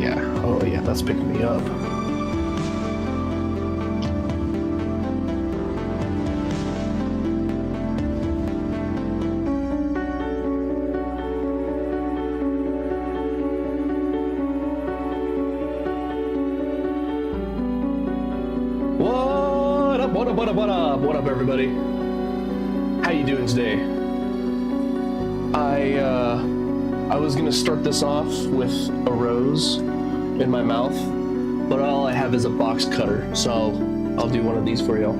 yeah, that's picking me up. What up, everybody? How you doing today? I was gonna start this off with a rose in my mouth, but all I have is a box cutter, so I'll do one of these for y'all.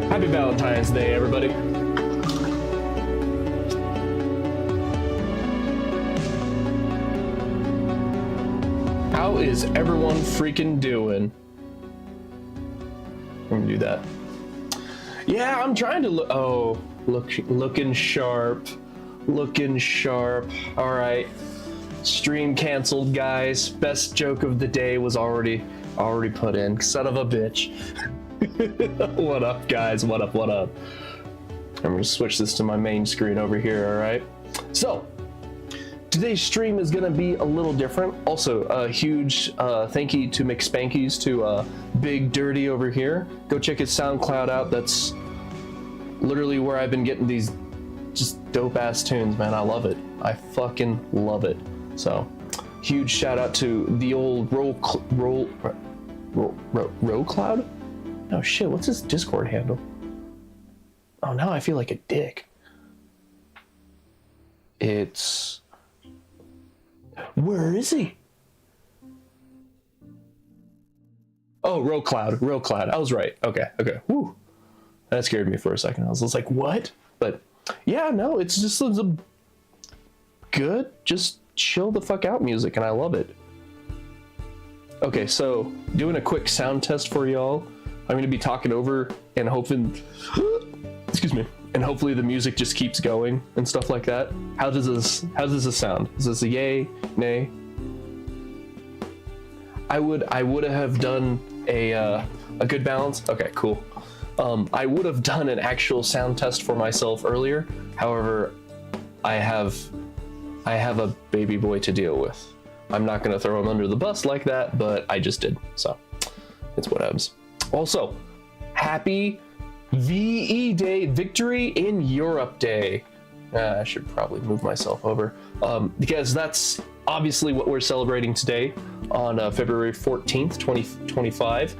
Happy Valentine's Day, everybody. How is everyone freaking doing? I'm gonna do that. Yeah, I'm trying to look. Oh, looking sharp. Looking sharp. All right. Stream canceled, guys. Best joke of the day was already put in. Son of a bitch. What up, guys? What up? What up? I'm gonna switch this to my main screen over here. All right. So today's stream is going to be a little different. Also, a huge thank you to McSpankies, to Big Dirty over here. Go check his SoundCloud out. That's literally where I've been getting these just dope-ass tunes, man. I love it. I fucking love it. So, huge shout out to the old Roll Cloud? Oh shit, what's his Discord handle? Oh, now I feel like a dick. It's... Where is he? Oh, Row Cloud. I was right. Okay. Woo. That scared me for a second. I was just like, what? But yeah, no, it's just a good, just chill the fuck out music, and I love it. Okay, so doing a quick sound test for y'all. I'm going to be talking over and hoping, excuse me, and hopefully the music just keeps going and stuff like that. How does this sound? Is this a yay, nay? I would have done a good balance. Okay, cool. I would have done an actual sound test for myself earlier. However, I have a baby boy to deal with. I'm not gonna throw him under the bus like that, but I just did. So it's what happens. Also, happy VE Day, Victory in Europe Day. I should probably move myself over because that's obviously what we're celebrating today on February 14th, 2025.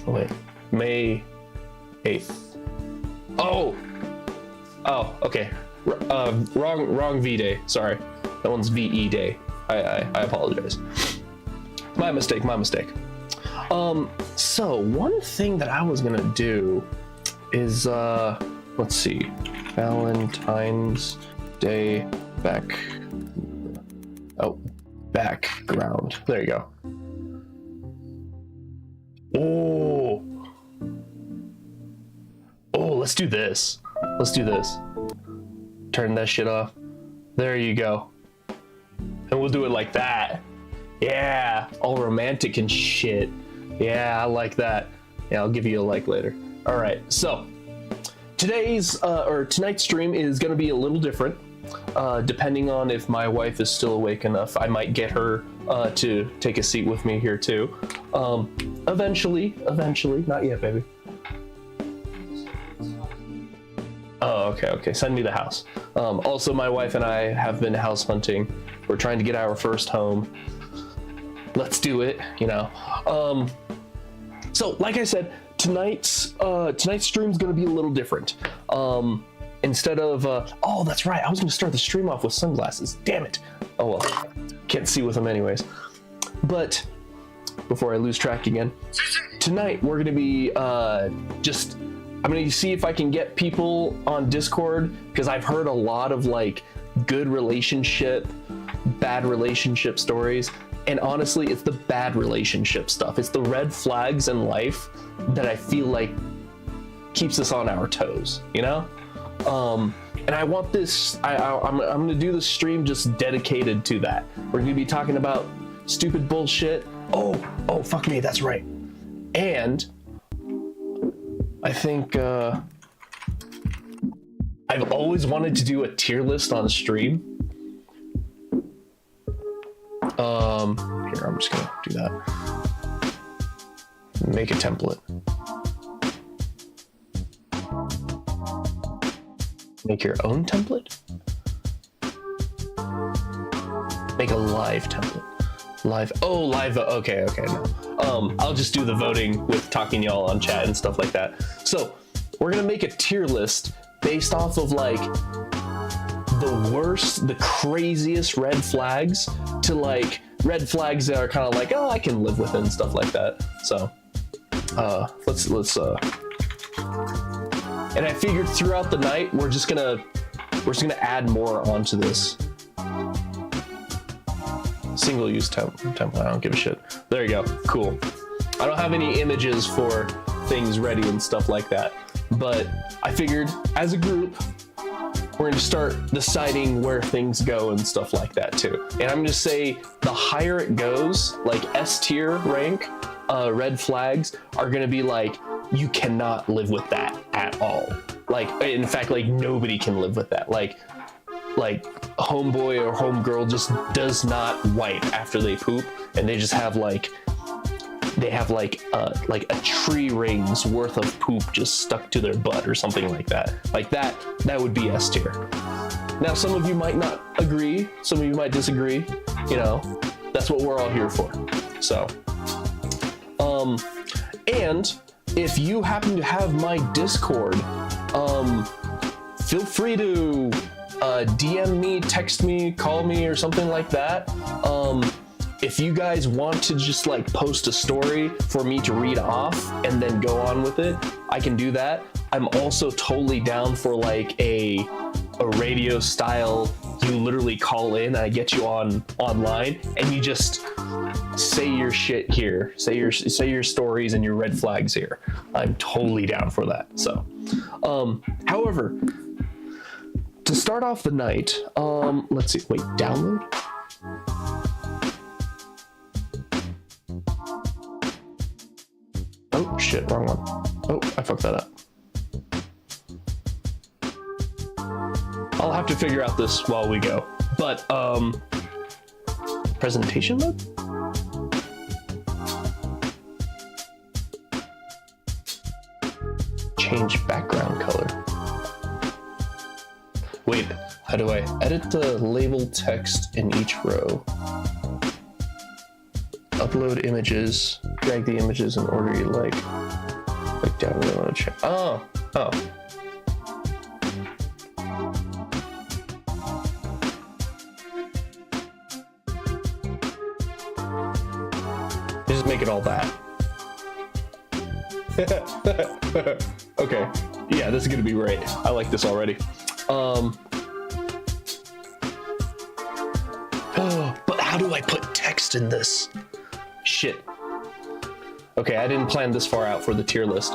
Wait, May 8th. Oh, okay. Wrong V Day. Sorry, that one's VE Day. I apologize. My mistake. So one thing that I was gonna do is let's see, Valentine's Day background. There you go. Oh, let's do this. Turn that shit off. There you go. And we'll do it like that. Yeah, all romantic and shit. Yeah, I like that. Yeah, I'll give you a like later. All right, so tonight's stream is going to be a little different. Depending on if my wife is still awake enough, I might get her to take a seat with me here too. Eventually, not yet, baby. Oh, okay. Send me the house. Also, my wife and I have been house hunting. We're trying to get our first home. Let's do it, you know. So, like I said, tonight's stream is going to be a little different. Instead of oh, that's right, I was going to start the stream off with sunglasses. Damn it. Oh well, can't see with them anyways. But before I lose track again, tonight we're going to be I'm going to see if I can get people on Discord, because I've heard a lot of like good relationship, bad relationship stories. And honestly, it's the bad relationship stuff. It's the red flags in life that I feel like keeps us on our toes, you know? And I want this, I'm going to do the stream just dedicated to that. We're going to be talking about stupid bullshit. Oh, fuck me, that's right. And I think I've always wanted to do a tier list on stream. Here, I'm just gonna do that. Make a template. Make your own template? Make a live template. Live, oh, live, okay, no. I'll just do the voting with talking to y'all on chat and stuff like that. So, we're gonna make a tier list based off of like the worst, the craziest red flags to like red flags that are kind of like, oh, I can live with it and stuff like that. So, let's and I figured throughout the night we're just gonna add more onto this. Single use template, I don't give a shit. There you go, cool. I don't have any images for things ready and stuff like that, but I figured as a group, we're going to start deciding where things go and stuff like that too. And I'm going to say the higher it goes, like S tier rank, red flags are going to be like, you cannot live with that at all. Like, in fact, like nobody can live with that. Like homeboy or homegirl just does not wipe after they poop, and they just have like, a tree ring's worth of poop just stuck to their butt or something like that. Like that would be S tier. Now, some of you might not agree, some of you might disagree, you know, that's what we're all here for. So, and if you happen to have my Discord, feel free to DM me, text me, call me, or something like that. If you guys want to just like post a story for me to read off and then go on with it, I can do that. I'm also totally down for like a radio style. You literally call in, I get you online, and you just say your shit here. Say your stories and your red flags here. I'm totally down for that. So, however, to start off the night, let's see. Wait, download. Oh shit, wrong one. Oh, I fucked that up. I'll have to figure out this while we go. But, presentation mode? Change background color. Wait, how do I edit the label text in each row? Upload images, drag the images in order you like. Click down where I want to check. Oh. Just make it all that. Okay. Yeah, this is gonna be great. I like this already. But how do I put text in this? Shit. Okay, I didn't plan this far out for the tier list.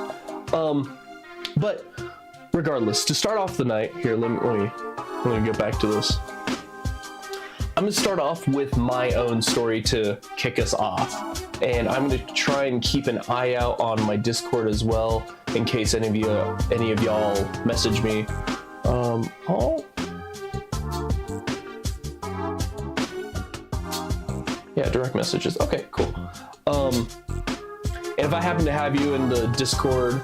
But regardless, to start off the night, here, let me get back to this. I'm gonna start off with my own story to kick us off. And I'm gonna try and keep an eye out on my Discord as well, in case any of y'all message me. Yeah, direct messages. Okay, cool. And if I happen to have you in the Discord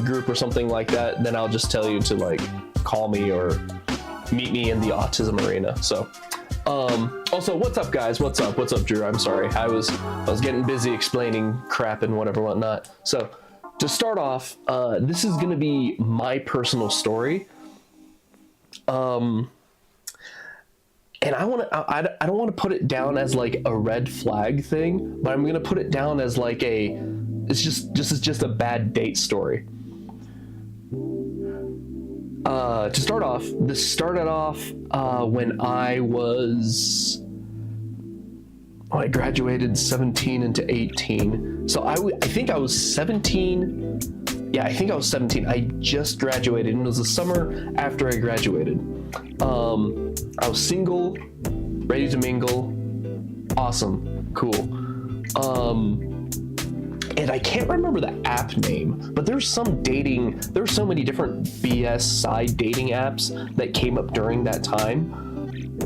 group or something like that, then I'll just tell you to like call me or meet me in the autism arena. So, also, what's up, guys? What's up, Drew? I'm sorry, I was getting busy explaining crap and whatnot. So, to start off, this is gonna be my personal story. And I don't want to put it down as like a red flag thing, but I'm gonna put it down as like it's just a bad date story. To start off, this started off when I graduated 17 into 18. So I think I was 17. Yeah, I think I was 17. I just graduated, and it was the summer after I graduated. I was single, ready to mingle. Awesome, cool. and I can't remember the app name, but there's so many different BS side dating apps that came up during that time,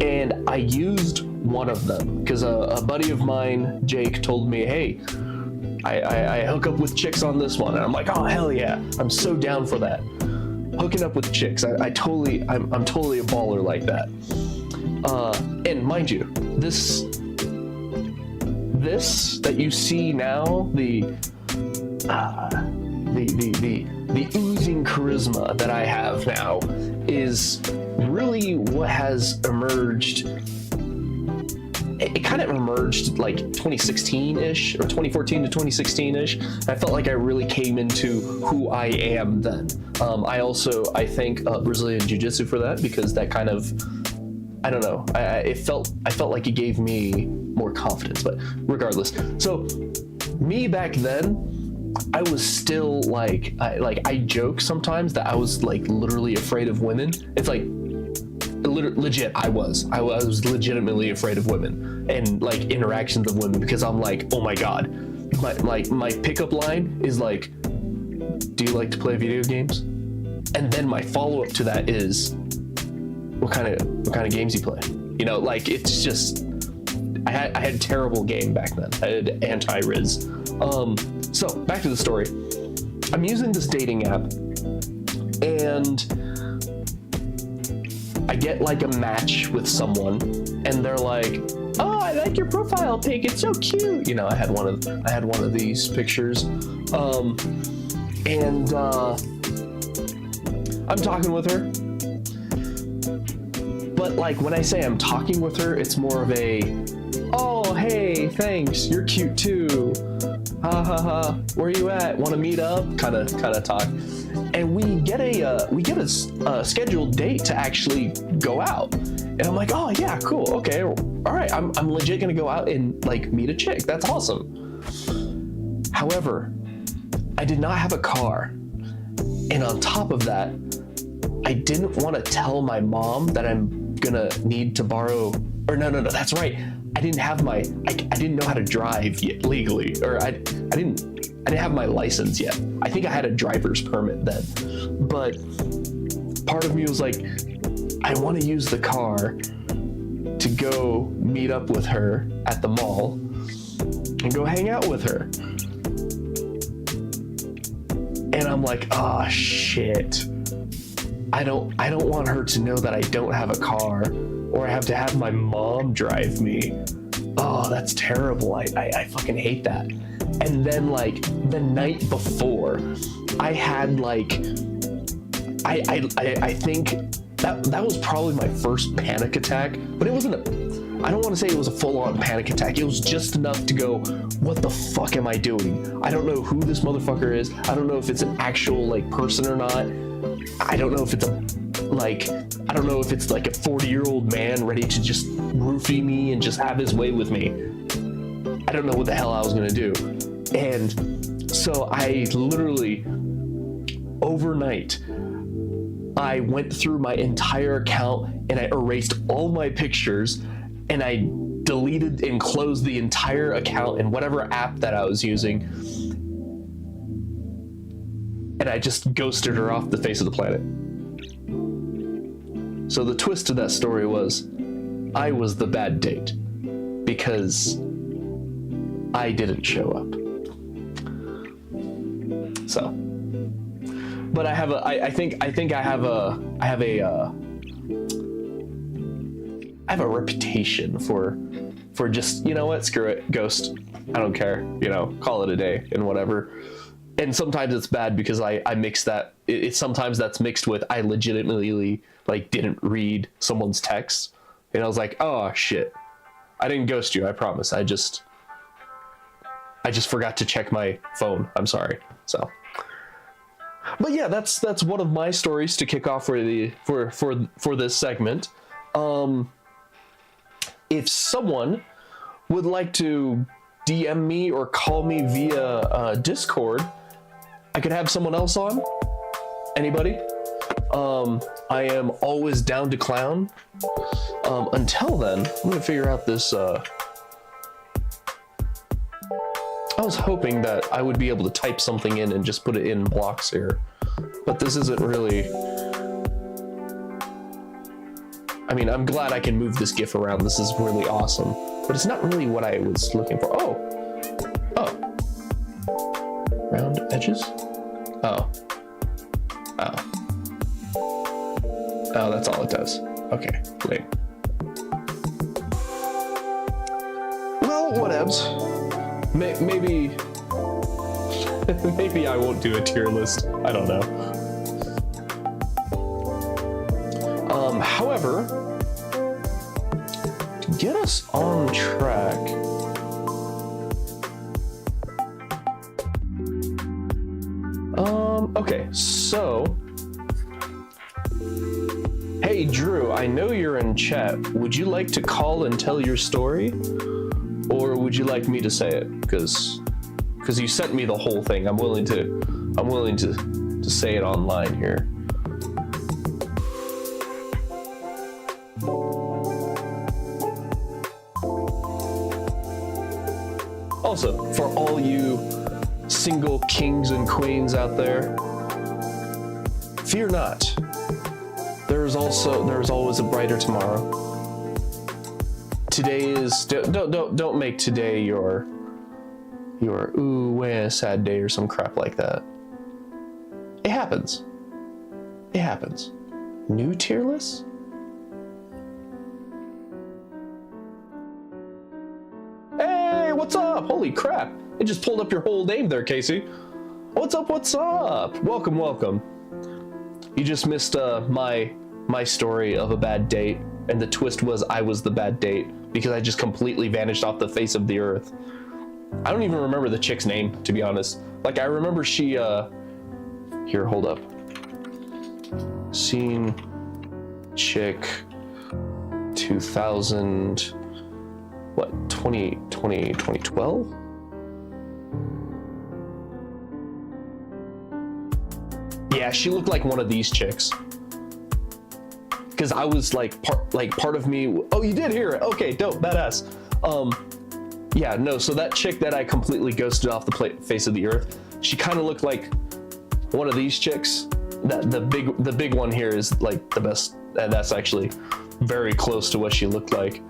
and I used one of them because a buddy of mine, Jake, told me, hey, I hook up with chicks on this one, and I'm like, oh hell yeah, I'm so down for that. Hooking up with chicks, I'm totally a baller like that. And mind you, this that you see now, the oozing charisma that I have now is really what has emerged. It kind of emerged like 2016-ish or 2014 to 2016-ish. I felt like I really came into who I am then. I thank Brazilian Jiu-Jitsu for that, because that kind of, I don't know, I felt like it gave me more confidence. But regardless, so me back then, I was still like I joke sometimes that I was like literally afraid of women. It's like legit, I was legitimately afraid of women and like interactions of women, because I'm like, oh my god, my pickup line is like, do you like to play video games? And then my follow-up to that is, what kind of games you play? You know, like, it's just, I had a terrible game back then. I had anti-Riz. So back to the story. I'm using this dating app, and I get like a match with someone, and they're like, oh, I like your profile pic, it's so cute. You know, I had one of these pictures. And I'm talking with her. But like, when I say I'm talking with her, it's more of a, oh, hey, thanks, you're cute too. Ha ha ha, where you at? Want to meet up? Kind of talk. And we get a scheduled date to actually go out. And I'm like, oh yeah, cool, okay, all right, I'm legit gonna go out and like meet a chick. That's awesome. However, I did not have a car, and on top of that, I didn't want to tell my mom that I'm gonna need to borrow. Or no, that's right. I didn't know how to drive yet legally, or I didn't have my license yet. I think I had a driver's permit then, but part of me was like, I want to use the car to go meet up with her at the mall and go hang out with her. And I'm like, oh shit, I don't want her to know that I don't have a car, or I have to have my mom drive me. Oh, that's terrible. I fucking hate that. And then like the night before, I had like, I think that was probably my first panic attack, but it wasn't I don't want to say it was a full-on panic attack. It was just enough to go, what the fuck am I doing? I don't know who this motherfucker is. I don't know if it's an actual like person or not. I don't know if it's I don't know if it's like a 40-year-old man ready to just roofie me and just have his way with me. I don't know what the hell I was gonna do. And so I literally, overnight, I went through my entire account and I erased all my pictures, and I deleted and closed the entire account in whatever app that I was using. And I just ghosted her off the face of the planet. So the twist to that story was, I was the bad date because I didn't show up. So, but I have I think I have a reputation for just, you know what, screw it, ghost. I don't care, you know, call it a day and whatever. And sometimes it's bad because I mix that. Sometimes that's mixed with I legitimately like didn't read someone's text, and I was like, oh shit, I didn't ghost you, I promise. I just forgot to check my phone. I'm sorry. So, but yeah, that's one of my stories to kick off for this segment. If someone would like to DM me or call me via Discord, I could have someone else on. Anybody? I am always down to clown. Until then, I'm gonna figure out this. I was hoping that I would be able to type something in and just put it in blocks here, but this isn't really. I mean, I'm glad I can move this GIF around. This is really awesome, but it's not really what I was looking for. Oh, round edges. Oh, that's all it does. Okay, wait. Well, whatevs. Maybe maybe I won't do a tier list. I don't know. However, to get us on track, okay, so hey Drew, I know you're in chat. Would you like to call and tell your story? Or would you like me to say it? Because you sent me the whole thing. I'm willing to say it online here. Also, for all you single kings and queens out there, fear not. There's always a brighter tomorrow. Today is don't make today your ooh a sad day or some crap like that. It happens. It happens. New tier list? Hey, what's up? Holy crap! It just pulled up your whole name there, Casey. What's up? What's up? Welcome, welcome. You just missed my story of a bad date, and the twist was I was the bad date. Because I just completely vanished off the face of the earth. I don't even remember the chick's name, to be honest. Like, I remember she, here, hold up. Scene, chick, 2000, what, 2012? Yeah, she looked like one of these chicks. Because I was like part of me. Oh, you did hear it. Okay, dope, badass. Yeah, no. So that chick that I completely ghosted off the face of the earth, she kind of looked like one of these chicks. That the big one here is like the best, and that's actually very close to what she looked like.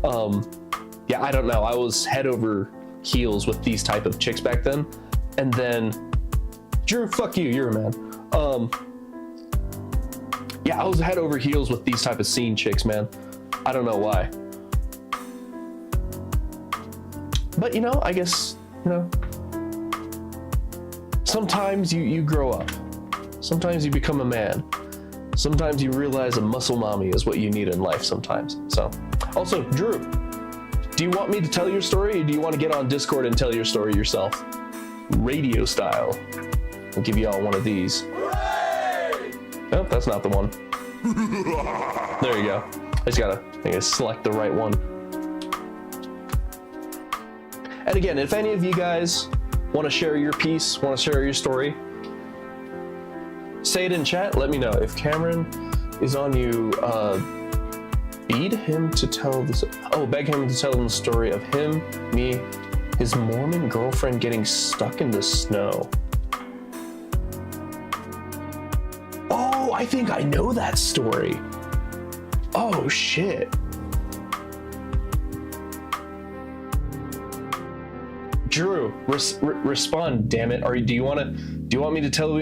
Yeah, I don't know. I was head over heels with these type of chicks back then, and then Drew, fuck you, you're a man. Yeah, I was head over heels with these type of scene chicks, man. I don't know why. But, you know, I guess, you know, sometimes you grow up. Sometimes you become a man. Sometimes you realize a muscle mommy is what you need in life sometimes. So, also, Drew, do you want me to tell your story, or do you want to get on Discord and tell your story yourself? Radio style. I'll give you all one of these. Nope, that's not the one. There you go. I just gotta select the right one. And again, if any of you guys want to share your piece, want to share your story, say it in chat. Let me know. If Cameron is on you, beg him to tell this. Oh, beg him to tell them the story of him, me, his Mormon girlfriend getting stuck in the snow. Oh, I think I know that story. Oh shit. Drew, respond, damn it. Do you want me to tell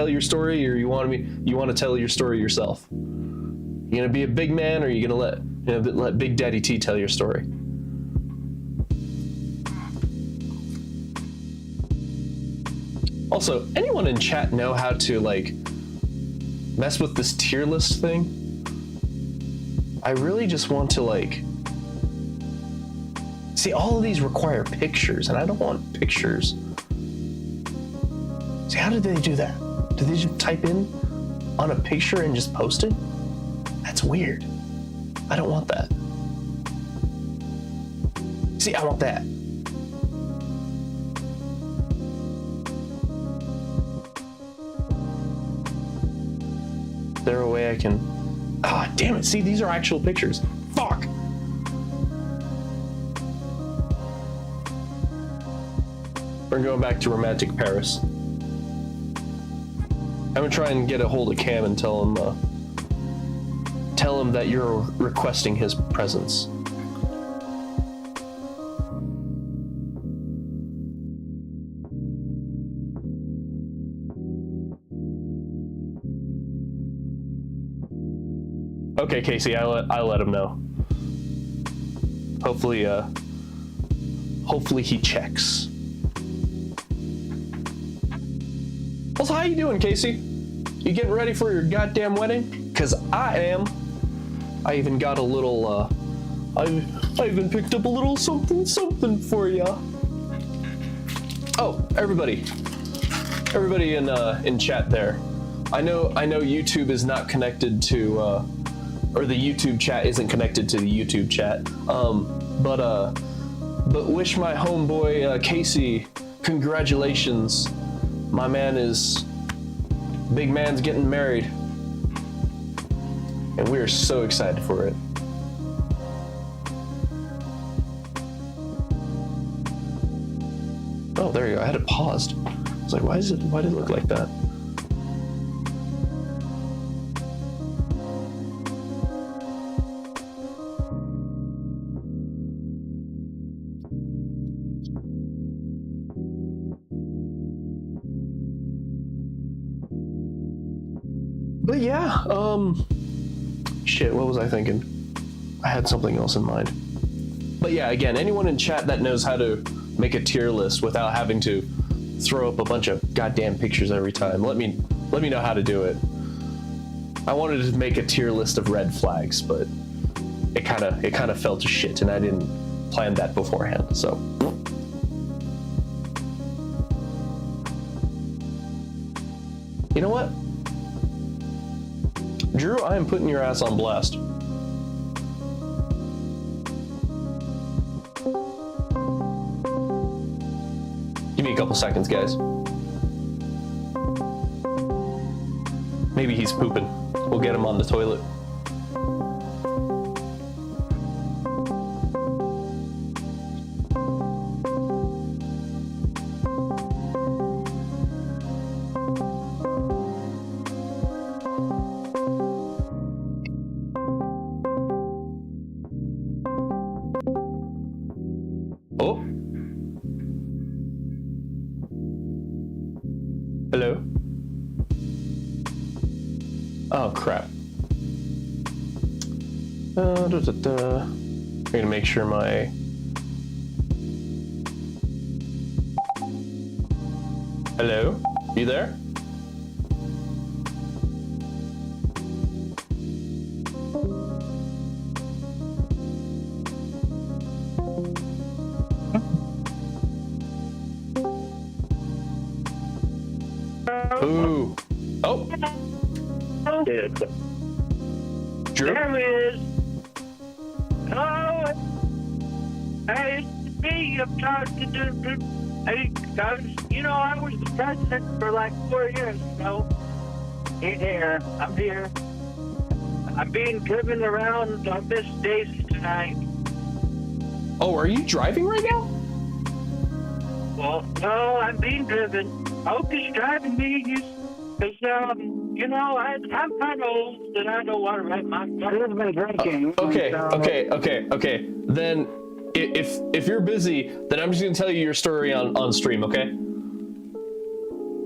your story, or you want to tell your story yourself? You gonna be a big man, or are you gonna let Big Daddy T tell your story? Also, anyone in chat know how to like mess with this tier list thing? I really just want to like see, all of these require pictures, and I don't want pictures. See, how did they do that? Did they just type in on a picture and just post it? That's weird. I don't want that. See, I want that. Is there a way I can... Ah, damn it. See, these are actual pictures. Fuck. We're going back to romantic Paris. I'm gonna try and get a hold of Cam and tell him that you're requesting his presence. Okay, Casey, I let him know. Hopefully he checks. Also, how you doing, Casey? You getting ready for your goddamn wedding? Cause I am. I even got a little, I even picked up a little something for ya. Oh, everybody in chat there. I know YouTube is not connected to, or the YouTube chat isn't connected to the YouTube chat. But wish my homeboy Casey congratulations. My big man's getting married, and we are so excited for it. Oh, there you go. I had it paused. I was like, why did it look like that? But yeah, shit, what was I thinking? I had something else in mind. But yeah, again, anyone in chat that knows how to make a tier list without having to throw up a bunch of goddamn pictures every time, let me know how to do it. I wanted to make a tier list of red flags, but it kind of fell to shit, and I didn't plan that beforehand, so. You know what? Drew, I am putting your ass on blast. Give me a couple seconds, guys. Maybe he's pooping. We'll get him on the toilet. Oh. Hello? Oh, crap. I'm gonna make sure my... Hello? You there? Ooh. Oh. Drew? There he is. Oh, hey, it's me. I'm talking to. I was the president for like 4 years. Ain't here. I'm here. I'm being driven around on this Daisy tonight. Oh, are you driving right now? Well, no, I'm being driven. I hope he's driving me. Because, I'm kind of old and I don't want to ride my car. I've been drinking. Okay. Then, if you're busy, then I'm just going to tell you your story on stream, okay?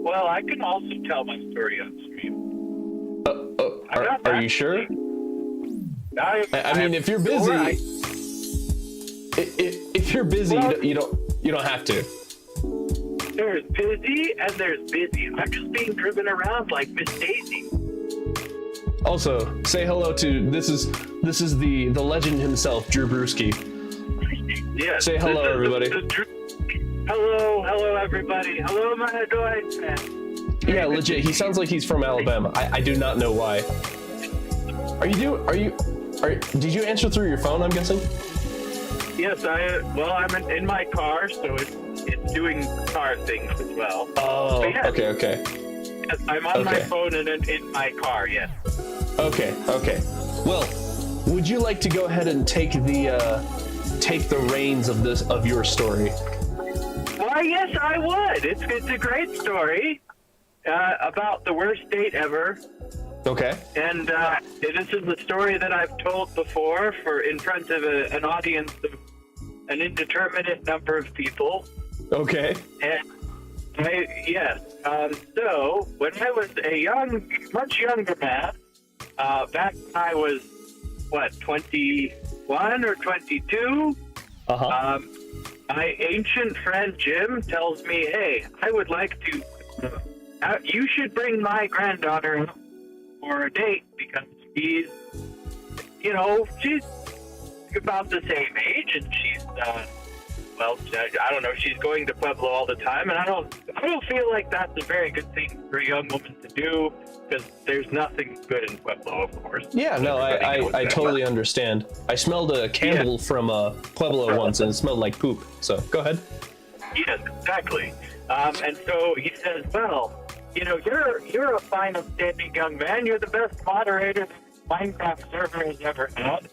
Well, I can also tell my story on stream. Are you sure? I mean, if you're busy, right. if you're busy, well, you don't have to. There's busy and there's busy. I'm just being driven around like Miss Daisy. Also, say hello to this is the legend himself, Drew Brewski. Yeah. Say hello, everybody. Hello, everybody. Hello, my adored fan. Yeah, legit. He sounds like he's from Alabama. I do not know why. Did you answer through your phone, I'm guessing? Yes, I'm in my car, so it's doing car things as well. Oh, yes, okay. Yes, I'm on my phone and in my car, yes. Okay. Well, would you like to go ahead and take the reins of your story? Why, yes, I would. It's a great story about the worst date ever. Okay. And this is a story that I've told before in front of an audience of an indeterminate number of people. Okay. And so when I was a much younger man, back when I was, 21 or 22, my ancient friend Jim tells me, hey, I would like to, you should bring my granddaughter for a date because she's about the same age and she's, I don't know, she's going to Pueblo all the time, and I don't feel like that's a very good thing for a young woman to do, because there's nothing good in Pueblo, of course. Yeah, no, I totally understand. I smelled a candle from Pueblo once, and it smelled like poop, so go ahead. Yes, exactly. And so he says, well, you're a fine, upstanding young man. You're the best moderator the Minecraft server has ever had.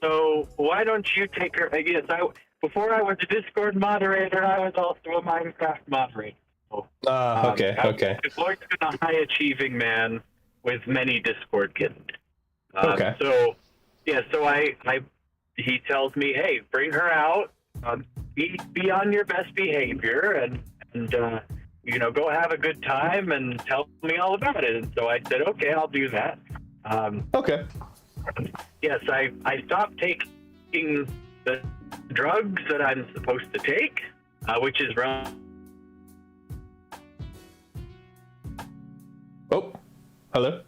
So why don't you take her? Before I was a Discord moderator, I was also a Minecraft moderator. So, okay. Lloyd's been a high-achieving man with many Discord kids. Okay. So he tells me, hey, bring her out, be on your best behavior, and go have a good time and tell me all about it. And so I said, okay, I'll do that. Okay. Yes, I stopped taking the drugs that I'm supposed to take, which is wrong. Oh, hello?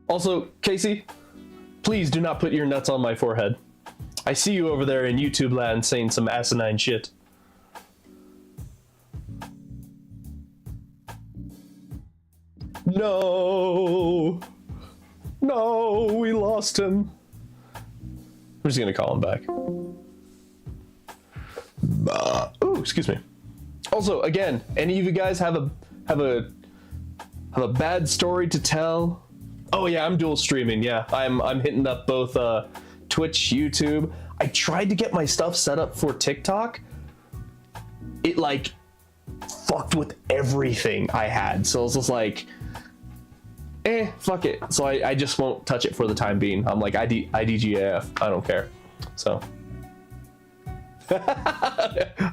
Also, Casey, please do not put your nuts on my forehead. I see you over there in YouTube land saying some asinine shit. No, we lost him. I'm just gonna call him back. Ooh, excuse me. Also, again, any of you guys have a bad story to tell? Oh yeah, I'm dual streaming. Yeah, I'm hitting up both Twitch, YouTube. I tried to get my stuff set up for TikTok. It like fucked with everything I had, so I was just like, fuck it. So I just won't touch it for the time being. I'm like, IDGAF, I don't care. So.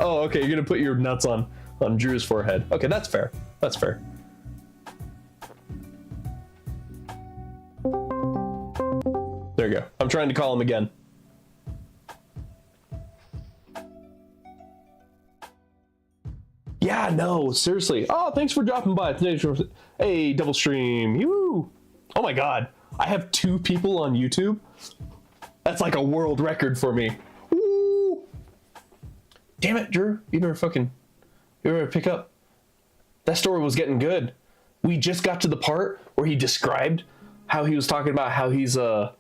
Oh, okay, you're gonna put your nuts on Drew's forehead. Okay, that's fair. That's fair. There you go. I'm trying to call him again. Yeah, no, seriously. Oh, thanks for dropping by. Hey, double stream. You. Oh my god. I have 2 people on YouTube. That's like a world record for me. Woo. Damn it, Drew. You better pick up. That story was getting good. We just got to the part where he described how he was talking about how he's oh.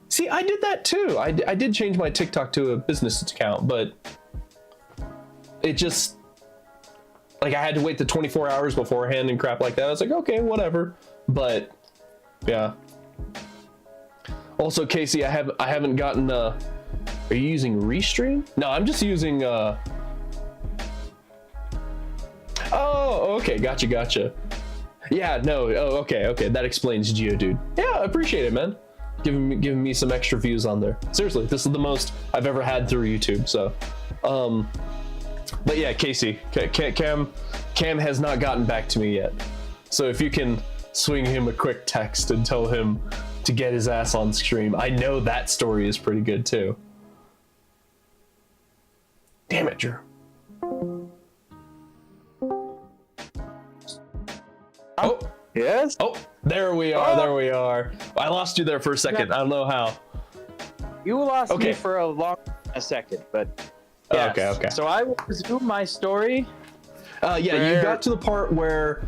See, I did that too. I did change my TikTok to a business account, but it just, like, I had to wait the 24 hours beforehand and crap like that. I was like, okay, whatever. But yeah. Also, Casey, I haven't gotten are you using Restream? No, I'm just using oh, okay, gotcha. Yeah, no, oh, okay, that explains Geodude. Yeah, I appreciate it, man. Giving me some extra views on there. Seriously, this is the most I've ever had through YouTube. So, but yeah, Casey, Cam has not gotten back to me yet. So if you can swing him a quick text and tell him to get his ass on stream, I know that story is pretty good too. Damn it, Drew. Oh. Yes? Oh, there we are. I lost you there for a second. I don't know how. You lost me for a second, but yes. Okay. So I will resume my story. Yeah, you got to the part where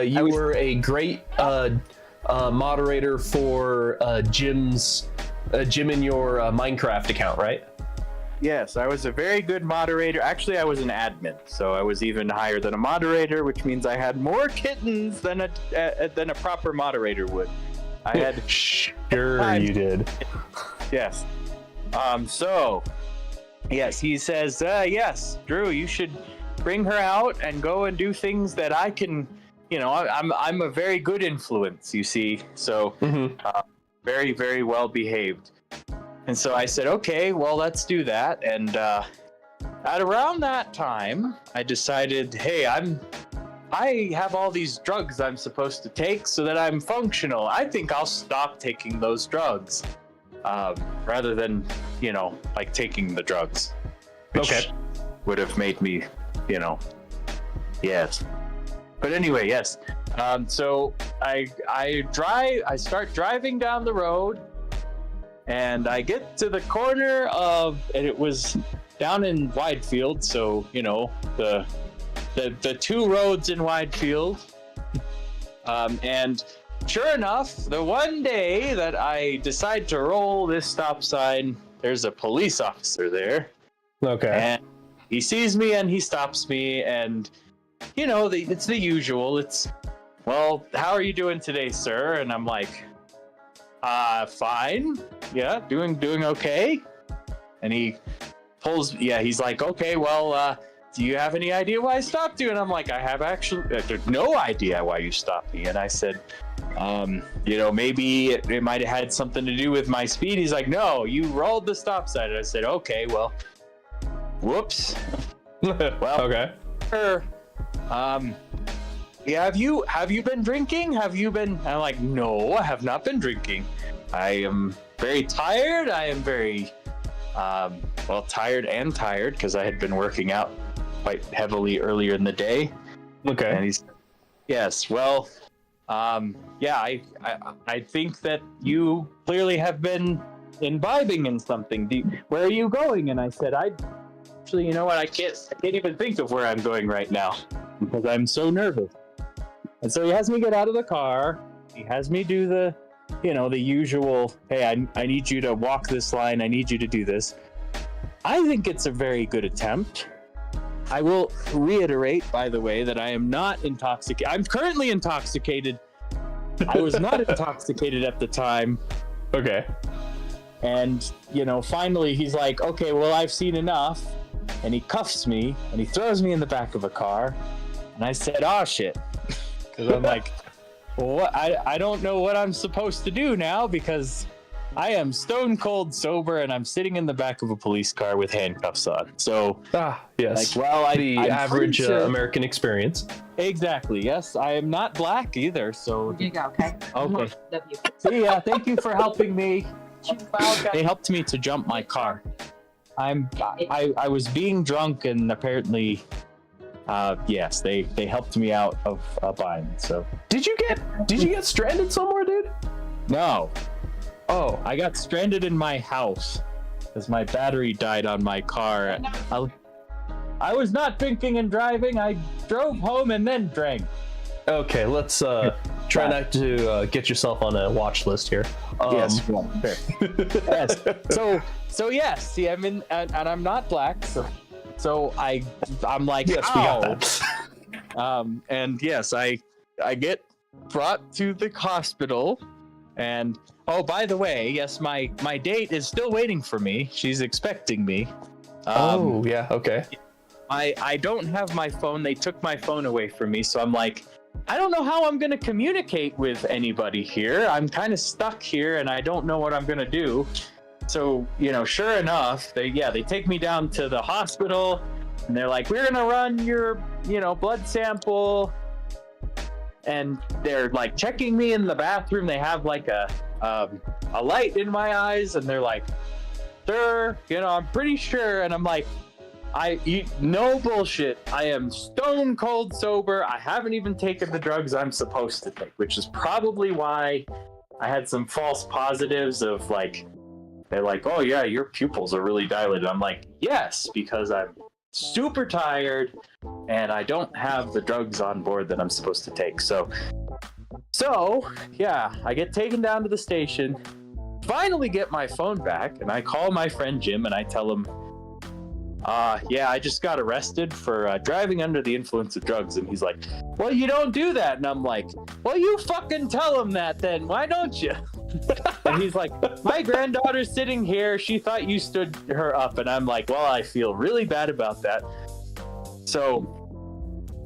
you were a great moderator for Jim in your Minecraft account, right? Yes, I was a very good moderator. Actually, I was an admin, so I was even higher than a moderator, which means I had more kittens than a proper moderator would. I had Sure you did. yes. So yes, he says, yes, Drew, you should bring her out and go and do things that I can. You know, I'm a very good influence, you see. So very, very well behaved. And so I said, okay, well, let's do that. And at around that time, I decided, hey, I have all these drugs I'm supposed to take so that I'm functional. I think I'll stop taking those drugs rather than, you know, like taking the drugs. Which would have made me, you know, yes. But anyway, yes. So I start driving down the road, and I get to the corner of, and it was down in Widefield, so you know the two roads in Widefield. And sure enough, the one day that I decide to roll this stop sign, there's a police officer there. Okay. And he sees me and he stops me, and you know, it's the usual. It's, well, how are you doing today, sir? And I'm like, fine. Yeah, doing okay. And he pulls, he's like, okay, well, do you have any idea why I stopped you? And I'm like, I have actually no idea why you stopped me. And I said, you know, maybe it might have had something to do with my speed. He's like, no, you rolled the stop sign. And I said, okay, well, whoops. Well, okay. Sure. Yeah, have you been drinking? I'm like, no, I have not been drinking. I am very tired. I am very, tired because I had been working out quite heavily earlier in the day. Okay. And he's, yes, well, I think that you clearly have been imbibing in something. Where are you going? And I said, actually, you know what? I can't even think of where I'm going right now because I'm so nervous. And so he has me get out of the car. He has me do the usual, hey, I need you to walk this line. I need you to do this. I think it's a very good attempt. I will reiterate, by the way, that I am not intoxicated. I'm currently intoxicated. I was not intoxicated at the time. Okay. And, you know, finally he's like, okay, well, I've seen enough. And he cuffs me and he throws me in the back of a car. And I said, oh, shit. Because I'm like, well, I don't know what I'm supposed to do now because I am stone cold sober and I'm sitting in the back of a police car with handcuffs on. So, yes. Like, well, the I'm average sure. American experience. Exactly. Yes, I am not black either. So Here you go, okay? Okay. W. See, thank you for helping me. They helped me to jump my car. I was being drunk and apparently, yes, they helped me out of a bind. So Did you get stranded somewhere, dude? no, Oh, I got stranded in my house because my battery died on my car. I was not drinking and driving. I drove home and then drank. okay. Let's try not to get yourself on a watch list here. Yes, well, fair. Yes. So yes. See, I'm in, and I'm not black. So I'm like, Yes, we got that. And yes, I get brought to the hospital, and oh, by the way, yes, my date is still waiting for me. She's expecting me. Oh, yeah. Okay. I don't have my phone. They took my phone away from me, so I'm like, I don't know how I'm going to communicate with anybody here. I'm kind of stuck here, and I don't know what I'm going to do. So, you know, sure enough, they take me down to the hospital, and they're like, we're going to run your, blood sample. And they're like checking me in the bathroom. They have like a light in my eyes, and they're like, sir, I'm pretty sure. And I'm like, no bullshit. I am stone cold sober. I haven't even taken the drugs I'm supposed to take, which is probably why I had some false positives of like, they're like, oh yeah, your pupils are really dilated. I'm like, yes, because I'm super tired and I don't have the drugs on board that I'm supposed to take. So yeah, I get taken down to the station, finally get my phone back, and I call my friend Jim and I tell him, yeah, I just got arrested for driving under the influence of drugs. And he's like, well, you don't do that. And I'm like, well, you fucking tell him that then. Why don't you? And he's like, my granddaughter's sitting here. She thought you stood her up. And I'm like, well, I feel really bad about that. So,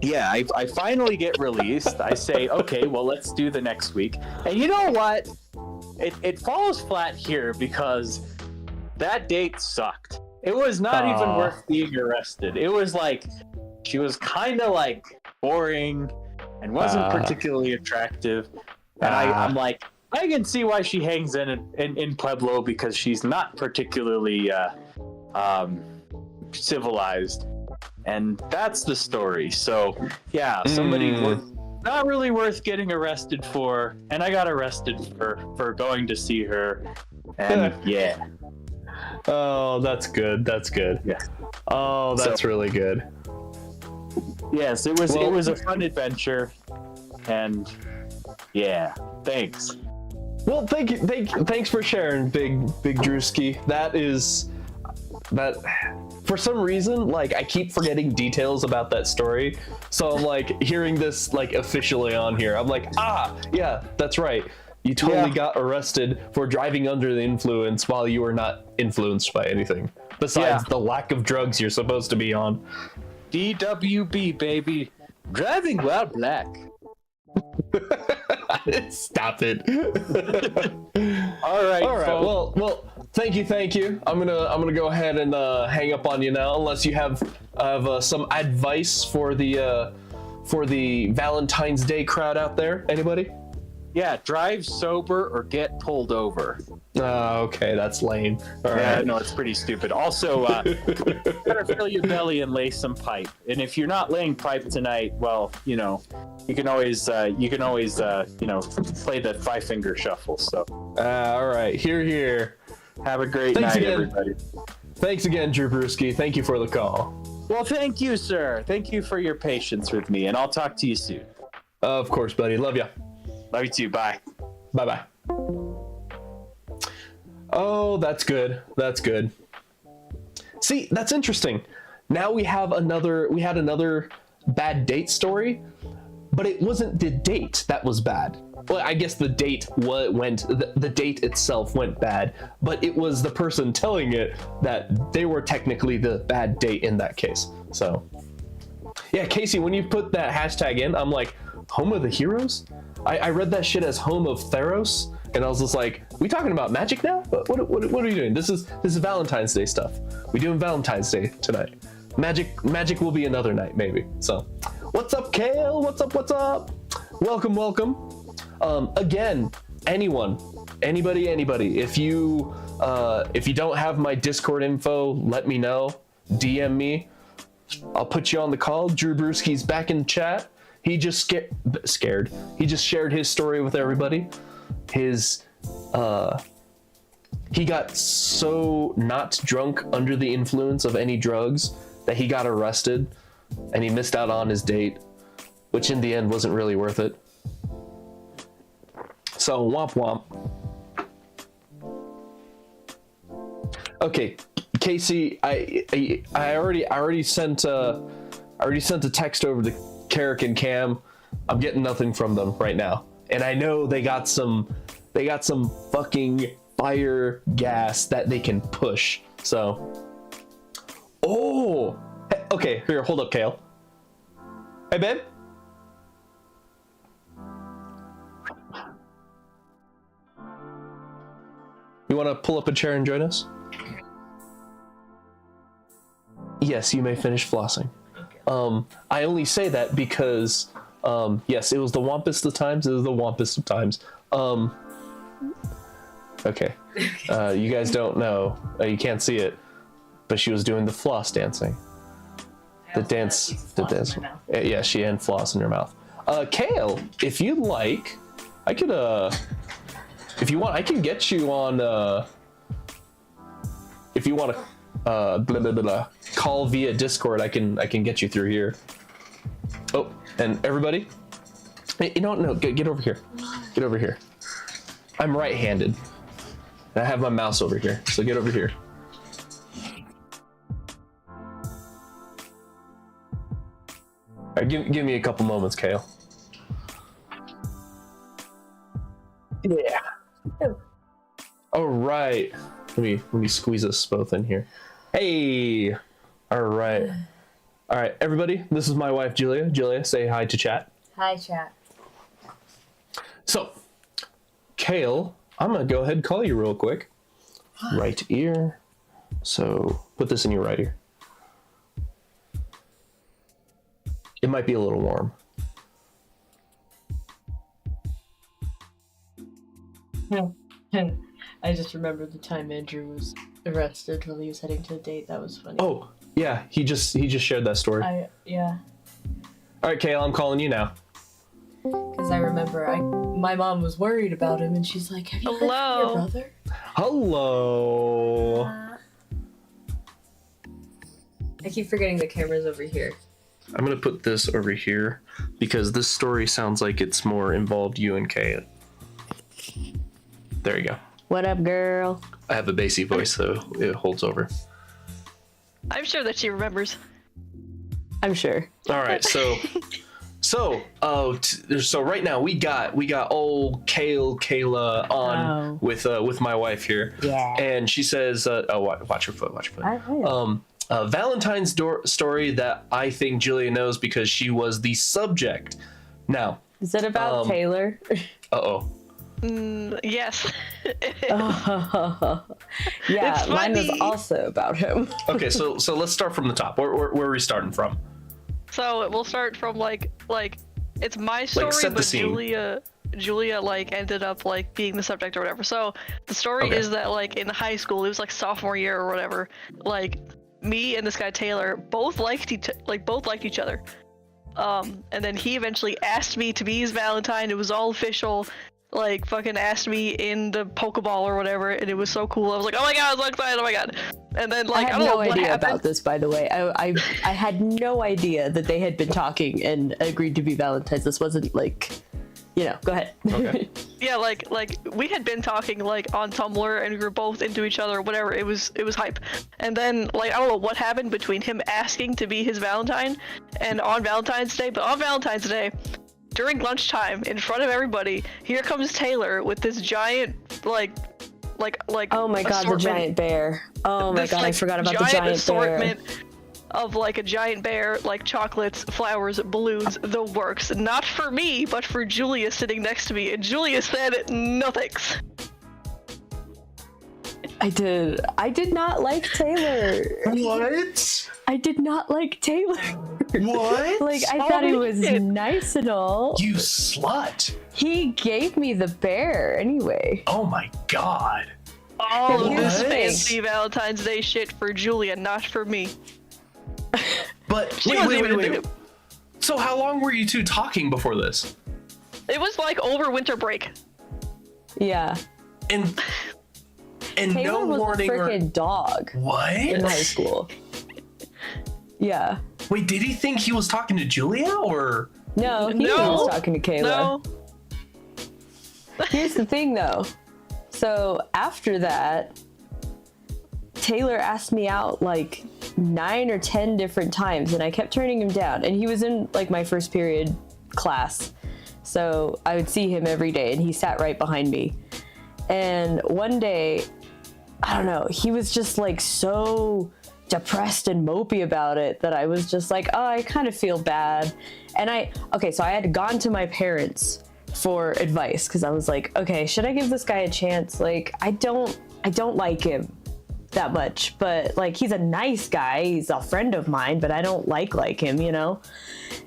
yeah, I finally get released. I say, okay, well, let's do the next week. And you know what? It falls flat here because that date sucked. It was not even worth being arrested. It was like, she was kind of like boring and wasn't particularly attractive. And I'm like, I can see why she hangs in Pueblo, because she's not particularly civilized. And that's the story. So, yeah, somebody not really worth getting arrested for. And I got arrested for going to see her. And yeah. Oh, that's good. That's good. Yeah. Oh, that's really good. Yes, it was a fun adventure. And yeah, thanks. Well, thanks for sharing, Big Drewski. That for some reason, like, I keep forgetting details about that story. So I'm like hearing this like officially on here. I'm like, yeah, that's right. You totally got arrested for driving under the influence while you were not influenced by anything besides the lack of drugs you're supposed to be on. DWB, baby. Driving while black. Stop it. All right. Folks. Well, thank you. I'm gonna go ahead and hang up on you now, unless you have some advice for the Valentine's Day crowd out there. Anybody? Yeah, drive sober or get pulled over. Okay, that's lame. All right. No, it's pretty stupid. Also, better fill your belly and lay some pipe. And if you're not laying pipe tonight, well, you can always play the 5-finger shuffle. So. All right, here. Have a great night, everybody. Thanks again, Drew Brewski. Thank you for the call. Well, thank you, sir. Thank you for your patience with me, and I'll talk to you soon. Of course, buddy. Love ya. Love you too. Bye. Bye. Oh, that's good. See, that's interesting. Now we had another bad date story, but it wasn't the date that was bad. Well, I guess the date the date itself went bad, but it was the person telling it that they were technically the bad date in that case. So, yeah, Casey, when you put that hashtag in, I'm like, home of the heroes? I read that shit as home of Theros, and I was just like, we talking about magic now? What are you doing? This is Valentine's Day stuff. We doing Valentine's Day tonight. Magic will be another night, maybe. So, what's up, Kale? What's up? Welcome. Again, anybody, if you don't have my Discord info, let me know. DM me. I'll put you on the call. Drew Brewski's back in chat. He just scared. He just shared his story with everybody. He got so not drunk under the influence of any drugs that he got arrested, and he missed out on his date, which in the end wasn't really worth it. So womp womp. Okay, Casey, I already sent a text over to Carrick and Cam. I'm getting nothing from them right now, and I know they got some fucking fire gas that they can push. So, okay, here, hold up, Kale. Hey, babe. You want to pull up a chair and join us? Yes, you may finish flossing. I only say that because, yes, it was the wampus of times. It was the wampus of times. Okay. You guys don't know. You can't see it, but she was doing the floss dancing. The dance. Yeah, she had floss in her mouth. Kale, if you'd like, I could, if you want, I can get you on, if you want to, call via Discord, I can get you through here. Oh, and everybody, you know what? No, get over here. Get over here. I'm right-handed, and I have my mouse over here, so get over here. right, give me a couple moments, Kale. Yeah. All right. Let me squeeze us both in here. Hey. All right. All right, everybody. This is my wife, Julia. Julia, say hi to chat. Hi, chat. So, Kale, I'm gonna go ahead and call you real quick. Right ear. So put this in your right ear. It might be a little warm. I just remembered the time Andrew was arrested while he was heading to a date. That was funny. Oh, yeah, he just shared that story. Yeah. All right, Kale, I'm calling you now. Because I remember my mom was worried about him, and she's like, "Have you heard from your brother?" Hello. I keep forgetting the camera's over here. I'm gonna put this over here because this story sounds like it's more involved you and Kay. There you go. What up, girl? I have a bassy voice, so it holds over. I'm sure that she remembers. I'm sure. All right, so right now we got old Kayla on with my wife here. Yeah. And she says, watch your foot. Valentine's story that I think Julia knows because she was the subject. Now, is it about Taylor? Yes. Yeah, mine was also about him. Okay, so let's start from the top. Where are we starting from? So we'll start from like it's my story, set the but scene. Julia like ended up like being the subject or whatever. So the story is that like in high school, it was like sophomore year or whatever. Like me and this guy Taylor both liked each other. And then he eventually asked me to be his Valentine. It was all official. Like fucking asked me in the Pokeball or whatever, and it was so cool. I was like, oh my god, I was so excited, oh my god. And then like I had no idea about this, by the way. I had no idea that they had been talking and agreed to be Valentines. This wasn't like, go ahead. Okay. Yeah, like we had been talking like on Tumblr, and we were both into each other, whatever. It was hype. And then like I don't know what happened between him asking to be his Valentine and on Valentine's Day, but on Valentine's Day, during lunchtime, in front of everybody, here comes Taylor with this giant, like oh my god, the giant bear. Oh my god, I forgot about the giant assortment bear. Of like a giant bear, like chocolates, flowers, balloons, the works. Not for me, but for Julia sitting next to me. And Julia said, no thanks. I did not like Taylor. What? I did not like Taylor. What? Like, I thought he was nice and all. You slut. He gave me the bear anyway. Oh my god. All What? this fancy Valentine's Day shit for Julia, not for me. But She wasn't even wait. into it. So how long were you two talking before this? It was like over winter break. Yeah. And Taylor no was warning a freaking dog What? in high school. Yeah. Wait, did he think he was talking to Julia or? No, he No. was talking to Kayla. No. Here's the thing, though. So after that, Taylor asked me out like 9 or 10 different times, and I kept turning him down. And he was in like my first period class, so I would see him every day, and he sat right behind me. And one day, I don't know, he was just like so depressed and mopey about it that I was just like, oh, I kind of feel bad. And so I had gone to my parents for advice because I was like, okay, should I give this guy a chance? Like, I don't like him that much, but like, he's a nice guy. He's a friend of mine, but I don't like him,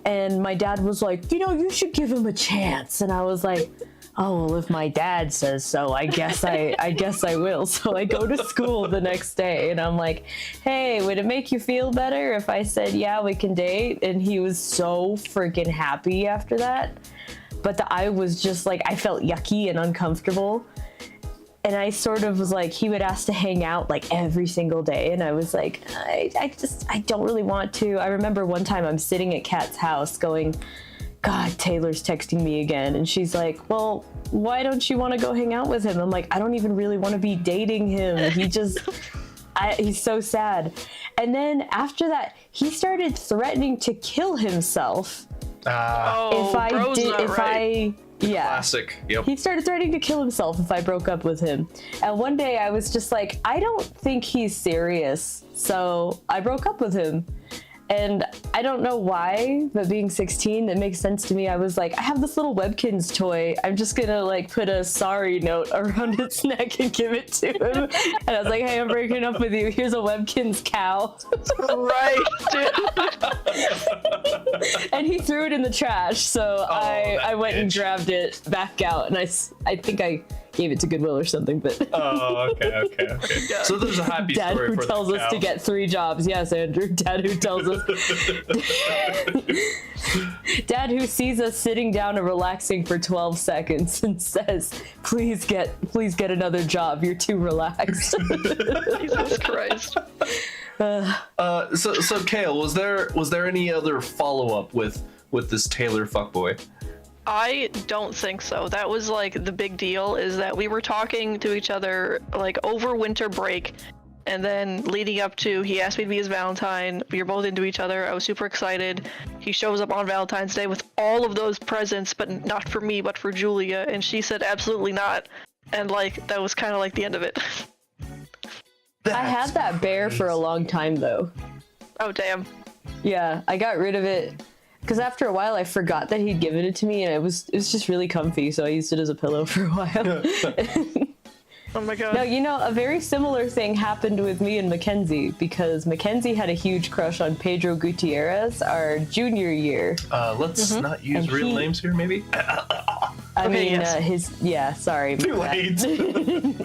And my dad was like, you should give him a chance. And I was like, oh, well, if my dad says so, I guess I will. So I go to school the next day and I'm like, hey, would it make you feel better if I said, yeah, we can date? And he was so freaking happy after that. But I was just like, I felt yucky and uncomfortable. And I sort of was like, he would ask to hang out like every single day. And I was like, I don't really want to. I remember one time I'm sitting at Kat's house going, God, Taylor's texting me again. And she's like, well, why don't you want to go hang out with him? I'm like, I don't even really want to be dating him. He's so sad. And then after that, he started threatening to kill himself Oh, if I bro's did. not If right. Classic. Yep. He started threatening to kill himself if I broke up with him. And one day I was just like, I don't think he's serious. So I broke up with him. And I don't know why, but being 16, it makes sense to me. I was like, I have this little Webkins toy. I'm just gonna like put a sorry note around its neck and give it to him. And I was like, hey, I'm breaking up with you. Here's a Webkins cow. Right, dude. And he threw it in the trash. So I went and grabbed it back out. And I think I gave it to Goodwill or something. But Oh, okay. Yeah. So there's a happy Dad story who for tells the us cow. to get 3 jobs. Yes, Andrew. Dad who tells us. Dad who sees us sitting down and relaxing for 12 seconds and says, please get another job. You're too relaxed. Jesus Christ. So Kale, was there any other follow up with this Taylor fuckboy? I don't think so. That was like the big deal, is that we were talking to each other like over winter break, and then leading up to, he asked me to be his Valentine. We were both into each other. I was super excited. He shows up on Valentine's Day with all of those presents, but not for me, but for Julia, and she said absolutely not. And like that was kind of like the end of it. I had that bear for a long time though. Oh damn. Yeah, I got rid of it because after a while I forgot that he'd given it to me, and it was just really comfy, so I used it as a pillow for a while. Oh my god. No, you know, a very similar thing happened with me and Mackenzie, because Mackenzie had a huge crush on Pedro Gutierrez our junior year. Let's not use And real he- names here, maybe. I mean, yes. sorry. Too my bad. late.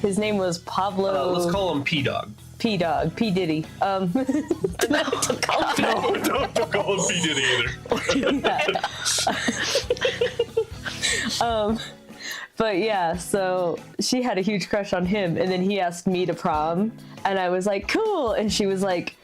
His name was Pablo Let's call him P Dog. P Dog, P Diddy. No, don't call him P Diddy either. But yeah, so she had a huge crush on him, and then he asked me to prom, and I was like, cool. And she was like,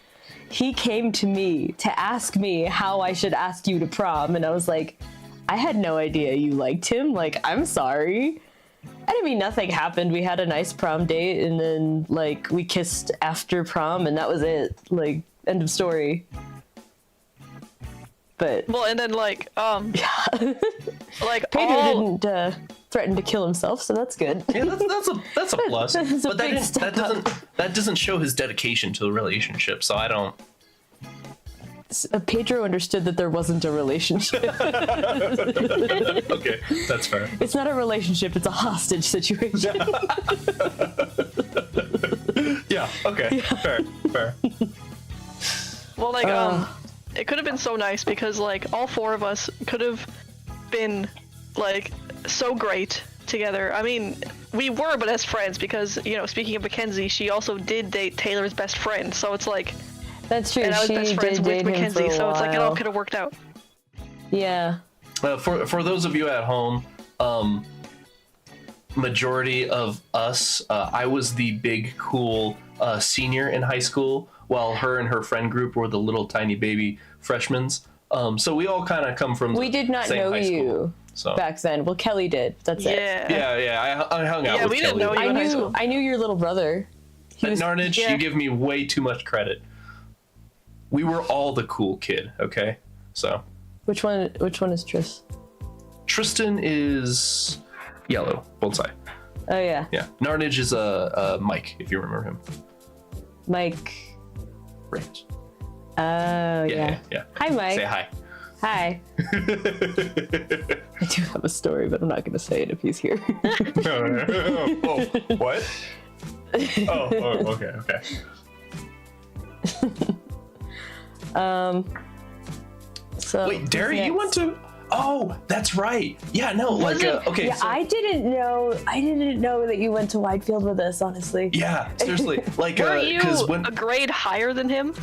he came to me to ask me how I should ask you to prom, and I was like, I had no idea you liked him. Like, I'm sorry. And I mean, nothing happened. We had a nice prom date, and then like we kissed after prom, and that was it. Like, end of story. But Well, and then like like Pedro all didn't threaten to kill himself, so that's good. Yeah, that's a plus. That's a But big step that doesn't show his dedication to the relationship. So I don't. Pedro understood that there wasn't a relationship. Okay, that's fair. It's not a relationship, it's a hostage situation. Yeah. Okay. Fair. well, like it could have been so nice, because like all 4 of us could have been like so great together. I mean, we were, but as friends, because, you know, speaking of Mackenzie, she also did date Taylor's best friend, so it's like, That's true. and I was She best did friends with date him for Mackenzie, a so it's like it all while. could have worked out. Yeah. For those of you at home, majority of us, I was the big cool senior in high school, while her and her friend group were the little tiny baby freshmen. So we all kind of come from. We did not same know high school, you so. back then. Well, Kelly did. That's it. Yeah. Yeah. I hung out Yeah, with we didn't Kelly. know you in high school. I knew your little brother. At Narnage, yeah. you give me way too much credit. We were all the cool kid, okay? So Which one is Tris? Tristan is yellow, bullseye. Oh yeah. Yeah. Narnage is Mike, if you remember him. Mike. Right. Oh yeah. Yeah. Hi Mike. Say hi. Hi. I do have a story, but I'm not going to say it if he's here. Oh, what? Oh, okay. So Wait, Derry, you next? went to? Oh, that's right. Yeah, no, like, okay. Yeah, so, I didn't know that you went to Widefield with us, honestly. yeah, seriously, like, Were you because when, a grade higher than him?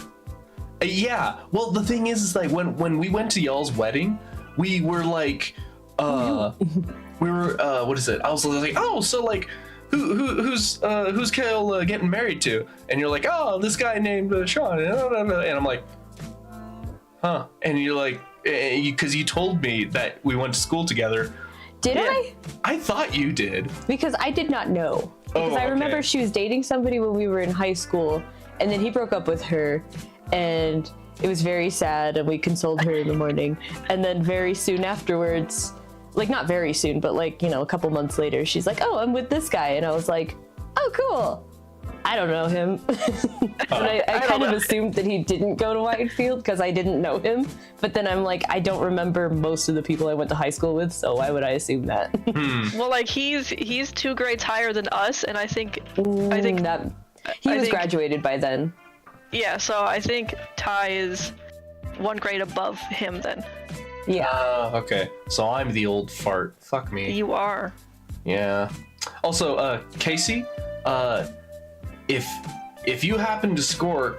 yeah, well, the thing is like when we went to y'all's wedding, we were like, we were, what is it? I was like, oh, so like, who's Kale getting married to? And you're like, oh, this guy named Sean, and I'm like, huh? And you're like, because you told me that we went to school together. Did Yeah. I? I thought you did. Because I did not know. Because I remember okay. she was dating somebody when we were in high school, and then he broke up with her, and it was very sad, and we consoled her in the morning. And then very soon afterwards, like not very soon, but like, you know, a couple months later, she's like, oh, I'm with this guy. And I was like, oh, cool. I don't know him. But I kind of assumed that he didn't go to Whitefield because I didn't know him. But then I'm like, I don't remember most of the people I went to high school with, so why would I assume that? Well, like he's 2 grades higher than us, and I think that he was graduated by then. yeah. So I think Ty is 1 grade above him then. Yeah. Okay. So I'm the old fart. Fuck me. You are. Yeah. Also, Casey, if you happen to score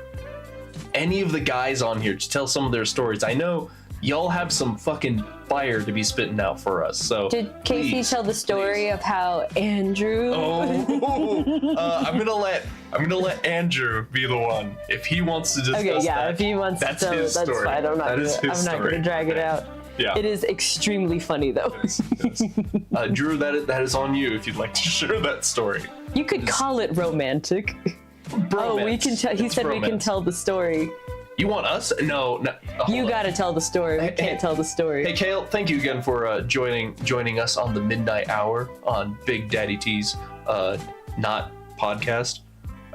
any of the guys on here to tell some of their stories, I know y'all have some fucking fire to be spitting out for us. So Did Casey please, tell the story of how Andrew? I'm gonna let Andrew be the one if he wants to discuss Okay, yeah. that. If he wants That's to, his that's story. fine. I'm not That is gonna, his I'm not story. gonna drag it out. Yeah. It is extremely funny though. Drew, that is on you if you'd like to share that story. You could call it romantic. Oh, we can tell. He It's said we can romance. tell the story. You want us? No. Hold You on. gotta tell the story. We Hey, can't tell the story. Hey Kale, thank you again for joining us on the midnight hour on Big Daddy T's not podcast.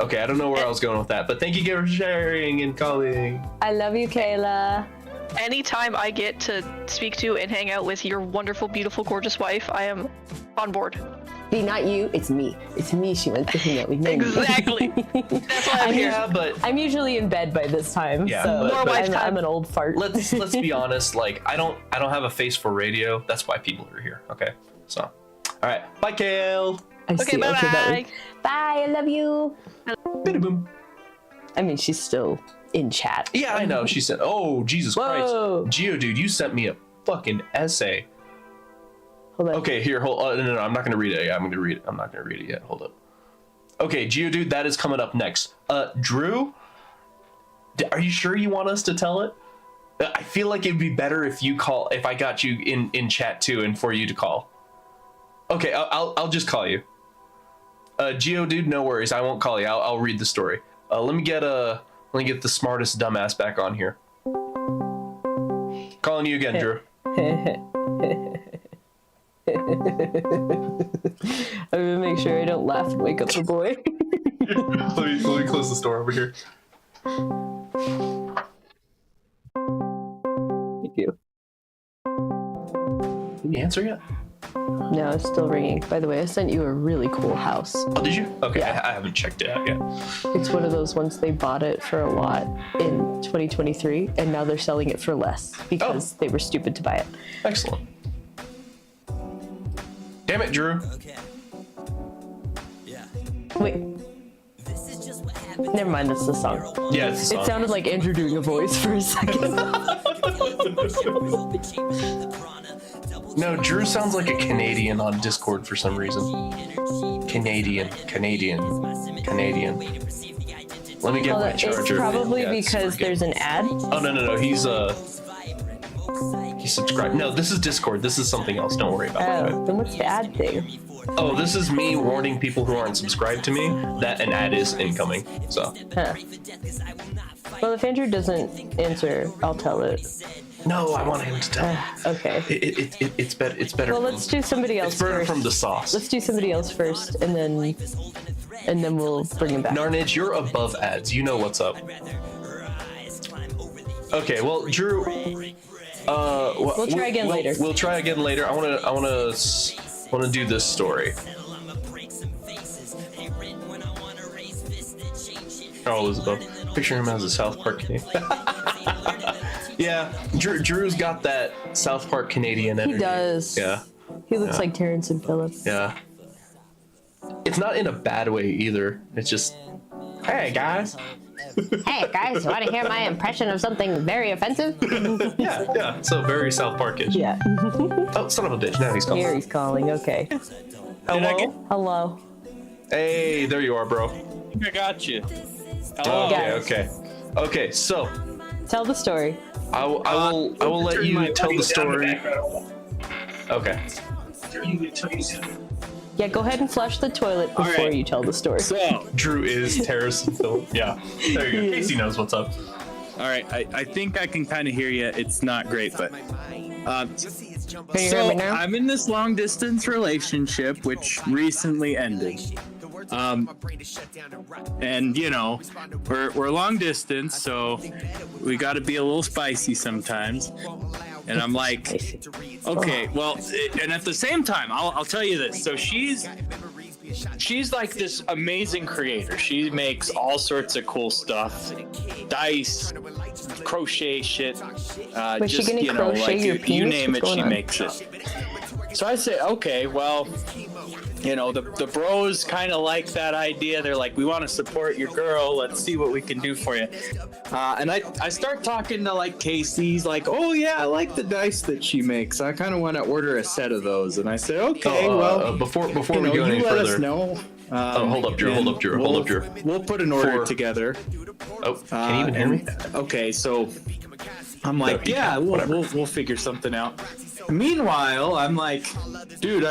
Okay, I don't know where I was going with that, but thank you again for sharing and calling. I love you, Kayla. Anytime I get to speak to and hang out with your wonderful, beautiful, gorgeous wife, I am on board. See, not you. It's me. It's me. She went to hang out with me. Exactly. That's why I'm here. Yeah, but I'm usually in bed by this time. Yeah, so but- More wife time. I'm an old fart. let's be honest. Like I don't have a face for radio. That's why people are here. Okay, so all right, bye, Kale. I Okay, see. bye that bye. was- Bye. I love you. Boom. I mean, she's still in chat. Yeah, I know. She said, "Oh, Jesus Whoa. Christ, Geodude, you sent me a fucking essay." Hold on. Okay, here, hold. No, I'm not gonna read it. I'm gonna read it. I'm not gonna read it yet. Hold up. Okay, Geodude, that is coming up next. Drew, are you sure you want us to tell it? I feel like it'd be better if you call. If I got you in chat too, and for you to call. Okay, I'll just call you. Geodude, no worries. I won't call you. I'll read the story. Let me get the smartest dumbass back on here. Calling you again, Drew. I'm gonna make sure I don't laugh and wake up the boy. let me close the door over here. Thank you. Did you answer yet? No, it's still ringing. By the way, I sent you a really cool house. Oh, did you? Okay, Yeah. I haven't checked it out yet. It's one of those ones they bought it for a lot in 2023, and now they're selling it for less because they were stupid to buy it. Excellent. Damn it, Drew. Okay. Yeah. Wait, This is just what happens. never mind. That's the song. Yeah, it's a It song. sounded like Andrew doing a voice for a second. No, Drew sounds like a Canadian on Discord for some reason. Canadian. Let me get my It's charger. probably Yeah, it's because super good. there's an ad. Oh no, he's subscribed. No, this is Discord. This is something else. Don't worry about it. Oh, then what's the ad thing? Oh, this is me warning people who aren't subscribed to me that an ad is incoming. So Huh. Well, if Andrew doesn't answer, I'll tell it. no, I want him to tell. Okay. It's better. It's better. Well, from- let's do somebody else It's better first. from the sauce. Let's do somebody else first, and then we'll bring him back. Narnage, you're above ads. You know what's up. Okay, well, Drew. We'll try again later. We'll try again later. I wanna do this story. Oh, Elizabeth. Picture him as a South Park Canadian. Yeah, Drew's got that South Park Canadian energy. He does. Yeah, He looks like Terrence and Phillips. yeah. It's not in a bad way either. It's just, hey guys. Hey guys, want to hear my impression of something very offensive? Yeah. So very South Parkish. Yeah. Oh, son of a bitch! Now he's calling. Here he's calling. Okay. Hello. Hello. Hey, there you are, bro. I got you. Hello. Okay. Okay. So Tell the story. I will let you tell the story. Okay. Yeah, go ahead and flush the toilet before right. you tell the story. So, Drew is Terrace and Philip. Yeah, there you go. Casey knows what's up. all right, I think I can kind of hear you. It's not great, but Can you hear so me now? I'm in this long distance relationship which recently ended. And you know, we're long distance, so we got to be a little spicy sometimes. And I'm like, okay, well, and at the same time, I'll tell you this. So she's like this amazing creator. She makes all sorts of cool stuff, dice, crochet shit. Was she just gonna you know, crochet like your you penis? name What's it, she going on? makes it. So I say, okay, well, you know, the bros kind of like that idea. They're like, we want to support your girl. Let's see what we can do for you. And I start talking to like Casey's like, oh yeah, I like the dice that she makes. I kind of want to order a set of those. And I say, okay, well, Before you we know, go any you let us further, know. hold up, Drew, and hold up, Drew, hold up, Drew. We'll put an order For- together. oh, can you even hear me? Okay, so I'm like, No, yeah, whatever. we'll figure something out. Meanwhile, I'm like, dude,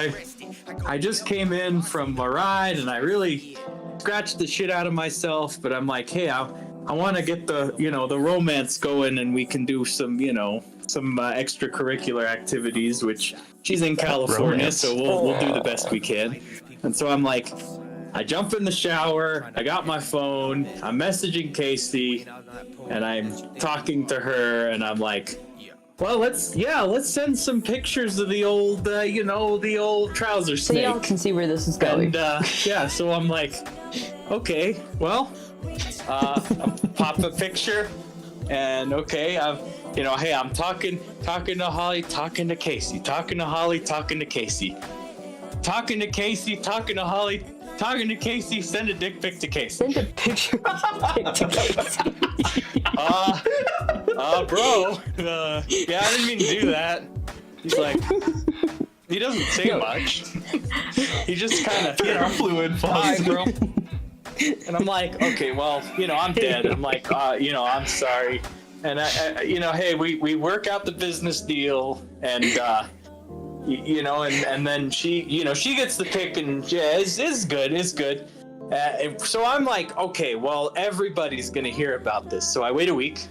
I just came in from a ride and I really scratched the shit out of myself, but I'm like, hey, I want to get the, you know, the romance going and we can do some, you know, some extracurricular activities, which she's in California, Romance. so we'll do the best we can. And so I'm like, I jump in the shower, I got my phone, I'm messaging Casey, and I'm talking to her, and I'm like, well, let's send some pictures of the old, you know, the old trouser So y'all snake. can see where this is going. And yeah, so I'm like, okay, well, I'll pop a picture, and okay, you know, hey, I'm talking to Holly, talking to Casey, talking to Holly, talking to Casey, talking to Casey, talking to Holly, talking to Casey. Send a dick pic to Casey. Send a picture of the dick to Casey. Bro, yeah, I didn't mean to do that. He's like, he doesn't say much. He just kind of, you know, Fluid hi, pause. bro. And I'm like, okay, well, you know, I'm dead. I'm like, you know, I'm sorry. And I you know, hey, we work out the business deal, and you know, and then she, you know, she gets the pick, and yeah, it's good. So I'm like, okay, well, everybody's gonna hear about this. So I wait a week,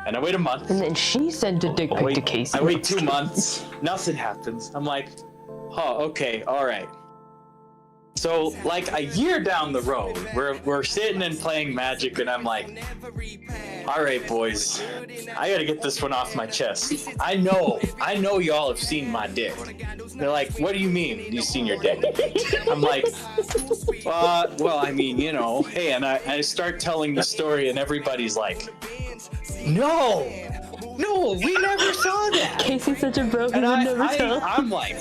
and I wait a month. And then she sent a dick pic to Casey. I wait 2 months. Nothing happens. I'm like, oh, okay, all right. So like a year down the road, we're sitting and playing Magic, and I'm like, all right, boys, I gotta get this one off my chest. I know y'all have seen my dick. They're like, what do you mean you've seen your dick? I'm like, well, I mean, you know, hey, and I start telling the story, and everybody's like, no, we never saw that. Casey's such a bro, he And would never tell. I'm like,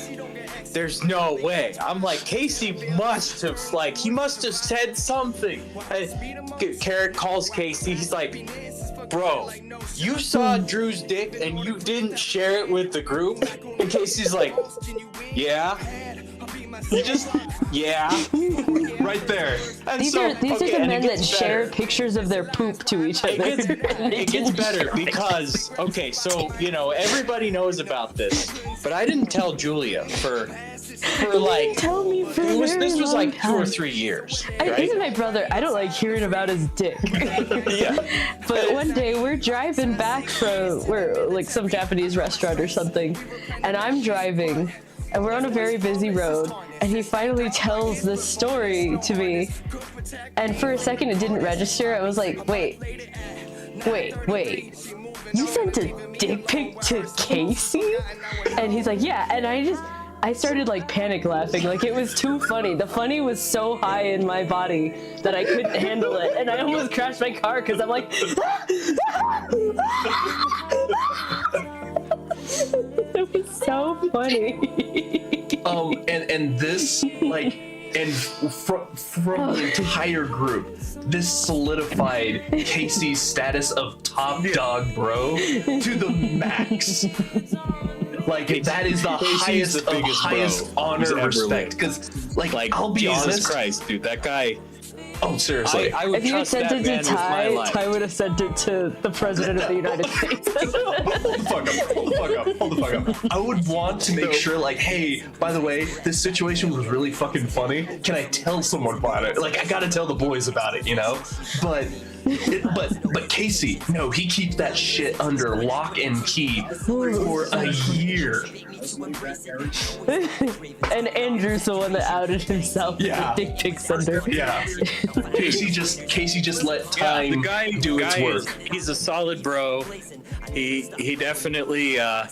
there's no way. I'm like, Casey must have said something. Carrot calls Casey. He's like, bro, you saw Drew's dick and you didn't share it with the group? And Casey's like, yeah. Yeah. Right there. And These so, are the okay, and men it that gets share better. pictures of their poop to each other. It gets better because, okay, so, you know, everybody knows about this, but I didn't tell Julia for like, Tell me for a this very was long like 2 or time. 3 years, He's right? my brother. I don't like hearing about his dick. Yeah. But one day we're driving back from like some Japanese restaurant or something, and I'm driving, and we're on a very busy road, and he finally tells this story to me, and for a second it didn't register. I was like, wait. You sent a dick pic to Casey? And he's like, yeah. And I started like panic laughing. Like it was too funny. The funny was so high in my body that I couldn't handle it. And I almost crashed my car because I'm like, it was so funny. And this, like, and from the entire group, this solidified Casey's status of top dog bro to the max. Like, that is the Casey's highest the of biggest highest bro honor who's and ever respect. lived. Because, like I'll be Jesus honest, Christ, dude, that guy, Oh, seriously. I would If you had trust sent that it to man with my Ty, life. Ty would have sent it to the president of the United States. Hold the fuck up. Hold the fuck up. Hold the fuck up. I would want to make sure, like, hey, by the way, this situation was really fucking funny. Can I tell someone about it? Like, I gotta tell the boys about it, you know? But Casey, no, he keeps that shit under lock and key for a year. And Andrew's the one that outed himself Yeah. as a dick pic sender. Yeah. Casey just let Yeah, time the guy do its work. he's a solid bro. He definitely I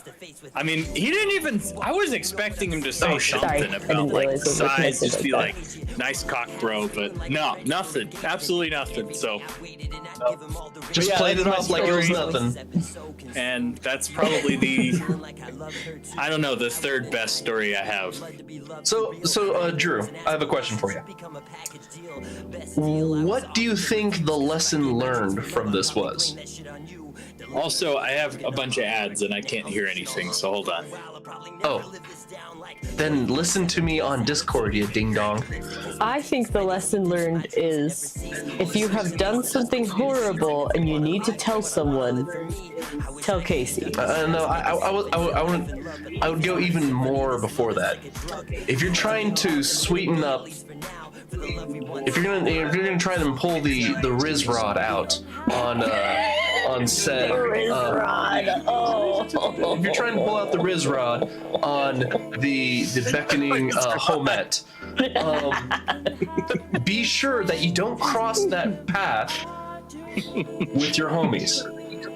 mean he didn't even I was expecting him to say shit. Sorry, something I about didn't like realize it was size, connected just be like like nice cock bro, but no, nothing. Absolutely nothing. So Just yeah, played it that's off my like it was story. nothing. and that's probably the I don't know, the third best story I have. So, Drew, I have a question for you. What do you think the lesson learned from this was? Also, I have a bunch of ads and I can't hear anything, so hold on. Oh, then listen to me on Discord, you ding dong. I think the lesson learned is if you have done something horrible and you need to tell someone, tell Casey. No, I would go even more before that. If you're trying to sweeten up, if you're gonna try and pull the Riz Rod out on set, if you're trying to pull out the Riz Rod on the beckoning Homette, be sure that you don't cross that path with your homies.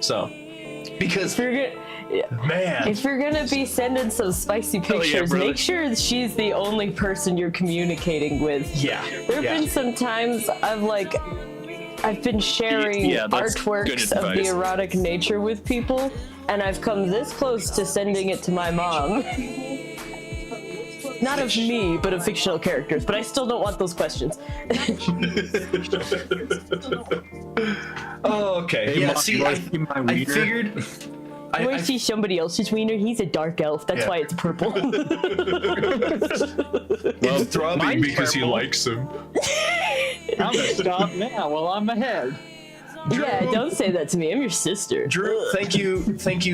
So, because man, If you're gonna be sending some spicy yeah, pictures, brother. make sure she's the only person you're communicating with. yeah, There have yeah. been some times I've been sharing Yeah, that's good artworks of the advice. erotic nature with people, and I've come this close to sending it to my mom. Not of me, but of fictional characters. But I still don't want those questions. Oh, okay. Hey, Yeah, Mom, see, you I wanna see my I wiener? figured. I want to see somebody else's wiener. He's a dark elf. That's Yeah. why it's purple. It's throbbing mine's because he purple. likes him. I'm gonna stop now while I'm ahead. Yeah, don't say that to me. I'm your sister. Drew, thank you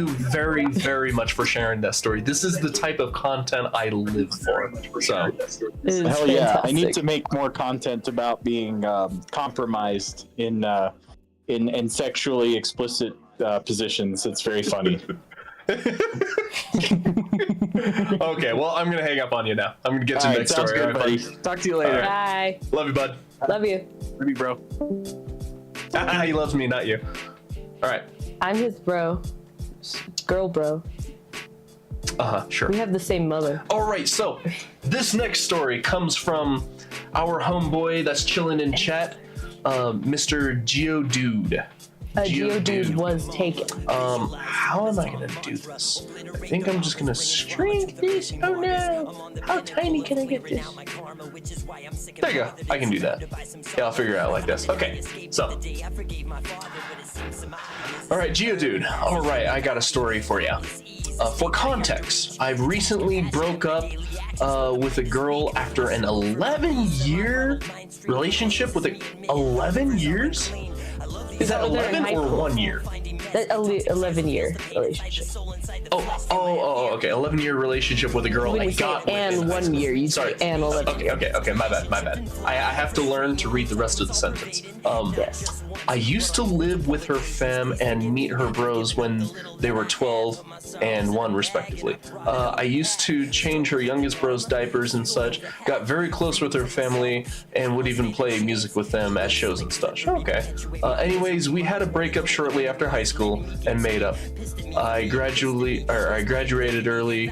very, very much for sharing that story. This is the type of content I live for. So, It is Hell yeah! I need fantastic. to make more content about being compromised in sexually explicit positions. It's very funny. okay, well, I'm gonna hang up on you now. I'm gonna get to All the right, next sounds story. good, all right, buddy. Talk to you later. Bye. bud? Love you, bud. Love you. Love you, bro. He loves me, not you. All right. I'm his bro. Girl bro. Sure. We have the same mother. All right, so this next story comes from our homeboy that's chilling in chat, Mr. Geodude. A Geodude was taken. How am I gonna do this? I think I'm just gonna shrink this. Oh no! How tiny can I get this? There you go. I can do that. Yeah, I'll figure it out like this. Okay, so. All right, Geodude. All right, I got a story for you. For context, I recently broke up with a girl after an 11-year relationship with 11 years? Is that They're in 11 high or school. 1 year? That 11-year relationship. Oh, okay. 11-year relationship with a girl When I you say got with. and 1 year, you Sorry. say and 11. Okay. My bad. I have to learn to read the rest of the sentence. Yes. I used to live with her fam and meet her bros when they were 12 and 1 respectively. I used to change her youngest bros diapers and such, got very close with her family, and would even play music with them at shows and stuff. Okay. Anyways, we had a breakup shortly after high school and made up. I graduated early.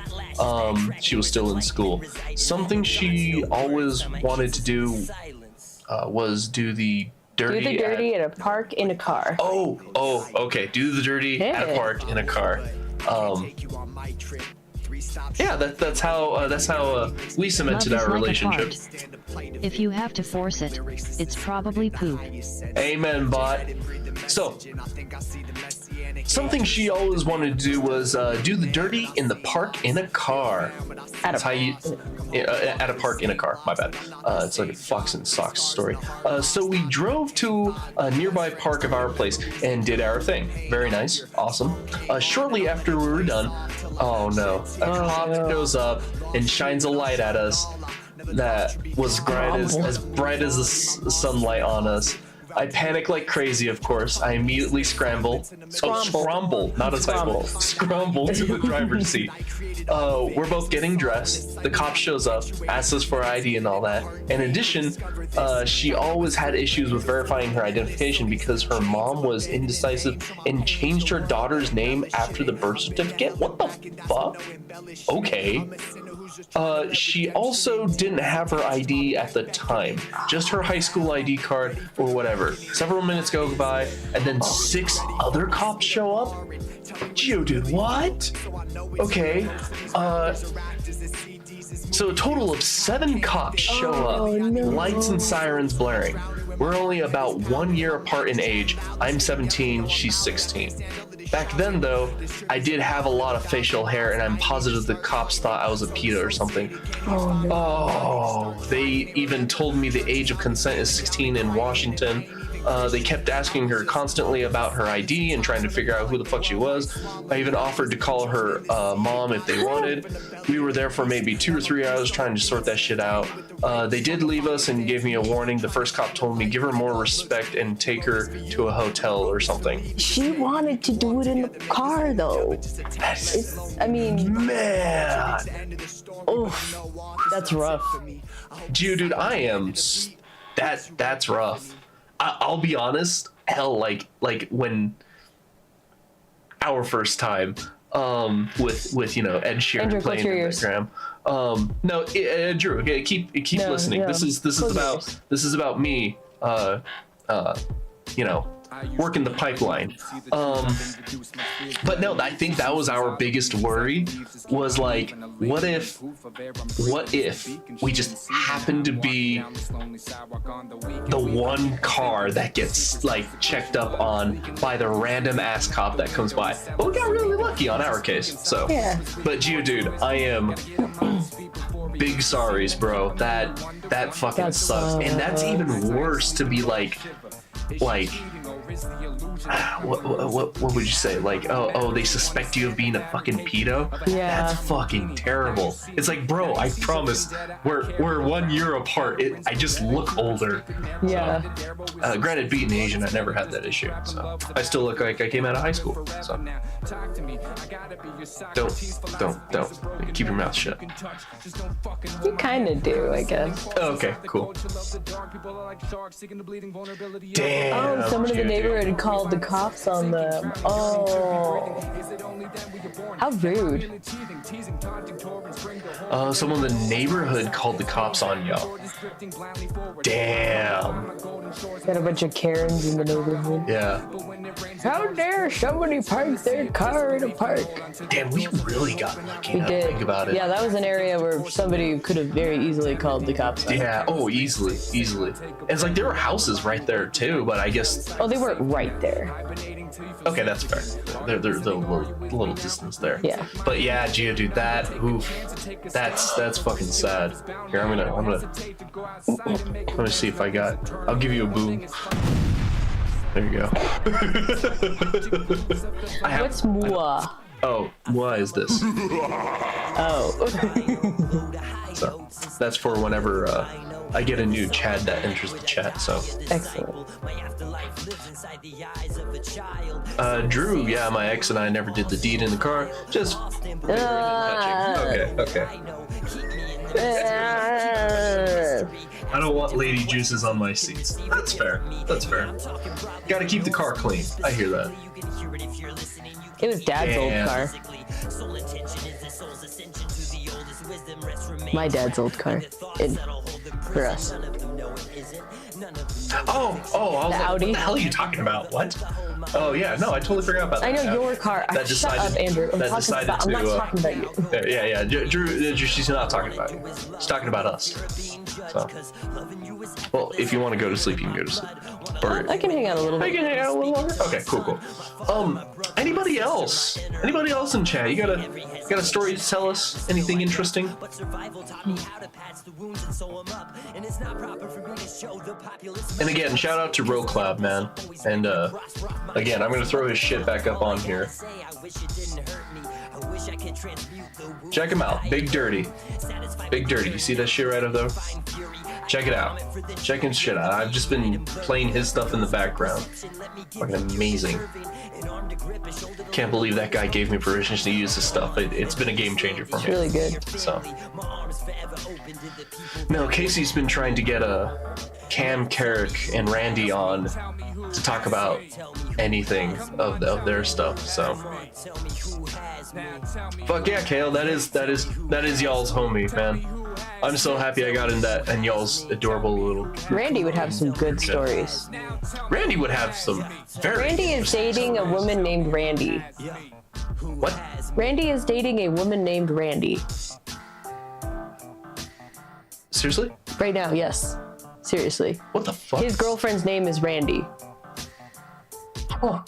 She was still in school. Something she always wanted to do was do the dirty. Do the dirty at a park in a car. Oh, okay. Do the dirty at a Hey. park in a car. Yeah, that's how we cemented Love is our like a relationship. fart. If you have to force it, it's probably poop. Amen, bot. So, something she always wanted to do was do the dirty in the park in a car. That's how you at a park in a car. My bad. It's like a Fox and Socks story. So we drove to a nearby park of our place and did our thing. Very nice, awesome. Shortly after we were done, oh no, a cop shows up and shines a light at us that was as bright as the sunlight on us. I panic like crazy, of course. I immediately scramble, not a typo, scramble to the driver's seat. We're both getting dressed. The cop shows up, asks us for ID and all that. In addition, she always had issues with verifying her identification because her mom was indecisive and changed her daughter's name after the birth certificate. What the fuck? Okay. She also didn't have her ID at the time, just her high school ID card or whatever. Several minutes go by, and then 6 other cops show up. Geodude, what? Okay. So a total of 7 cops show up, lights and sirens blaring. We're only about 1 year apart in age. I'm 17, she's 16. Back then, though, I did have a lot of facial hair, and I'm positive the cops thought I was a pedo or something. Oh, they even told me the age of consent is 16 in Washington. They kept asking her constantly about her ID and trying to figure out who the fuck she was. I even offered to call her mom if they wanted. We were there for maybe 2 or 3 hours trying to sort that shit out. They did leave us and gave me a warning. The first cop told me, give her more respect and take her to a hotel or something. She wanted to do it in the car, though. Man. Oof, that's rough. Dude, I am. That's rough. I'll be honest. Hell, like when our first time, with Ed Sheeran Andrew, playing in the background. No, Drew. Okay, keep listening. Yeah. This is about me. Working the pipeline. But no, I think that was our biggest worry, was like, what if we just happen to be the one car that gets like checked up on by the random ass cop that comes by. But we got really lucky on our case. So Yeah. But Geodude, I am big sorries, bro. That fucking That sucks. And that's even worse to be like what would you say? Like, oh, they suspect you of being a fucking pedo? Yeah. That's fucking terrible. It's like, bro, I promise, we're 1 year apart. I just look older. Yeah. Granted, being Asian, I never had that issue. So I still look like I came out of high school. So don't. Keep your mouth shut. You kind of do, I guess. Okay, cool. Damn. Oh, someone in the neighborhood called the cops on them. Oh. How rude. Someone in the neighborhood called the cops on y'all. Damn. Got a bunch of Karens in the neighborhood. Yeah. How dare somebody park their car in a park? Damn, we really got lucky. We Now to did. think about it. Yeah, that was an area where somebody could have very easily called the cops on. Yeah. Oh, easily. And it's like there were houses right there too, but I guess. Oh, they weren't right there. Okay, that's fair. There's a little distance there. Yeah. But yeah, Geodude, that's fucking sad. Here, I'm gonna see if I got. I'll give you a boom. There you go. What's Mua? Oh, what is this? Oh. So that's for whenever I get a new Chad that enters the chat. So Excellent. Drew, yeah, my ex and I never did the deed in the car. Just touching. Okay. I don't want lady juices on my seats. That's fair. That's fair. Gotta keep the car clean. I hear that. It was Dad's Damn. old car. My dad's old car. For us. Oh, I was like, Audi. what the hell are you talking about? What? Oh yeah, no, I totally forgot about that. I know Yeah. your car. That Shut decided- up, Andrew. I'm that talking decided about. I'm not to, talking about you. Yeah. Drew, she's not talking about you. She's talking about us. So, well, if you want to go to sleep, you can go to sleep. Or I can hang out a little I bit. can hang out a little longer. Okay, cool. Anybody else? Anybody else in chat? You got a story to tell us? Anything interesting? And again, shout out to Roclab, man. And again, I'm gonna throw his shit back up on here. Check him out, Big Dirty. Big Dirty. You see that shit right up there? Check it out. Check his shit out. I've just been playing his stuff in the background. Fucking amazing. Can't believe that guy gave me permission to use his stuff. It's been a game changer for me. It's really good. So. No, Casey's been trying to get Cam Carrick and Randy on to talk about anything of their stuff. So. Fuck yeah, Kale. That is y'all's homie, man. I'm so happy I got in that and y'all's adorable little. Randy would have some good stories. Randy would have some very. Randy is dating a woman named Randy. What? Randy is dating a woman named Randy. Seriously? Right now, yes. Seriously. What the fuck? His girlfriend's name is Randy. Oh.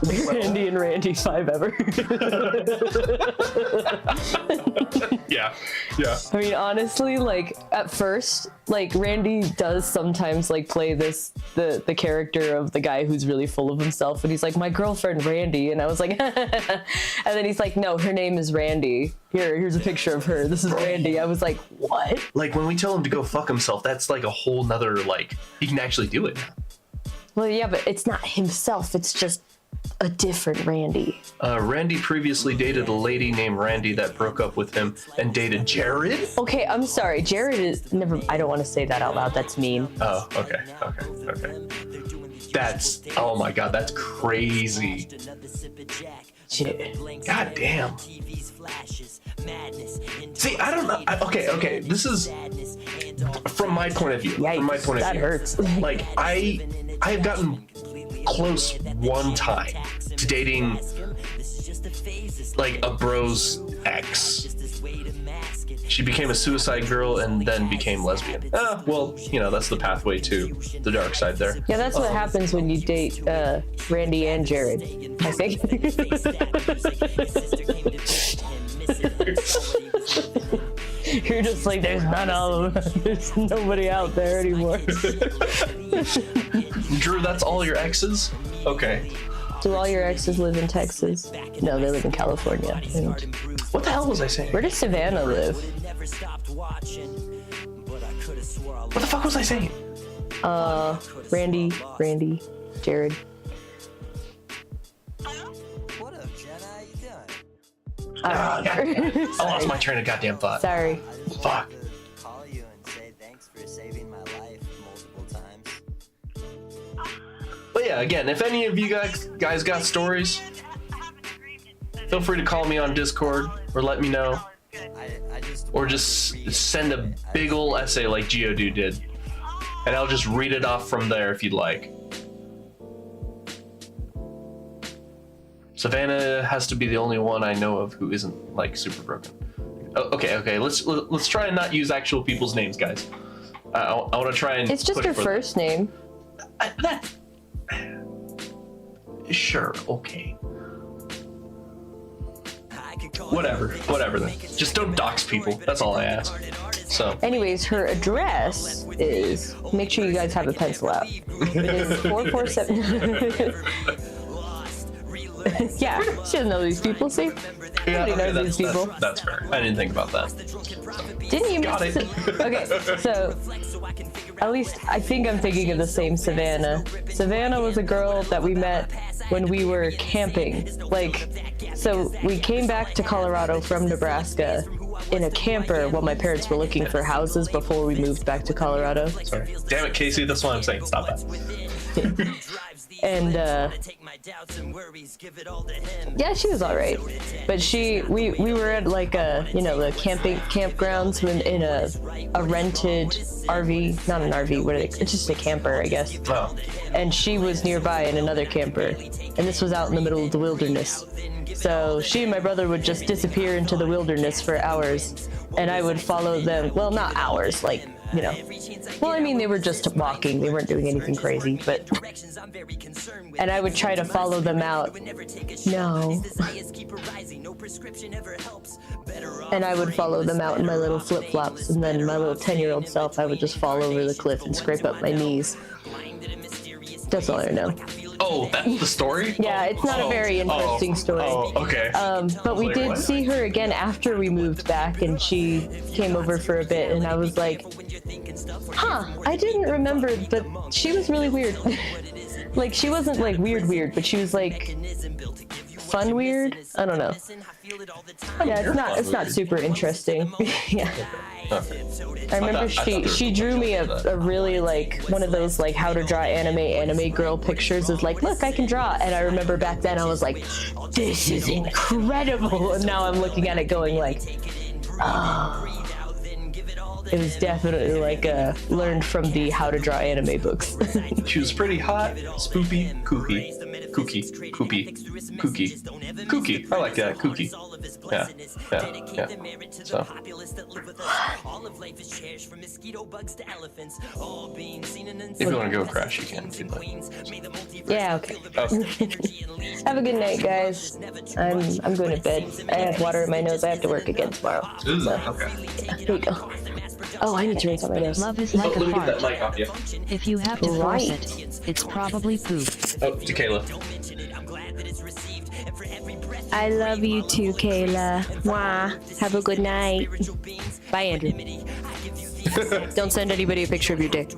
Randy and Randy 5 ever. Yeah. I mean, honestly, like at first, like Randy does sometimes like play the character of the guy who's really full of himself, and he's like, my girlfriend Randy, and I was like, and then he's like, no, her name is Randy. Here's a picture of her. This is Randy. I was like, what? Like when we tell him to go fuck himself, that's like a whole nother like he can actually do it. Well, yeah, but it's not himself. It's just a different Randy. Randy previously dated a lady named Randy that broke up with him and dated Jared. Okay, I'm sorry. Jared is never. I don't want to say that out loud. That's mean. Oh, okay. That's, oh my god, that's crazy. Shit. God damn. See, I don't know. Okay. This is from my point of view. Yikes, From my point of that view. hurts. Like I have gotten close one time to dating like a bro's ex. She became a suicide girl and then became lesbian. Well, you know, that's the pathway to the dark side there. Yeah, that's what happens when you date Randy and Jared, I think. You're just like, there's none of them. There's nobody out there anymore. Drew, that's all your exes? Okay. Do all your exes live in Texas? No, they live in California. And What the hell was I saying? where does Savannah live? What the fuck was I saying? Randy, Jared. What up, Jenna? How you doing? I lost my train of goddamn thought. Sorry. Fuck. Call you and say thanks for saving my life multiple times. But yeah, again, if any of you guys got stories, feel free to call me on Discord or let me know. Or just send a big ol' essay like Geodude did. And I'll just read it off from there if you'd like. Savannah has to be the only one I know of who isn't like super broken. Oh, okay. Let's try and not use actual people's names, guys. I want to try and. It's just push her for first name. Sure. Okay. Whatever then. Just don't dox people. That's all I ask. So. Anyways, her address is, make sure you guys have a pencil out. It is 447. Yeah, she doesn't know these people, see? Yeah, Nobody knows these people. That's fair. I didn't think about that. Didn't you Got miss it. Okay, so at least I think I'm thinking of the same Savannah. Savannah was a girl that we met when we were camping. Like, so we came back to Colorado from Nebraska in a camper while my parents were looking for houses before we moved back to Colorado. Sorry. Damn it, Casey. That's what I'm saying. Stop that. And yeah, she was all right. But we were at like the campgrounds in a rented RV, not an RV, it's just a camper, I guess. Oh. And she was nearby in another camper, and this was out in the middle of the wilderness. So she and my brother would just disappear into the wilderness for hours, and I would follow them. Well, not hours, like, well, I mean, they were just walking. They weren't doing anything crazy, but... And I would try to follow them out. No. And I would follow them out in my little flip-flops, and then my little 10-year-old self, I would just fall over the cliff and scrape up my knees. That's all I know. Oh, that's the story? Yeah, it's not a very interesting story. Oh, okay. But we did see her again after we moved back, and she came over for a bit, and I was like, huh, I didn't remember, but she was really weird. Like, she wasn't like weird, but she was like fun weird. I don't know. Yeah, it's not super interesting. Yeah. I remember she drew me a really like one of those like how to draw anime girl pictures. Is like, look, I can draw. And I remember back then I was like, this is incredible. And now I'm looking at it going like, oh. It was definitely like learned from the how to draw anime books. She was pretty hot, spoopy, kooky. I like that, kooky. Yeah. So. If you want to go crash, you can. Yeah, okay. Have a good night, guys. I'm going to bed. I have water in my nose. I have to work again tomorrow. Ooh, so, okay. Yeah, here you go. Oh, I need to rinse out my nose. Love is like let a me get that fart. mic off you. If you have to force it, it's probably poop. Oh, to Kayla. I love you too, Kayla. Mwah. Have a good night. Bye, Andrew. Don't send anybody a picture of your dick.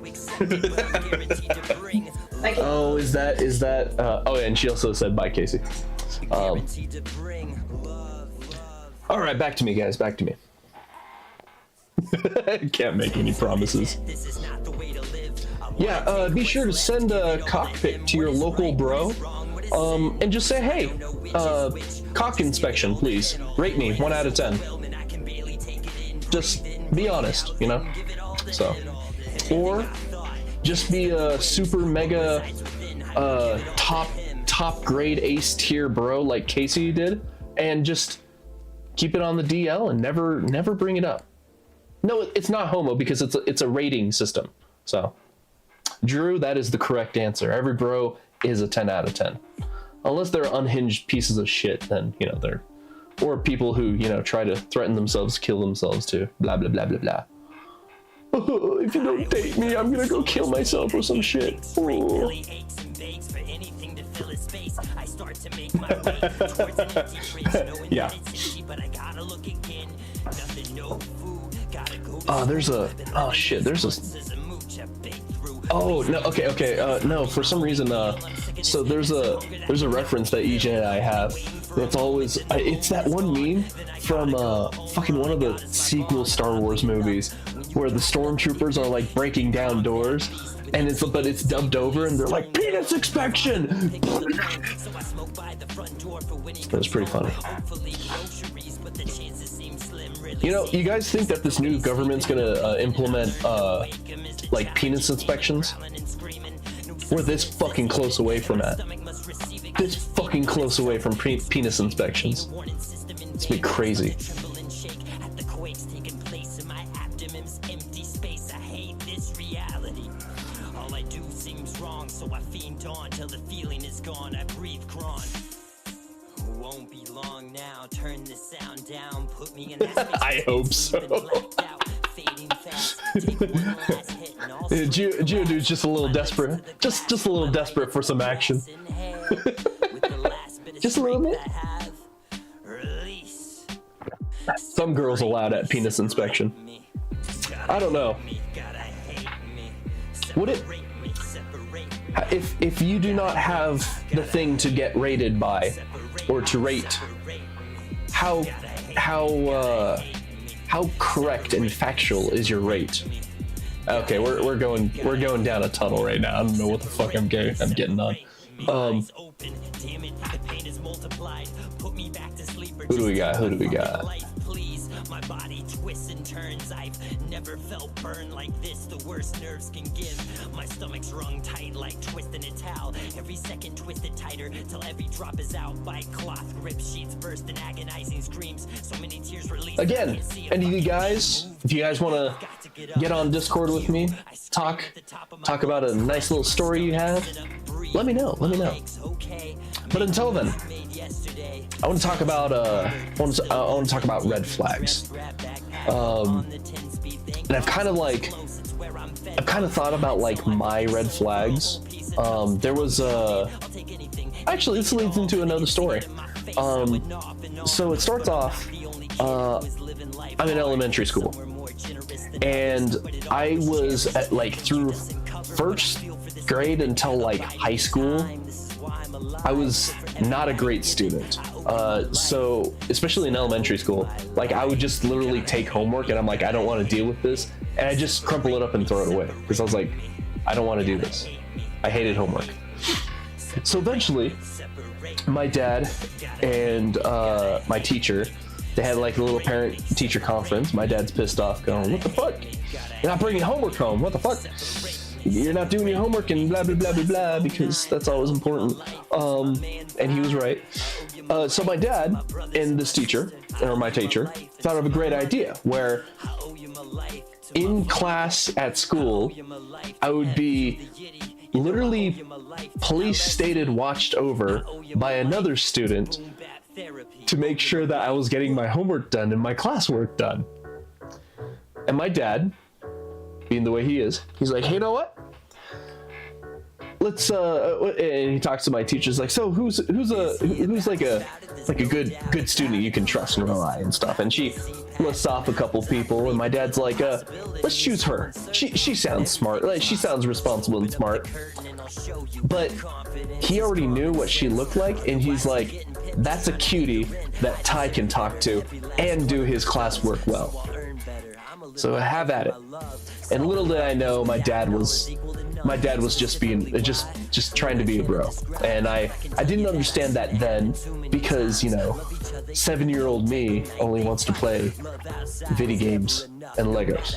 Oh, is that? Oh, yeah, and she also said bye, Casey. All right, back to me, guys. Back to me. I can't make any promises. Yeah, be sure to send a cockpit to your local bro, and just say, hey, cock inspection, please. Rate me 1 out of 10. Just be honest, So, or just be a super mega top grade ace tier bro like Casey did, and just keep it on the DL and never bring it up. No, it's not homo because it's a rating system. So, Drew, that is the correct answer. Every bro is a 10 out of 10. Unless they're unhinged pieces of shit, then, they're... Or people who, try to threaten themselves, kill themselves too. Blah, blah, blah, blah, blah. Oh, if you don't date me, I'm gonna go kill myself or some shit. Oh. Yeah. There's a... Oh, shit. There's a... Oh, no. Okay. No, for some reason, so there's a reference that EJ and I have. It's always... It's that one meme from fucking one of the sequel Star Wars movies where the stormtroopers are like breaking down doors, and it's dubbed over, and they're like, penis inspection! It was pretty funny. You guys think that this new government's gonna implement like penis inspections? We're this fucking close away from that. This fucking close away from penis inspections. It's been crazy. I hope so. Geodude's just a little desperate. Just a little desperate for some action. Just a little bit. Some girls allowed at penis inspection. I don't know. Would it... If you do not have the thing to get rated how how correct and factual is your rate? Okay, we're going down a tunnel right now. I don't know what the fuck I'm getting on. Who do we got? My body twists and turns. I've never felt burn like this. The worst nerves can give. My stomach's wrung tight like twisting a towel. Every second twisted tighter till every drop is out. By cloth, rip sheets burst in agonizing screams. So many tears released. Again, any of you guys, if you guys want to get on Discord with me, talk about a nice little story you have, let me know. But until then, I want to talk about red flags. And I've kind of thought about like my red flags. There was actually, this leads into another story. So it starts off, I'm in elementary school, and I was at like through first grade until like high school, I was not a great student. So especially in elementary school, like I would just literally take homework and I'm like, I don't want to deal with this, and I just crumple it up and throw it away because I was like, I don't want to do this. I hated homework. So eventually my dad and my teacher, they had like a little parent teacher conference. My dad's pissed off going, what the fuck? You're not bringing homework home. What the fuck? You're not doing your homework and blah, blah, blah, blah, blah, because that's always important. And he was right. So my dad and this teacher, or my teacher, thought of a great idea where in class at school, I would be literally police stated watched over by another student to make sure that I was getting my homework done and my classwork done. And my dad, being the way he is, he's like, hey, you know what? Let's and he talks to my teachers like, so who's like a good student you can trust and rely and stuff. And she lists off a couple people, and my dad's like, let's choose her. She sounds smart, like she sounds responsible and smart. But he already knew what she looked like, and he's like, that's a cutie that Ty can talk to and do his classwork well. So have at it. And little did I know, my dad was just just trying to be a bro. And I didn't understand that then, because, you know, 7-year-old me only wants to play video games and Legos.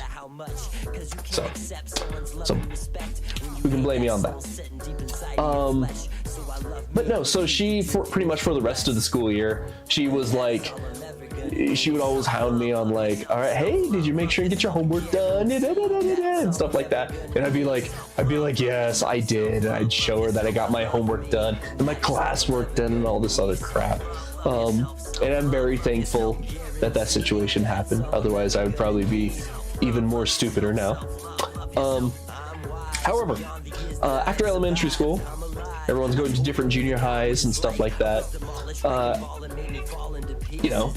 So who can blame me on that? But no, so she, pretty much for the rest of the school year, she was like, she would always hound me on like, all right, hey, did you make sure and get your homework done and stuff like that. And I'd be like, yes, I did. And I'd show her that I got my homework done and my classwork done and all this other crap. And I'm very thankful that situation happened. Otherwise, I would probably be even more stupider now. However, after elementary school, everyone's going to different junior highs and stuff like that. You know,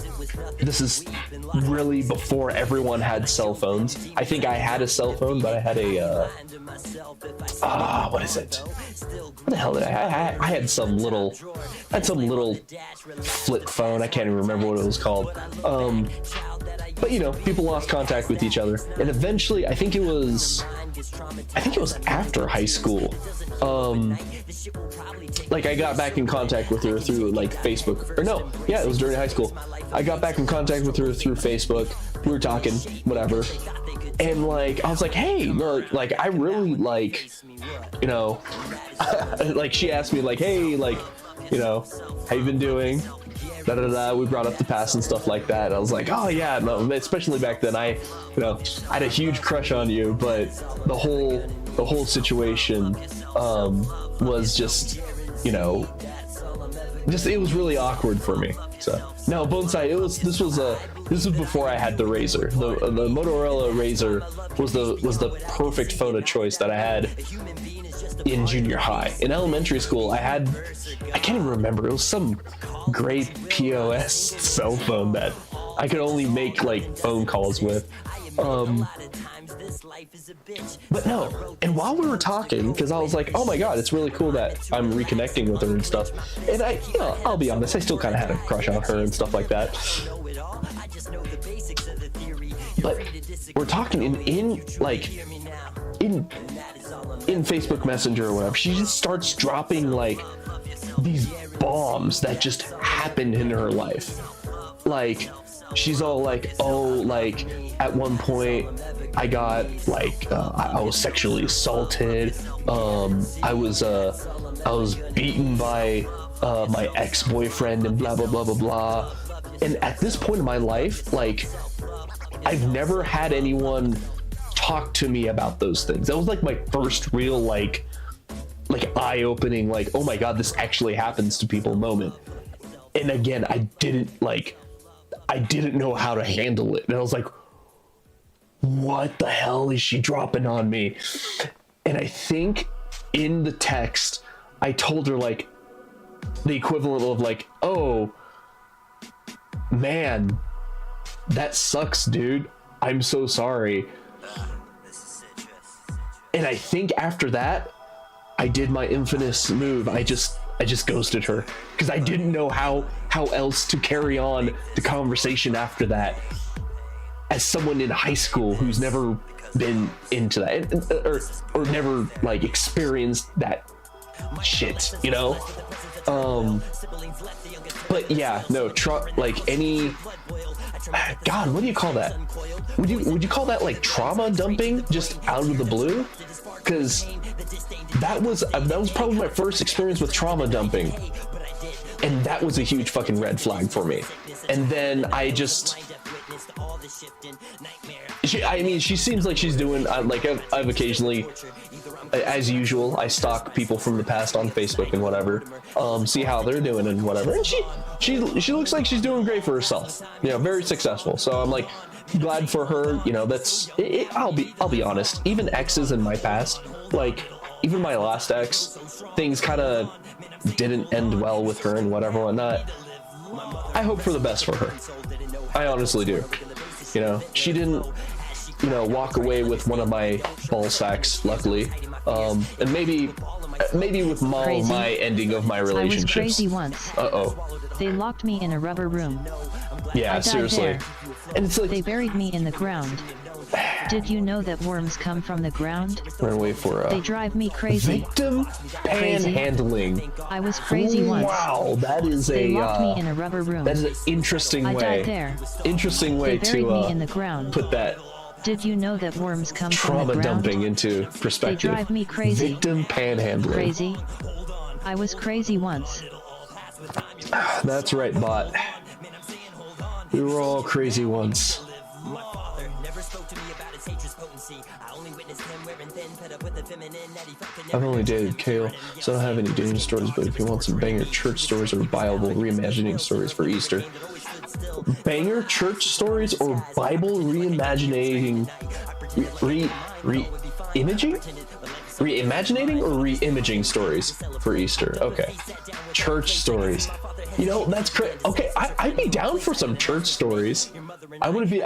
this is really before everyone had cell phones. I think I had a cell phone, but I had a what is it? What the hell did I had some little flip phone. I can't even remember what it was called. But you know, people lost contact with each other, and eventually, I think it was after high school. Like I got back in contact with her through like Facebook, or no, yeah, it was during high school. I got back in contact with her through Facebook. We were talking, whatever, and like I was like, hey, like I really like, you know, like she asked me like, hey, like, you know, how you been doing? Da, da, da. We brought up the past and stuff like that. I was like, oh yeah, no, especially back then, I had a huge crush on you, but the whole situation was just, you know, it was really awkward for me. So no, Bonsai, this was before I had the Razr. The Motorola Razr was the perfect phone of choice that I had in junior high. In elementary school, I can't even remember, it was some great POS cell phone that I could only make like phone calls with. But no, and while we were talking, because I was like, oh my god, it's really cool that I'm reconnecting with her and stuff, and I'll be honest, I still kind of had a crush on her and stuff like that. but we're talking in Facebook Messenger or whatever. She just starts dropping like these bombs that just happened in her life. Like, she's all like, oh, like at one point I got like I was sexually assaulted. I was beaten by my ex-boyfriend and blah blah blah blah blah. And at this point in my life, like, I've never had anyone talk to me about those things. That was like my first real like eye-opening, like, oh my god, this actually happens to people moment. And again, I didn't know how to handle it. And I was like, what the hell is she dropping on me? And I think in the text, I told her like the equivalent of like, oh man, that sucks, dude. I'm so sorry. And I think after that, I did my infamous move. I just ghosted her because I didn't know how else to carry on the conversation after that, as someone in high school who's never been into that or never like experienced that shit, you know. But yeah, no, like any, God, what do you call that? Would you call that like trauma dumping just out of the blue? Because that was probably my first experience with trauma dumping, and that was a huge fucking red flag for me. And then I just, she seems like she's doing like I've occasionally, as usual, I stalk people from the past on Facebook and whatever, see how they're doing and whatever. And she looks like she's doing great for herself, you know, very successful. So I'm like glad for her, you know. That's it. I'll be honest, even exes in my past, like even my last ex, things kind of didn't end well with her and whatever whatnot. I hope for the best for her. I honestly do. You know, she didn't, you know, walk away with one of my ball sacks, luckily. And maybe with my ending of my relationships. I was crazy once. They locked me in a rubber room. Yeah, seriously. There. And it's like they buried me in the ground. Did you know that worms come from the ground? Run away for they drive me crazy. Victim panhandling. I was crazy once. Wow, that is they locked me in a rubber room. That is an interesting way. I died there. Interesting way they buried to me in the ground. Put that. Did you know that worms come trauma from the ground? Dumping into perspective. They drive me crazy. Victim panhandling. Crazy. I was crazy once. That's right, bot. We were all crazy once. I've only dated Kale, so I don't have any dating stories, but if you want some banger church stories or Bible reimagining stories for Easter. Banger church stories or Bible reimagining reimagining or re-imaging stories for Easter. Okay. Church stories. You know, that's great. Okay, I'd be down for some church stories. I wouldn't be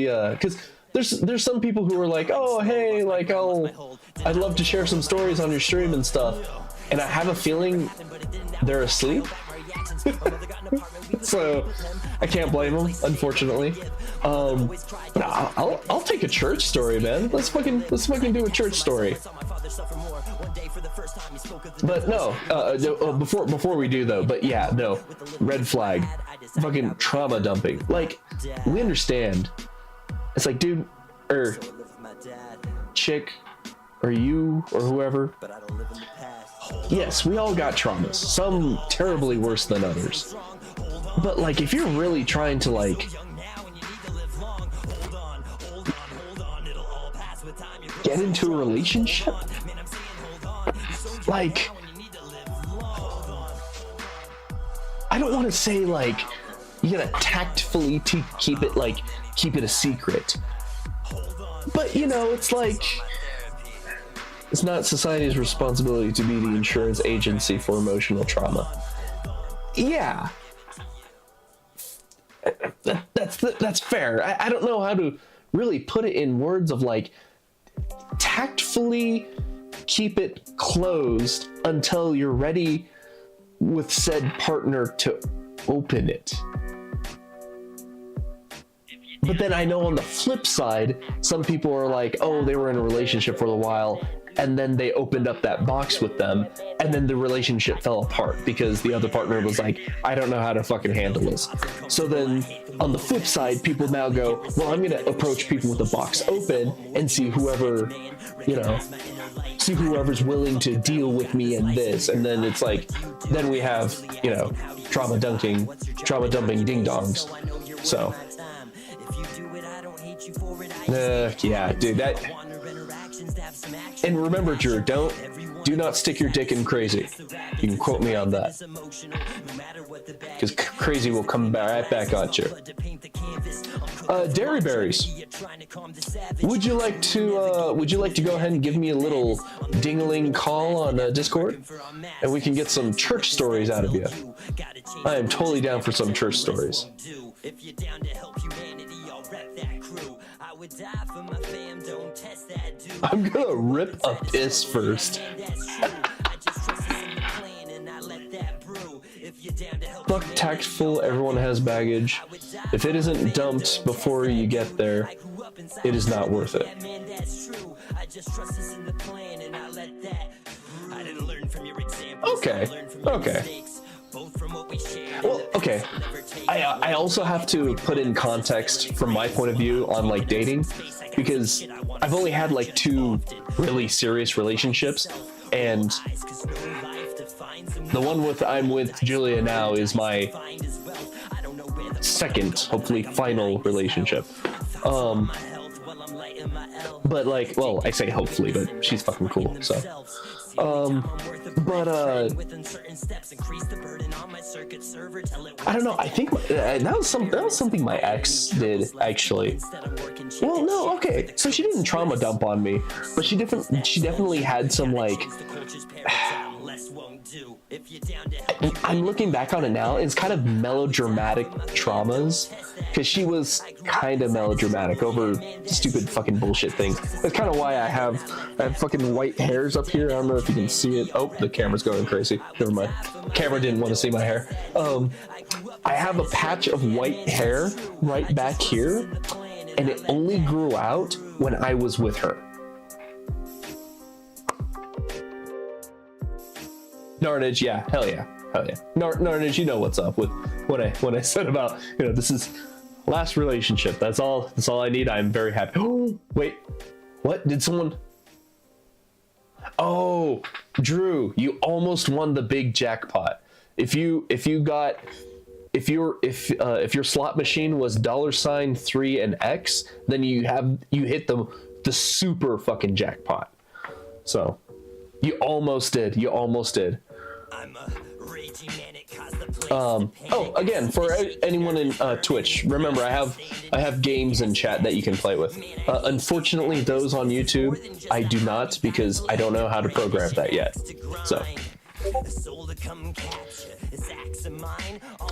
because there's some people who are like, oh hey, like I'd love to share some stories on your stream and stuff, and I have a feeling they're asleep. So I can't blame them, unfortunately. But I'll take a church story, man. Let's fucking do a church story. But no, before we do though, but yeah, no, red flag, fucking trauma dumping. Like, we understand. It's like, dude, or chick, or you, or whoever. Yes, we all got traumas, some terribly worse than others. But like, if you're really trying to like get into a relationship, like, I don't want to say like you gotta tactfully keep it a secret, but you know, it's like, it's not society's responsibility to be the insurance agency for emotional trauma. Yeah, that's fair. I don't know how to really put it in words of like tactfully keep it closed until you're ready with said partner to open it. But then I know on the flip side, some people are like, oh, they were in a relationship for a while, and then they opened up that box with them, and then the relationship fell apart because the other partner was like, I don't know how to fucking handle this. So then on the flip side, people now go, well, I'm gonna approach people with the box open and see whoever, you know, see whoever's willing to deal with me in this. And then it's like, then we have, you know, trauma dumping ding dongs. So yeah, dude, that. And remember, Drew, do not stick your dick in crazy. You can quote me on that, because crazy will come right back at you. Dairy Berries, would you like to go ahead and give me a little ding-a-ling call on Discord, and we can get some church stories out of you? I am totally down for some church stories. If you're down to help humanity, I'll rep that crew. I would die for my fam, don't test that dude. I'm gonna rip a piss first. Fuck tactful, everyone has baggage. If it isn't dumped before you get there, it is not worth it. Okay. Well, okay. I also have to put in context from my point of view on like dating, because I've only had like 2 really serious relationships, and the one I'm with Julia now is my second, hopefully final relationship. But like, well, I say hopefully, but she's fucking cool, so. I don't know. I think that was something my ex did, actually. Well, no, okay. So she didn't trauma dump on me, but she definitely had some like. I'm looking back on it now. It's kind of melodramatic traumas, because she was kind of melodramatic over stupid fucking bullshit things. That's kind of why I have fucking white hairs up here. I don't know if you can see it. Oh, the camera's going crazy. Never mind. Camera didn't want to see my hair. I have a patch of white hair right back here, and it only grew out when I was with her. Narnage, yeah, hell yeah. Narnage, you know what's up with when I said about, you know, this is last relationship. That's all I need. I'm very happy. Oh, wait, what? Did someone? Oh, Drew, you almost won the big jackpot. If your slot machine was $3 and X, then you hit the super fucking jackpot. So you almost did. Oh, again, for anyone in Twitch, remember I have games in chat that you can play with. Unfortunately, those on YouTube, I do not, because I don't know how to program that yet. So.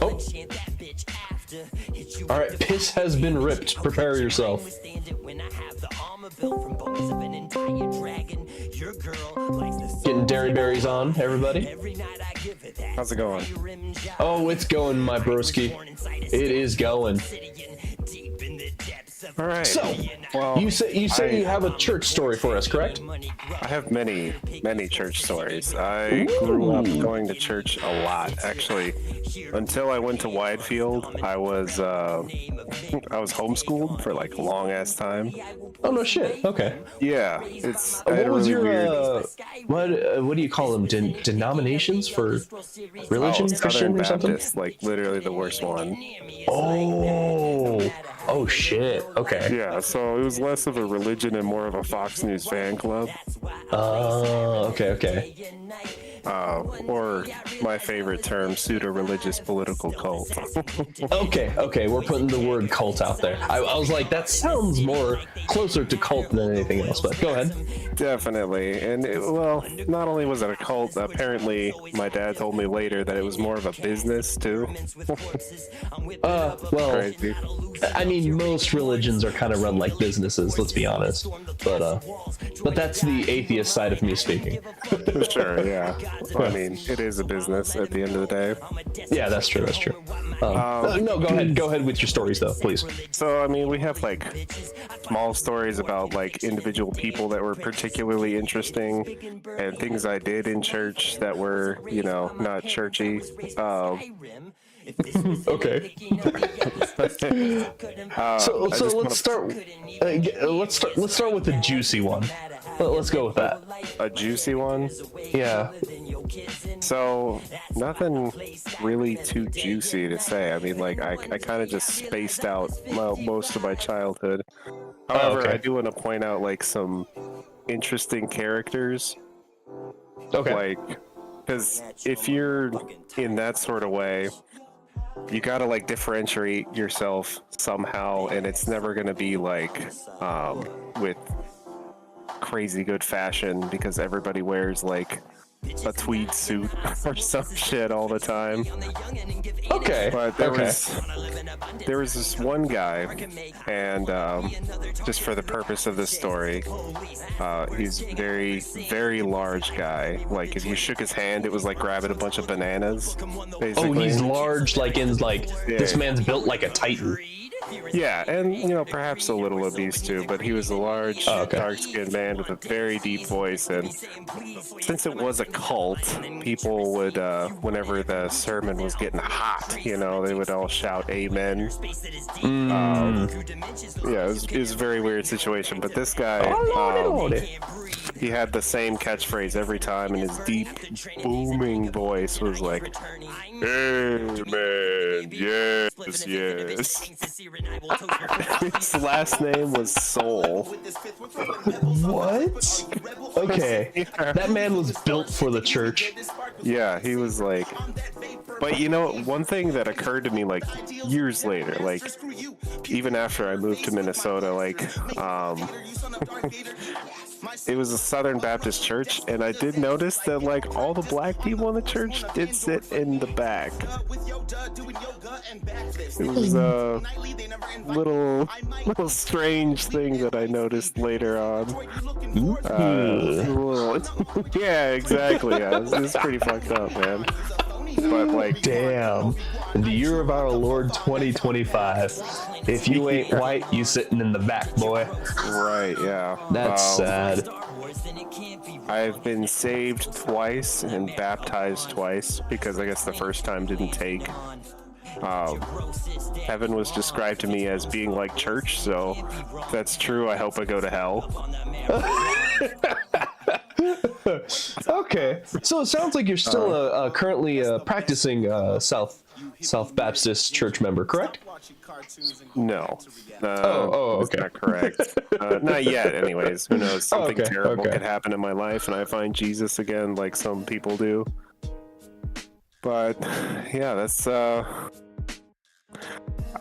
Oh. All right, piss has been ripped. Prepare yourself. Getting dairy berries on, everybody. How's it going? Oh, it's going, my broski. It is going. All right. So, well, you say you have a church story for us, correct? I have many church stories. I grew up going to church a lot, actually. Until I went to Widefield, I was homeschooled for like a long ass time. Oh no shit. Okay. Yeah, it's. What was your what do you call them? Denominations for religion? Christian or something? Baptist, like literally the worst one. Oh shit. Okay. Yeah, so it was less of a religion and more of a Fox News fan club. Okay. Or my favorite term, pseudo-religious political cult. Okay, we're putting the word cult out there. I was like, that sounds more closer to cult than anything else, but go ahead. Definitely. And well, not only was it a cult, apparently my dad told me later that it was more of a business too. Well, crazy. I mean, mean, most religions are kind of run like businesses. Let's be honest. But that's the atheist side of me speaking. Sure, yeah. Well, I mean, it is a business at the end of the day. Yeah, that's true. That's true. No, go ahead. Go ahead with your stories, though, please. So, I mean, we have like small stories about like individual people that were particularly interesting, and things I did in church that were, you know, not churchy. Okay. So let's start. Let's start with the juicy one. Let's go with that. A juicy one? Yeah. So nothing really too juicy to say. I mean, like I kind of just spaced out most of my childhood. However, okay. I do want to point out like some interesting characters. Okay. Like, because if you're in that sort of way, you gotta like differentiate yourself somehow, and it's never gonna be like with crazy good fashion because everybody wears like a tweed suit or some shit all the time. Okay. But there was this one guy, and just for the purpose of this story, he's very, very large guy. Like if you shook his hand, it was like grabbing a bunch of bananas. Basically. Oh, he's large, like in like Yeah. This man's built like a titan. Yeah, and you know, perhaps a little obese too, but he was a large, dark-skinned man with a very deep voice, and since it was a cult, people would, whenever the sermon was getting hot, you know, they would all shout "Amen." Yeah, it was a very weird situation, but this guy, he had the same catchphrase every time, and his deep, booming voice was like, "Amen, yes, yes." His last name was Soul. What? Okay. Yeah. That man was built for the church. Yeah, he was like, but you know, one thing that occurred to me like years later, like even after I moved to Minnesota, like it was a Southern Baptist church, and I did notice that like all the black people in the church did sit in the back. It was a little strange thing that I noticed later on. Yeah, exactly. Yeah, it's pretty fucked up, man. But like, damn, in the year of our Lord 2025, if you ain't white, you sitting in the back, boy. Right, yeah. That's sad. I've been saved twice and baptized twice because I guess the first time didn't take. Heaven was described to me as being like church, so if that's true, I hope I go to hell. Okay, so it sounds like you're still currently practicing South Baptist church member, correct? No. Okay. Not correct. Not yet, anyways. Who knows? Something terrible could happen in my life, and I find Jesus again, like some people do. But yeah, that's.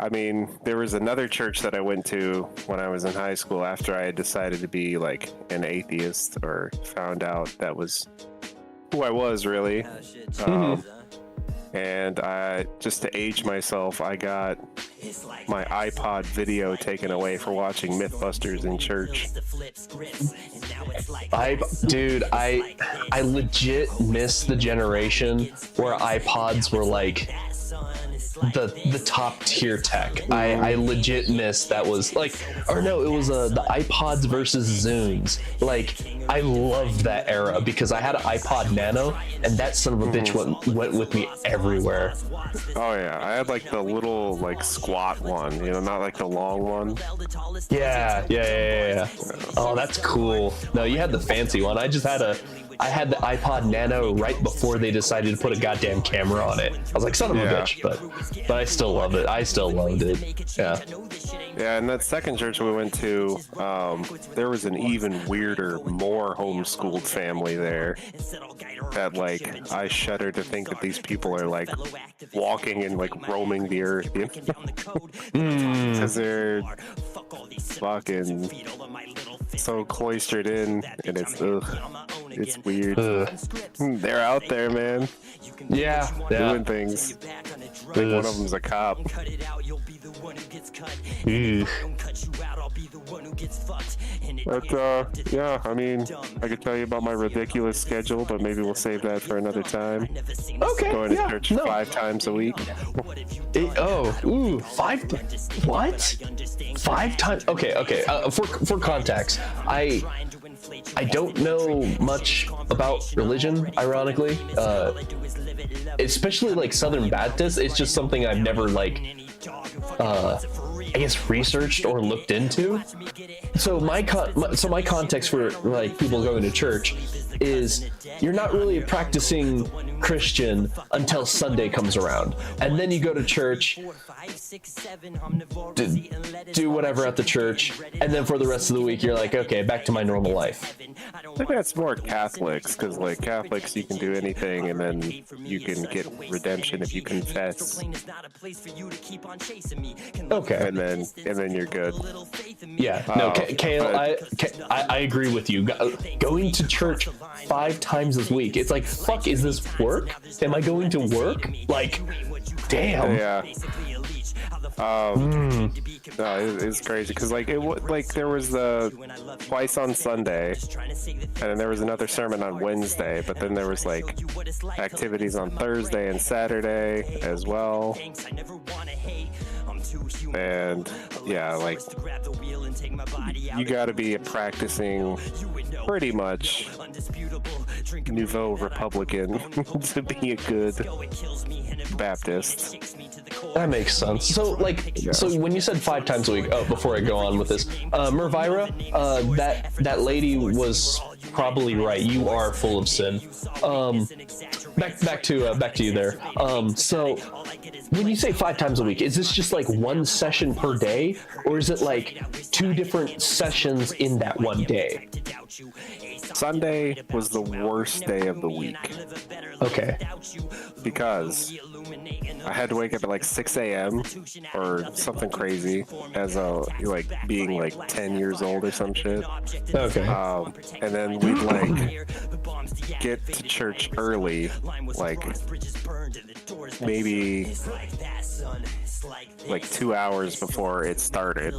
I mean, there was another church that I went to when I was in high school after I had decided to be like an atheist, or found out that was who I was really. And I, just to age myself, I got my iPod video taken away for watching Mythbusters in church. Dude, I legit miss the generation where iPods were like the top tier tech. I legit miss that was like, or no, it was the iPods versus Zunes. Like, I loved that era because I had an iPod Nano, and that son of a bitch went with me everywhere. Oh yeah, I had like the little like squat one, you know, not like the long one. Yeah. Oh, that's cool. No, you had the fancy one. I had the iPod Nano right before they decided to put a goddamn camera on it. I was like, son of a bitch, but I still love it. I still loved it. Yeah. Yeah, and that second church we went to, there was an even weirder, more homeschooled family there. That like, I shudder to think that these people are like walking and like roaming the earth, you know? Because they're fucking so cloistered in, and it's weird. They're out there, man, Yeah. doing things. I think one of them's a cop. But yeah, I mean, I could tell you about my ridiculous schedule, but maybe we'll save that for another time. Okay. Going to yeah, church no. 5 times a week. What? 5 times? Okay. For context, I don't know much about religion. Ironically, especially like Southern Baptist. It's just something I've never I guess researched or looked into. So my context for like people going to church is you're not really a practicing Christian until Sunday comes around, and then you go to church, do whatever at the church, and then for the rest of the week you're like, okay, back to my normal life. I think that's more Catholics, because like Catholics you can do anything and then you can get redemption if you confess. Okay. And then you're good. Yeah. No, Kale, I agree with you. Going to church 5 times this week, it's like, fuck, is this work? Am I going to work? Like, damn. Yeah. No, it's crazy because like there was the twice on Sunday, and then there was another sermon on Wednesday, but then there was like activities on Thursday and Saturday as well. And yeah, like you got to be practicing pretty much Nouveau Republican to be a good Baptist. That makes sense. So so when you said 5 times a week, before I go on with this, Mervira, that lady was probably right. You are full of sin. Back to you there. So when you say 5 times a week, is this just like one session per day, or is it like 2 different sessions in that one day? Sunday was the worst day of the week. Okay. Because I had to wake up at like 6 a.m. or something crazy as being like 10 years old or some shit. Okay. And then we'd like get to church early, like maybe like 2 hours before it started.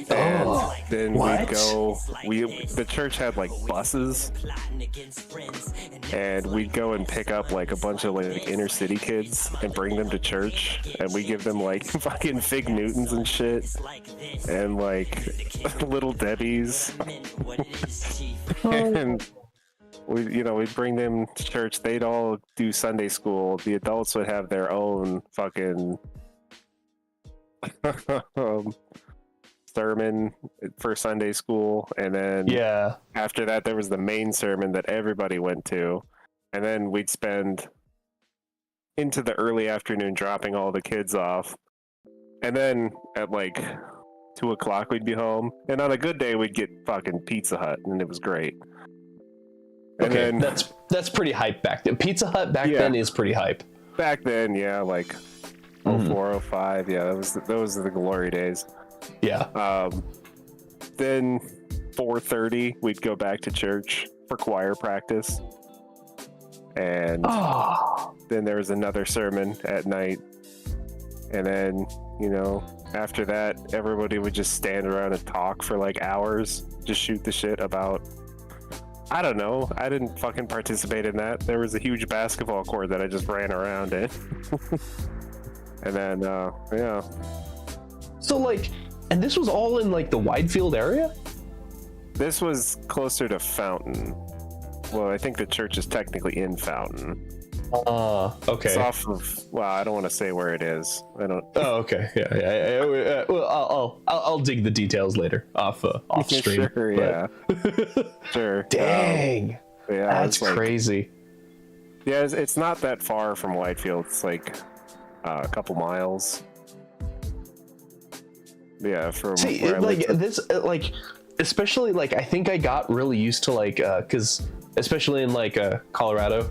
And then the church had like buses, and we'd go and pick up like a bunch of like inner city kids and bring them to church, and we give them like fucking Fig Newtons and shit, and like Little Debbie's. And we'd bring them to church. They'd all do Sunday school. The adults would have their own fucking sermon for Sunday school, and then after that there was the main sermon that everybody went to, and then we'd spend into the early afternoon dropping all the kids off, and then at like 2 o'clock we'd be home, and on a good day we'd get fucking Pizza Hut, and it was great. And okay, then, that's pretty hype back then. Pizza Hut back then is pretty hype. Back then, yeah, like 04, 05, yeah, those are the glory days. Yeah. Then 4:30, we'd go back to church for choir practice, and then there was another sermon at night, and then after that, everybody would just stand around and talk for like hours, just shoot the shit about. I don't know. I didn't fucking participate in that. There was a huge basketball court that I just ran around in. And then, yeah. So, like, and this was all in, like, the Widefield area? This was closer to Fountain. Well, I think the church is technically in Fountain. Okay. It's off of, well, I don't want to say where it is. I don't. Oh, okay. Yeah. Well, I'll dig the details later off stream. Sure, yeah. Sure. Dang. Yeah, that's crazy. Yeah, it's not that far from Widefield. It's like a couple miles. Yeah, from where I like live. this, like, especially like I think I got really used to like, because especially in like Colorado.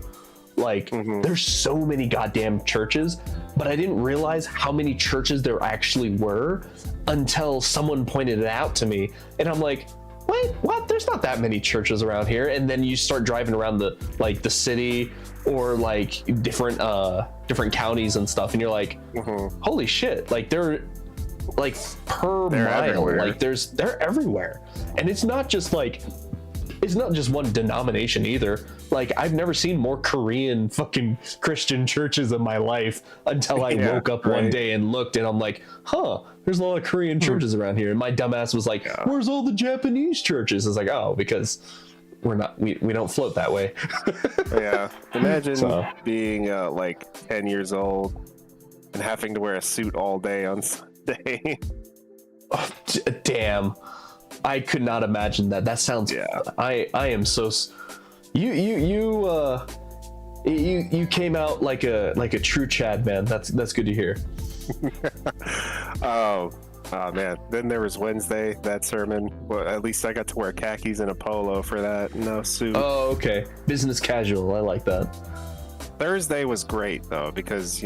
Like, there's so many goddamn churches, but I didn't realize how many churches there actually were until someone pointed it out to me. And I'm like, wait, what? There's not that many churches around here. And then you start driving around the city or like different counties and stuff, and you're like, holy shit! Like they're like per They're mile, everywhere. like they're everywhere, and it's not just one denomination either. Like I've never seen more Korean fucking Christian churches in my life until I woke up one day and looked, and I'm like, there's a lot of Korean churches around here. And my dumbass was like, where's all the Japanese churches? It's like, oh, because we don't float that way. Yeah. Imagine So. being like 10 years old and having to wear a suit all day on Sunday. Damn, I could not imagine that. That sounds. I am so. You came out like a true Chad, man. That's good to hear. Oh man. Then there was Wednesday, that sermon. Well, at least I got to wear khakis and a polo for that. No suit. Oh, okay. Business casual. I like that. Thursday was great though, because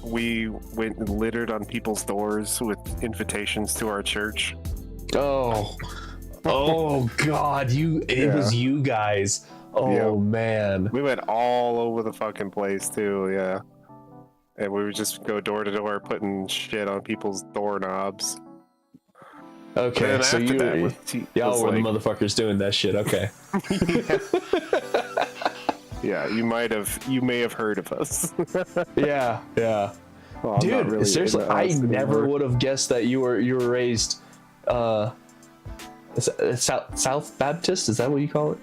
we went and littered on people's doors with invitations to our church. Oh God! It was you guys. Oh man. We went all over the fucking place too. Yeah. And we would just go door to door putting shit on people's doorknobs. Okay, And so after that y'all was were the like- motherfuckers doing that shit. Okay. Yeah, you may have heard of us. Yeah. Well, I'm not Dude, really seriously, into I us never anymore. would have guessed that you were raised South Baptist. Is that what you call it?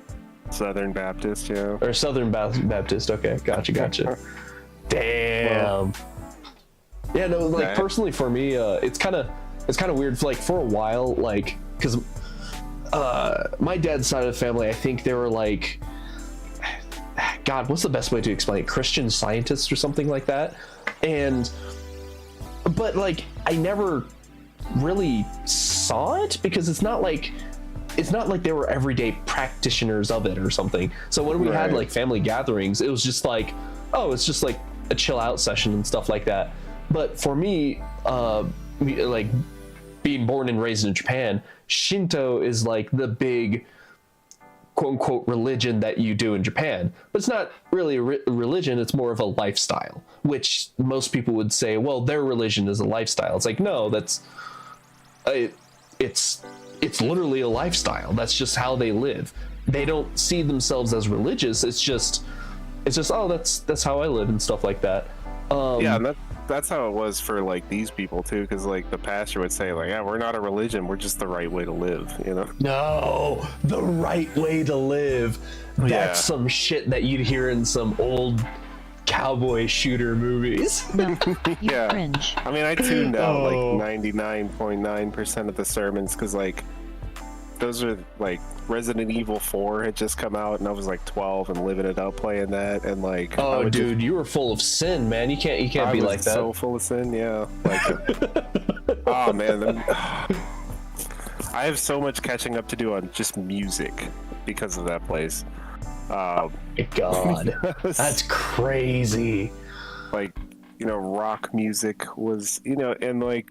Southern Baptist, yeah. Or Southern Baptist. Okay, gotcha. Damn. Yeah, no, like personally for me, it's kind of weird. Like for a while, like because my dad's side of the family, I think they were like, God, what's the best way to explain it? Christian Scientists or something like that. But like I never really saw it because it's not like they were everyday practitioners of it or something. So when we had like family gatherings, it was just like, oh, it's just like a chill out session and stuff like that. But for me, like being born and raised in Japan, Shinto is like the big quote unquote religion that you do in Japan. But it's not really a religion, it's more of a lifestyle, which most people would say, well, their religion is a lifestyle. It's like, no, it's literally a lifestyle. That's just how they live. They don't see themselves as religious. It's just oh, that's how I live and stuff like that. Yeah, and that's how it was for like these people too, because like the pastor would say like, yeah, we're not a religion, we're just the right way to live, No, the right way to live. That's Yeah. some shit that you'd hear in some old cowboy shooter movies. No, you Yeah. cringe. I mean, I tuned out Oh. like 99.9% of the sermons because like those are like Resident Evil 4 had just come out and I was like 12 and living it up playing that, and like I Oh, would dude, you were full of sin, man. You can't I be was like that. so full of sin, yeah. Like, oh man, I have so much catching up to do on just music because of that place. My God, that's crazy. Like, rock music was, and like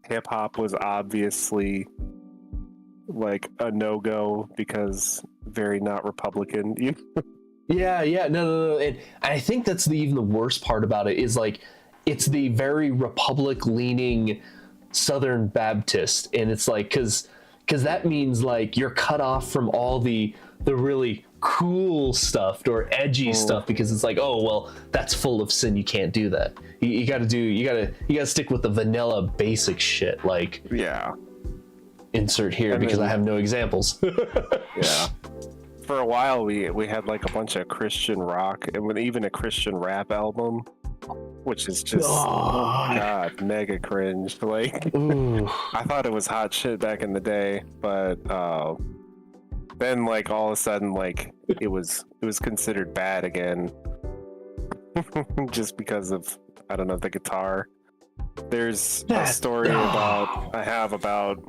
hip hop was obviously like a no-go because very not Republican. Yeah, no. And I think that's even the worst part about it is like, it's the very Republic-leaning Southern Baptist, and it's like, because that means like you're cut off from all the really cool stuff or edgy stuff, because it's like, oh well, that's full of sin, you can't do that. You gotta stick with the vanilla basic shit, like Yeah. insert here, because I have no examples. Yeah. For a while, we had like a bunch of Christian rock and even a Christian rap album, which is just God, mega cringe. Like, Ooh. I thought it was hot shit back in the day, but then like all of a sudden, like it was considered bad again, just because of, I don't know, the guitar. There's a story I have about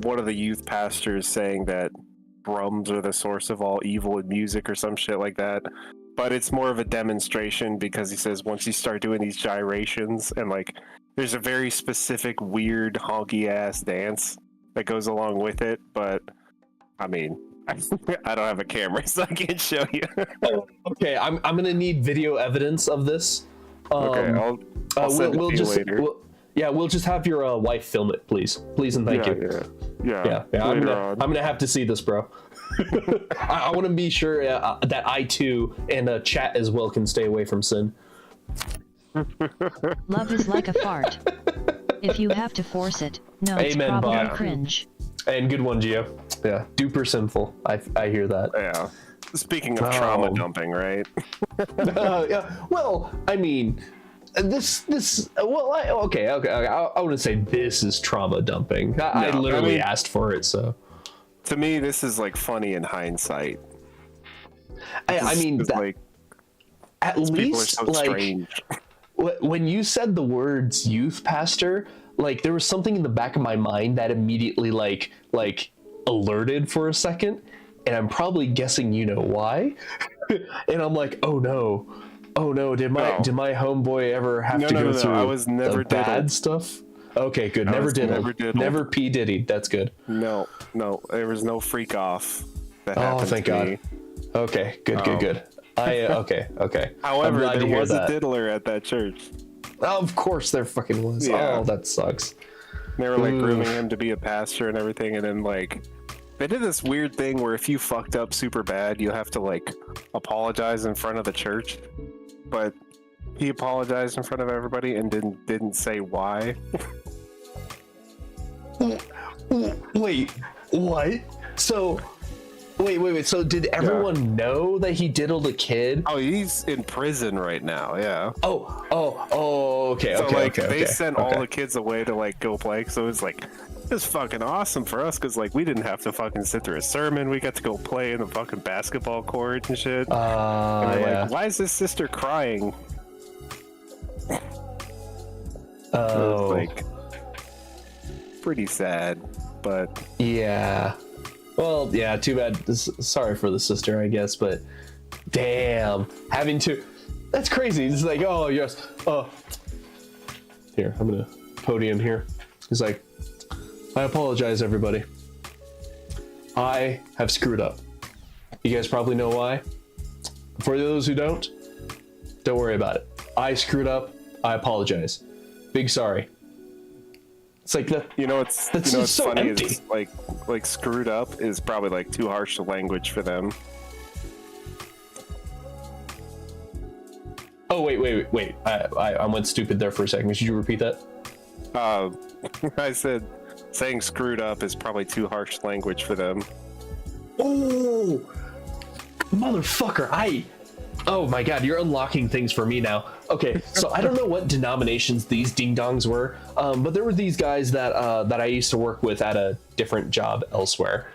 one of the youth pastors saying that drums are the source of all evil in music or some shit like that. But it's more of a demonstration, because he says once you start doing these gyrations and like there's a very specific weird honky ass dance that goes along with it, but I mean, I don't have a camera, so I can't show you. Okay, I'm gonna need video evidence of this. Okay, I'll send it to you later. We'll just have your wife film it, please and thank you. Yeah. I'm gonna have to see this, bro. I want to be sure that I too and chat as well can stay away from sin. Love is like a fart. If you have to force it, no, it's Amen, probably Bob. cringe. And good one, Gio. Yeah, duper sinful. I hear that. Yeah. Speaking of trauma dumping, right? Yeah. Well, I mean, this. Well, okay. I wouldn't say this is trauma dumping. I literally asked for it, so. To me, this is like funny in hindsight. I mean, like, at least people are so like strange. When you said the words youth pastor, like there was something in the back of my mind that immediately like alerted for a second, and I'm probably guessing you know why. And I'm like, oh no, did my homeboy ever have to go through I was never the bad diddled. stuff? Okay, good. Never diddled. Never P Diddy. That's good. No, there was no freak off. That happened thank to God. me. Okay, good. Okay. However, I'm glad to there hear was that. a diddler at that church. Of course there fucking was. Yeah. Oh, that sucks. They were like Ooh. grooming him to be a pastor and everything, and then like they did this weird thing where if you fucked up super bad, you have to like apologize in front of the church. But he apologized in front of everybody and didn't say why. Wait, what? So, wait. So, did everyone know that he diddled a kid? Oh, he's in prison right now. Yeah. Oh, okay. So okay, they sent all okay. the kids away to like go play. So it's like it's fucking awesome for us because like we didn't have to fucking sit through a sermon. We got to go play in the fucking basketball court and shit. And we're Yeah. like, why is this sister crying? It Oh, was like pretty sad, but yeah. Well, yeah. Too bad. Sorry for the sister, I guess. But damn, having to. That's crazy. It's like, oh yes. Oh, here, I'm gonna podium here. He's like, I apologize, everybody. I have screwed up. You guys probably know why. For those who don't worry about it. I screwed up. I apologize. Big sorry. It's like that. you know what's so funny empty. is like screwed up is probably like too harsh a language for them. Oh wait. I went stupid there for a second. Should you repeat that? I said saying screwed up is probably too harsh language for them. Oh, motherfucker! Oh my God, you're unlocking things for me now. Okay, so I don't know what denominations these ding dongs were, but there were these guys that I used to work with at a different job elsewhere,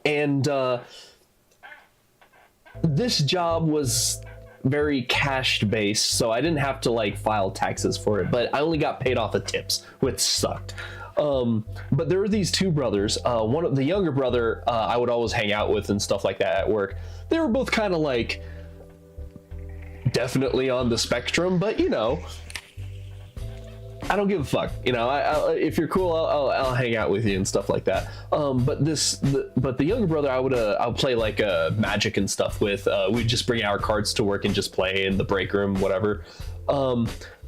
and this job was very cash based, so I didn't have to like file taxes for it, but I only got paid off of tips, which sucked. But there were these two brothers. One of the younger brother I would always hang out with and stuff like that at work. They were both kind of like definitely on the spectrum, but you know, I don't give a fuck. You know, if you're cool, I'll hang out with you and stuff like that. But the younger brother, I would play like Magic and stuff with. We'd just bring our cards to work and just play in the break room, whatever.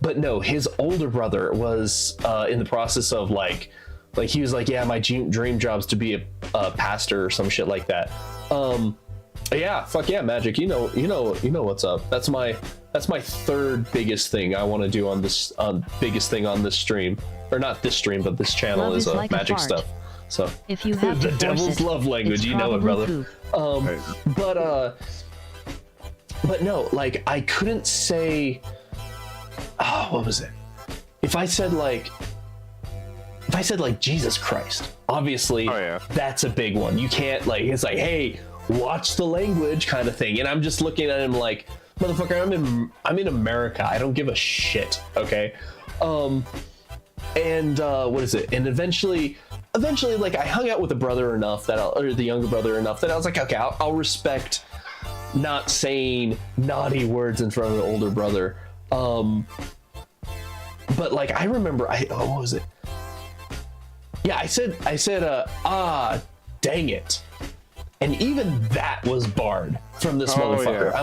But no, his older brother was in the process of like he was like, yeah, my dream job's to be a pastor or some shit like that. Yeah, fuck yeah, Magic. You know what's up. That's my third biggest thing I want to do on this biggest thing on this stream, or not this stream, but this channel Love is is like a Magic fart. stuff. So If you have to the force devil's it, love language, it's you know it, probably brother. poop. But no, like I couldn't say. Oh, what was it? If I said like Jesus Christ, obviously that's a big one. You can't like, it's like, hey, watch the language kind of thing. And I'm just looking at him like, motherfucker, I'm in America. I don't give a shit. Okay. And what is it? And eventually like I hung out with the brother enough or the younger brother enough that I was like, okay, I'll respect not saying naughty words in front of the older brother. but like I remember, what was it? Yeah, I said, dang it, and even that was barred from this motherfucker. Yeah.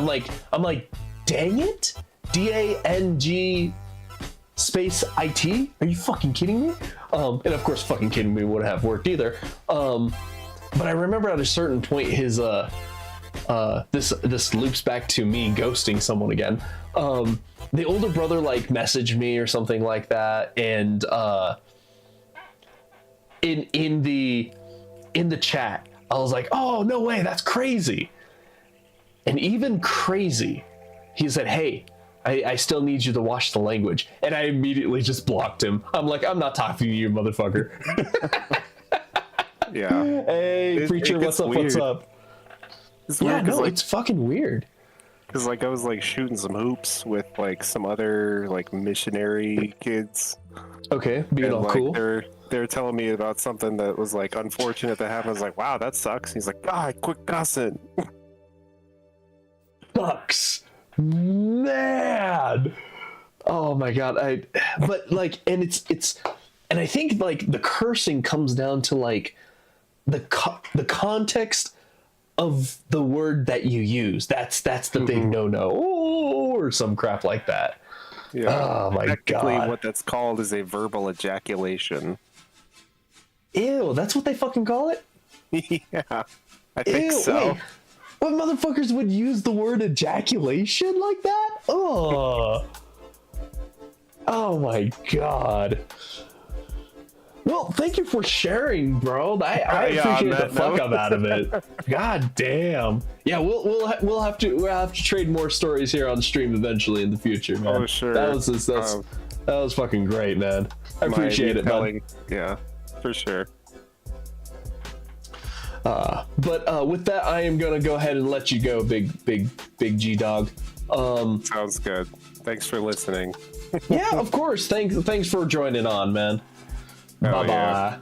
I'm like, dang it, DANG space IT? Are you fucking kidding me? And of course, fucking kidding me wouldn't have worked either. But I remember at a certain point, his this loops back to me ghosting someone again. The older brother like messaged me or something like that, and in the chat, I was like, oh no way, that's crazy. And even crazy, he said, hey, I still need you to watch the language. And I immediately just blocked him. I'm like, I'm not talking to you, motherfucker. Yeah. Hey, preacher, what's up? Weird. What's up? It's Yeah, weird 'cause, no, like, it's fucking weird. Because like I was like shooting some hoops with like some other like missionary kids. Okay, being And, all like, cool. They're telling me about something that was like unfortunate that happened. I was like, wow, that sucks. He's like, God, quit cussing. Sucks, man. Oh my god, but like, and it's, and I think like the cursing comes down to like the context of the word that you use. That's the big no-no, or some crap like that. Yeah. Oh my Technically, god. what that's called is a verbal ejaculation. Ew, that's what they fucking call it? Yeah, I think Ew, so. wait, what motherfuckers would use the word ejaculation like that? Oh. Oh my god. Well, thank you for sharing, bro. I appreciate the fuck up out of it. God damn. Yeah, we'll have to trade more stories here on stream eventually in the future, man. Oh sure. That was fucking great, man. I appreciate it, man. Yeah, for sure. But with that, I am gonna go ahead and let you go, big G dog. Sounds good. Thanks for listening. Yeah, of course. Thanks for joining on, man. Hell Bye-bye. yeah.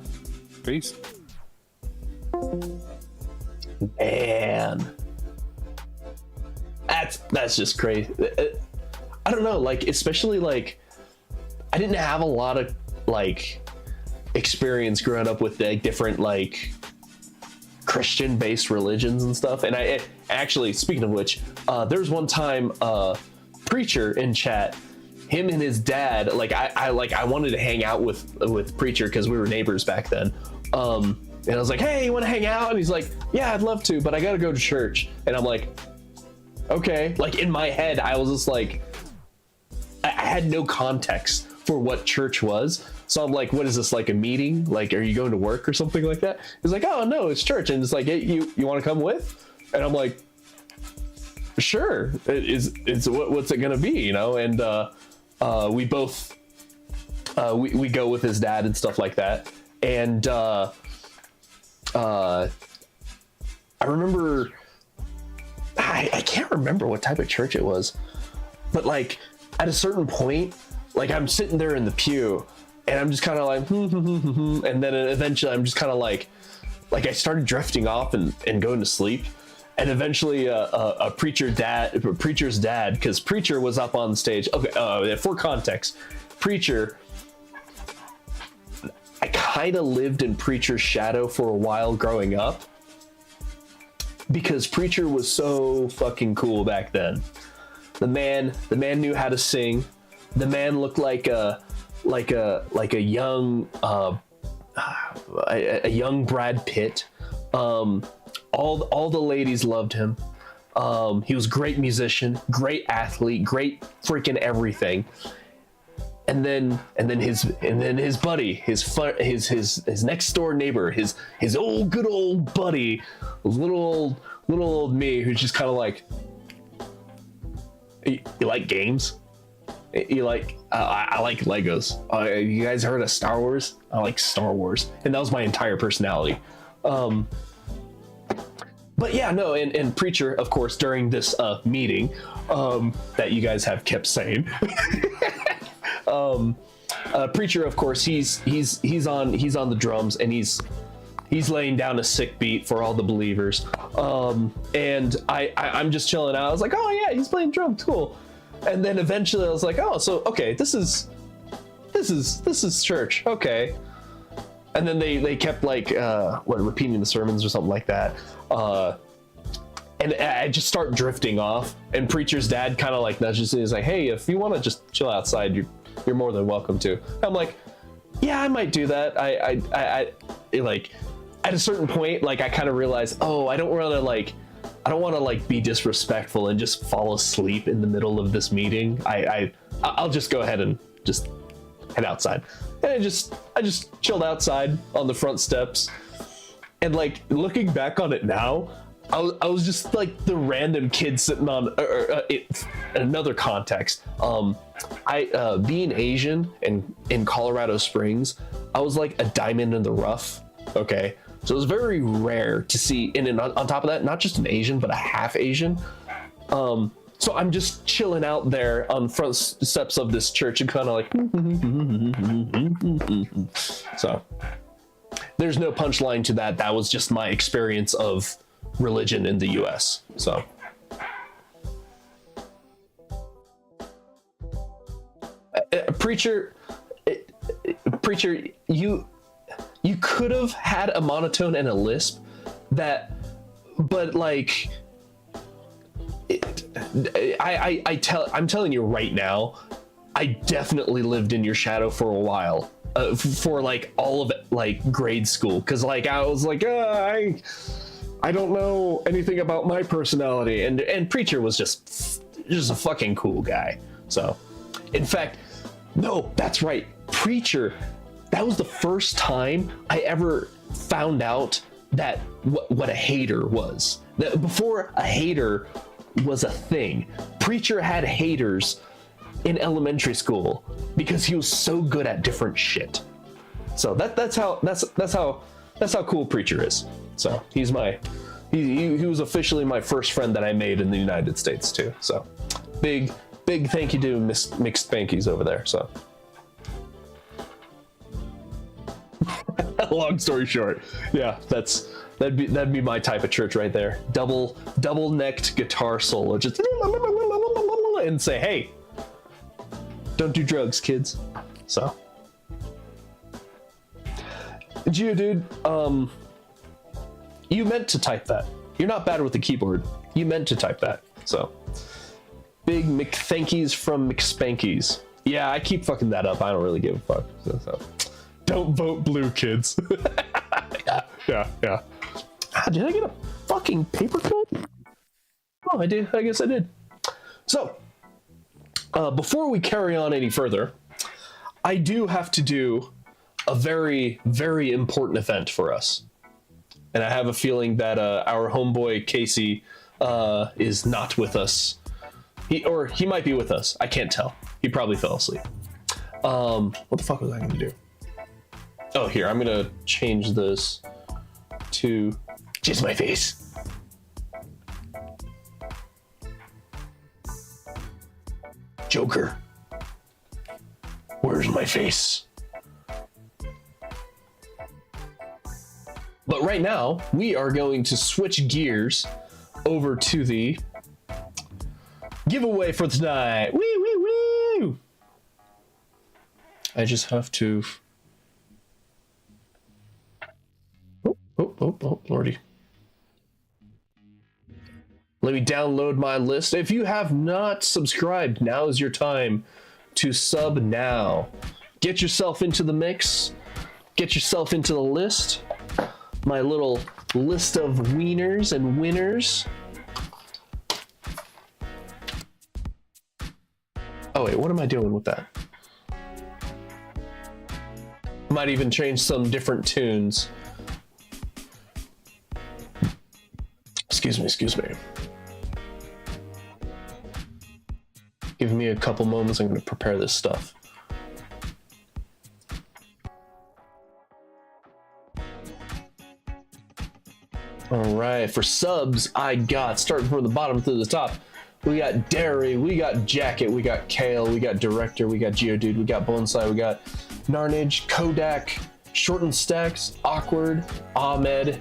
Peace. Man, that's just crazy. I don't know, like, especially like I didn't have a lot of like experience growing up with like different like Christian based religions and stuff. And I actually, speaking of which, there was one time Preacher in chat, him and his dad, like I wanted to hang out with Preacher because we were neighbors back then. And I was like, hey, you want to hang out? And he's like, yeah, I'd love to, but I gotta go to church. And I'm like, okay. Like in my head, I was just like, I had no context for what church was. So I'm like, what is this, like a meeting? Like, are you going to work or something like that? He's like, oh no, it's church. And it's like, hey, you want to come with? And I'm like, sure. What's it gonna be, you know? And we both we go with his dad and stuff like that. And I remember, I can't remember what type of church it was, but like at a certain point, like I'm sitting there in the pew and I'm just kind of like, and then eventually I'm just kind of like I started drifting off and going to sleep. And eventually a preacher's dad, because Preacher was up on stage. Okay, for context, Preacher, I kind of lived in Preacher's shadow for a while growing up because Preacher was so fucking cool back then. The man knew how to sing. The man looked like a young Brad Pitt. All the ladies loved him. He was a great musician, great athlete, great freaking everything. And then his buddy, his next door neighbor, his old good old buddy, little old me, who's just kind of like, you like games? You like? I like Legos. You guys heard of Star Wars? I like Star Wars, and that was my entire personality. But yeah, no, and Preacher, of course, during this meeting that you guys have kept saying, Preacher, of course, he's on the drums and he's laying down a sick beat for all the believers. And I'm just chilling out. I was like, oh yeah, he's playing drums, cool. And then eventually I was like, oh, so okay, this is this is church, okay. And then they kept like repeating the sermons or something like that. And I just start drifting off, and preacher's dad kind of like nudges me. He's like, "Hey, if you want to just chill outside, you're more than welcome to." I'm like, "Yeah, I might do that." I like at a certain point, like I kind of realized, oh, I don't want to be disrespectful and just fall asleep in the middle of this meeting. I'll just go ahead and just head outside. And I just chilled outside on the front steps, and like looking back on it now, I was just like the random kid sitting on another context. Being Asian and in Colorado Springs, I was like a diamond in the rough. Okay, so it was very rare to see, and on top of that, not just an Asian, but a half Asian. So I'm just chilling out there on front steps of this church and kind of like, so there's no punchline to that. That was just my experience of religion in the US. So preacher, you could have had a monotone and a lisp but like I'm telling you right now, I definitely lived in your shadow for a while, for like all of like grade school, because like I was like I don't know anything about my personality, and preacher was just a fucking cool guy. So in fact, no, that's right, preacher, that was the first time I ever found out that what a hater was. That before a hater was a thing, preacher had haters in elementary school because he was so good at different shit. So that's how cool preacher is. So he was officially my first friend that I made in the United States too. So big thank you to Mixed Spankies over there. So long story short, yeah, that'd be my type of church right there. Double necked guitar solo, just and say, hey, don't do drugs, kids. So Geodude, you meant to type that. You're not bad with the keyboard. You meant to type that. So big McThankies from McSpankies. Yeah, I keep fucking that up. I don't really give a fuck. So. Don't vote blue, kids. Yeah. Did I get a fucking paper cut? Oh, I did. I guess I did. So, before we carry on any further, I do have to do a very, very important event for us. And I have a feeling that our homeboy Casey is not with us. He might be with us. I can't tell. He probably fell asleep. What the fuck was I going to do? Oh, here, I'm gonna change this to just my face. Joker, where's my face? But right now, we are going to switch gears over to the giveaway for tonight. Woo! I just have to... Oh, lordy. Let me download my list. If you have not subscribed, now is your time to sub now. Get yourself into the mix. Get yourself into the list. My little list of wieners and winners. Oh wait, what am I doing with that? Might even change some different tunes. Excuse me. Give me a couple moments. I'm going to prepare this stuff. All right, for subs, I got, starting from the bottom to the top, we got Derry, we got Jacket, we got Kale, we got Director, we got Geodude, we got Bonsai, we got Narnage, Kodak, Shortened Stacks, Awkward, Ahmed,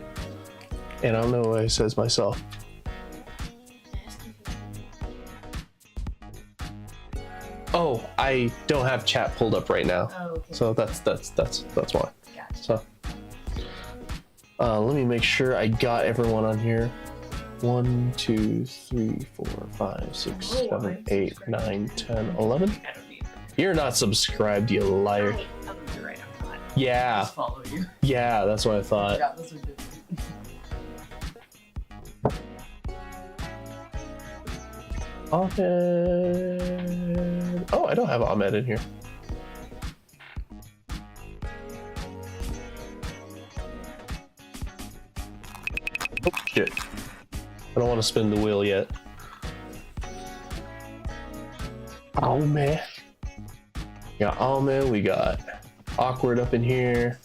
and I don't know what it says myself. Oh, I don't have chat pulled up right now. Oh, okay. So that's why. Gotcha. So let me make sure I got everyone on here. 1, 2, 3, 4, 5, 6, 7, 8, 9, 10, 11. You're not subscribed, you liar. Yeah. Yeah, that's what I thought. Ahmed. Oh, I don't have Ahmed in here. Oh, shit. I don't want to spin the wheel yet. Oh, man. Yeah, oh, man, we got Awkward up in here.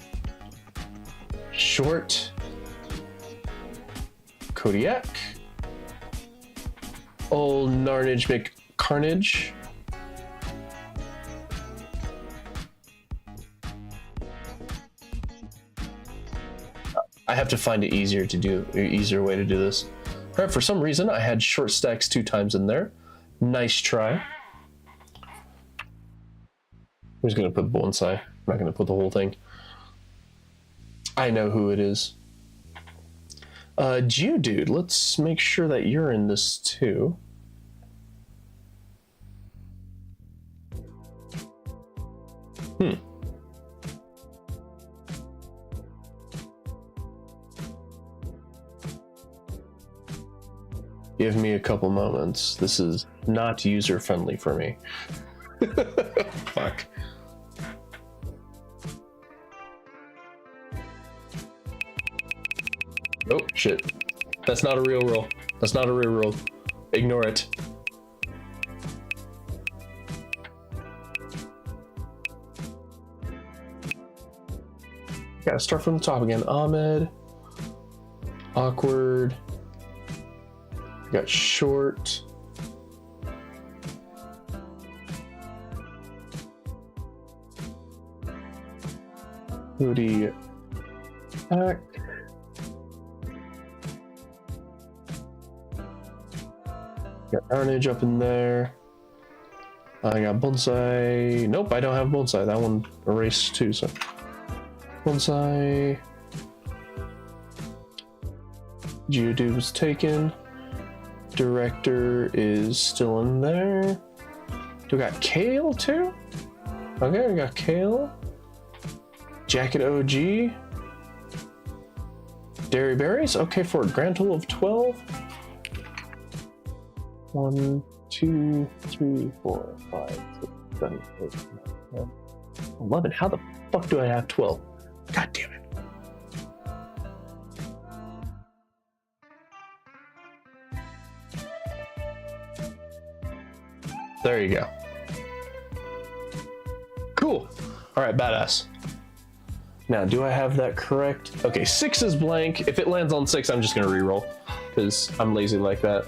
Short. Kodiak. Old Narnage McCarnage. I have to find it easier way to do this. All right, for some reason I had short stacks 2 times in there. Nice try. I'm just gonna put bonsai. I'm not gonna put the whole thing. I know who it is. Geodude, let's make sure that you're in this too. Give me a couple moments. This is not user-friendly for me. Fuck. Oh, shit. That's not a real roll. That's not a real roll. Ignore it. Gotta start from the top again. Ahmed. Awkward. Got short. Hoodie. Back. Got Carnage up in there. I got Bonsai. Nope, I don't have Bonsai. That one erased too, so. Bonsai. Geodude was taken. Director is still in there. Do we got Kale too? Okay, we got Kale. Jacket OG. Dairy Berries. Okay, for a grand total of 12. 1, 2, 3, 4, 5, 6, 7, 8, 9, 10, 11. How the fuck do I have 12? God damn it. There you go. Cool. All right, badass. Now, do I have that correct? Okay, 6 is blank. If it lands on 6, I'm just gonna re-roll because I'm lazy like that.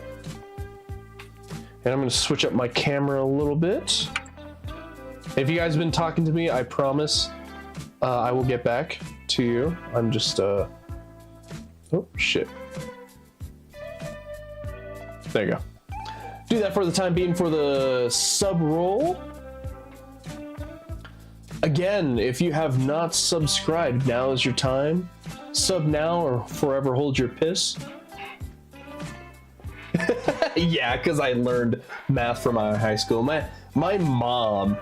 And I'm gonna switch up my camera a little bit. If you guys have been talking to me, I promise I will get back to you. I'm just, oh, shit. There you go. Do that for the time being for the sub roll. Again, if you have not subscribed, now is your time. Sub now or forever hold your piss. Yeah, because I learned math from my high school. My mom,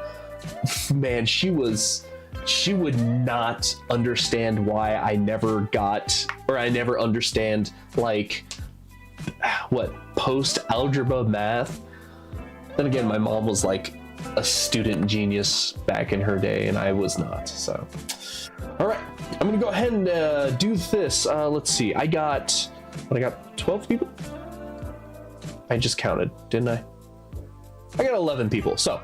man, she would not understand why I never got, or I never understand, like, what, post-algebra math. Then again, my mom was like a student genius back in her day, and I was not, so. All right, I'm gonna go ahead and do this. Let's see, I got 12 people? I just counted, didn't I? I got 11 people, so.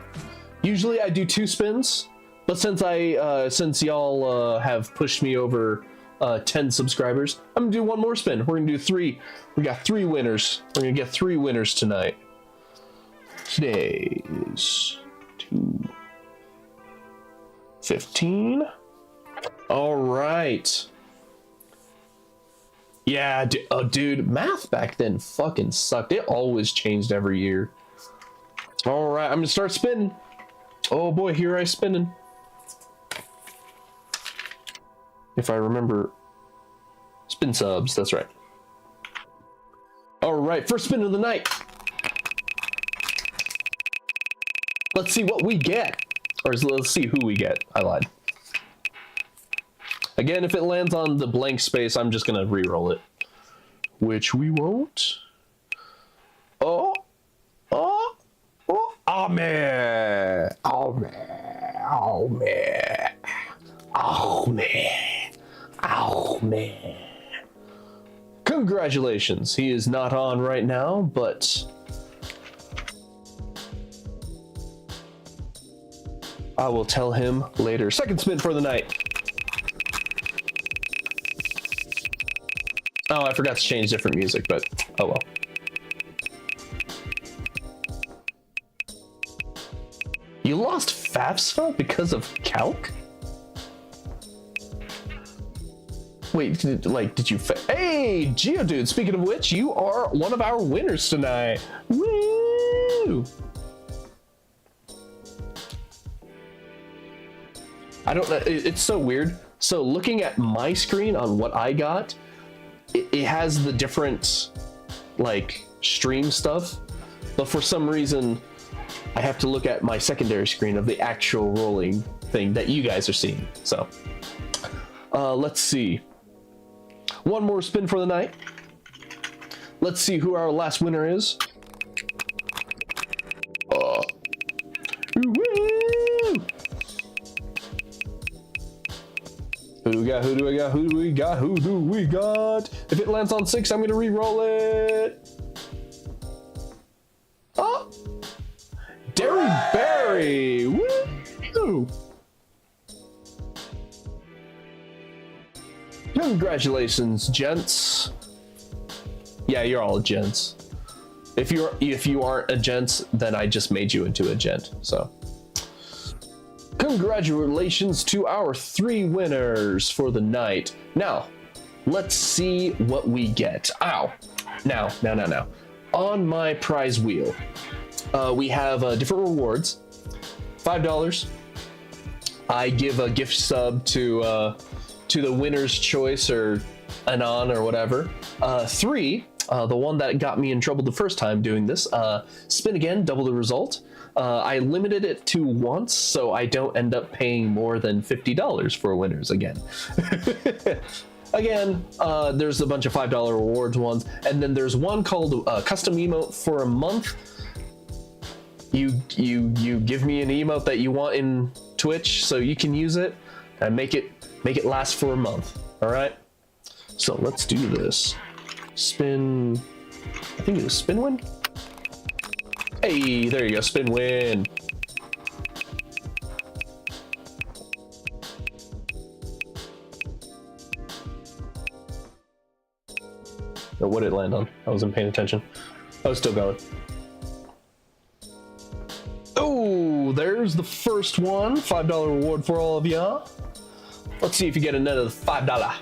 Usually I do 2 spins, but since y'all have pushed me over 10 subscribers, I'm gonna do 1 more spin. We're gonna do 3. We got 3 winners. We're gonna get 3 winners tonight. Today is 2/15. All right. Yeah, dude, math back then fucking sucked. It always changed every year. All right, I'm gonna start spinning. Oh boy, here I spinning. If I remember, spin subs, that's right. All right, first spin of the night. Let's see what we get. Or let's see who we get. I lied. Again, if it lands on the blank space, I'm just gonna re-roll it. Which we won't. Oh, man. Oh, man. Oh, man. Oh, man. Oh, man. Congratulations. He is not on right now, but I will tell him later. Second spin for the night. Oh, I forgot to change different music, but oh well. You lost FAFSA because of calc? Wait, did you Hey, Geodude, speaking of which, you are one of our winners tonight. Woo! I don't know, it's so weird. So looking at my screen on what I got, it has the different, like, stream stuff, but for some reason, I have to look at my secondary screen of the actual rolling thing that you guys are seeing. So, let's see. One more spin for the night. Let's see who our last winner is. Woo! Who do we got? Who do we got? Who do we got? Who do we got? If it lands on 6, I'm gonna re-roll it. Oh! Derry Berry! Woo! Congratulations, gents. Yeah, you're all gents. If you aren't a gent, then I just made you into a gent. So, congratulations to our 3 winners for the night. Now, let's see what we get. Ow! Now. On my prize wheel, we have different rewards. $5. I give a gift sub to the winner's choice or Anon or whatever. 3, the one that got me in trouble the first time doing this, spin again, double the result. I limited it to once, so I don't end up paying more than $50 for winners again. Again, there's a bunch of $5 rewards ones, and then there's one called custom emote for a month. You give me an emote that you want in Twitch, so you can use it and make it last for a month. All right. So let's do this. Spin. I think it was spin win. Hey, there you go. Spin win. Oh, what did it land on? I wasn't paying attention. I was still going. Oh, there's the first one. $5 reward for all of y'all. Let's see if you get another $5.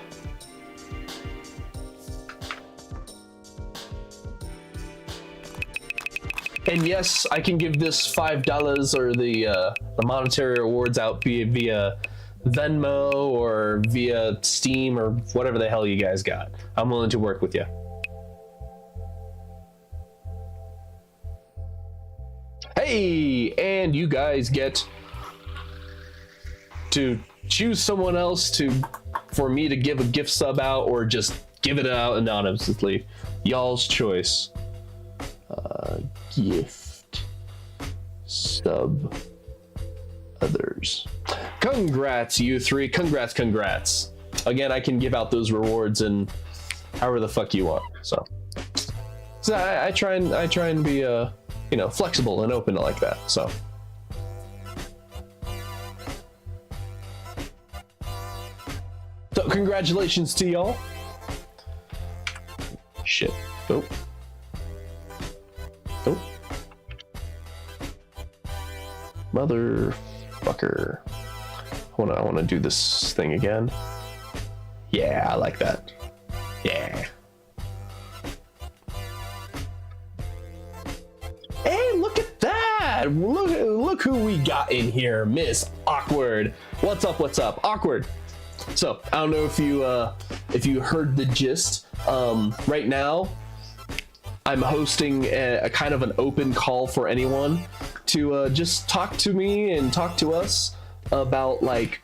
And yes, I can give this $5 or the monetary rewards out via Venmo or via Steam or whatever the hell you guys got. I'm willing to work with you. Hey, and you guys get to choose someone else for me to give a gift sub out or just give it out anonymously. Y'all's choice. Gift sub others. Congrats, you 3. Congrats. Again, I can give out those rewards and however the fuck you want. So I try and be flexible and open like that. So congratulations to y'all. Shit. Nope. Motherfucker. Hold on, I want to do this thing again. Yeah, I like that. Yeah. Hey, look at that! that, look who we got in here, Miss Awkward. What's up, Awkward? So I don't know if you heard the gist. Right now, I'm hosting a kind of an open call for anyone to just talk to me and talk to us about like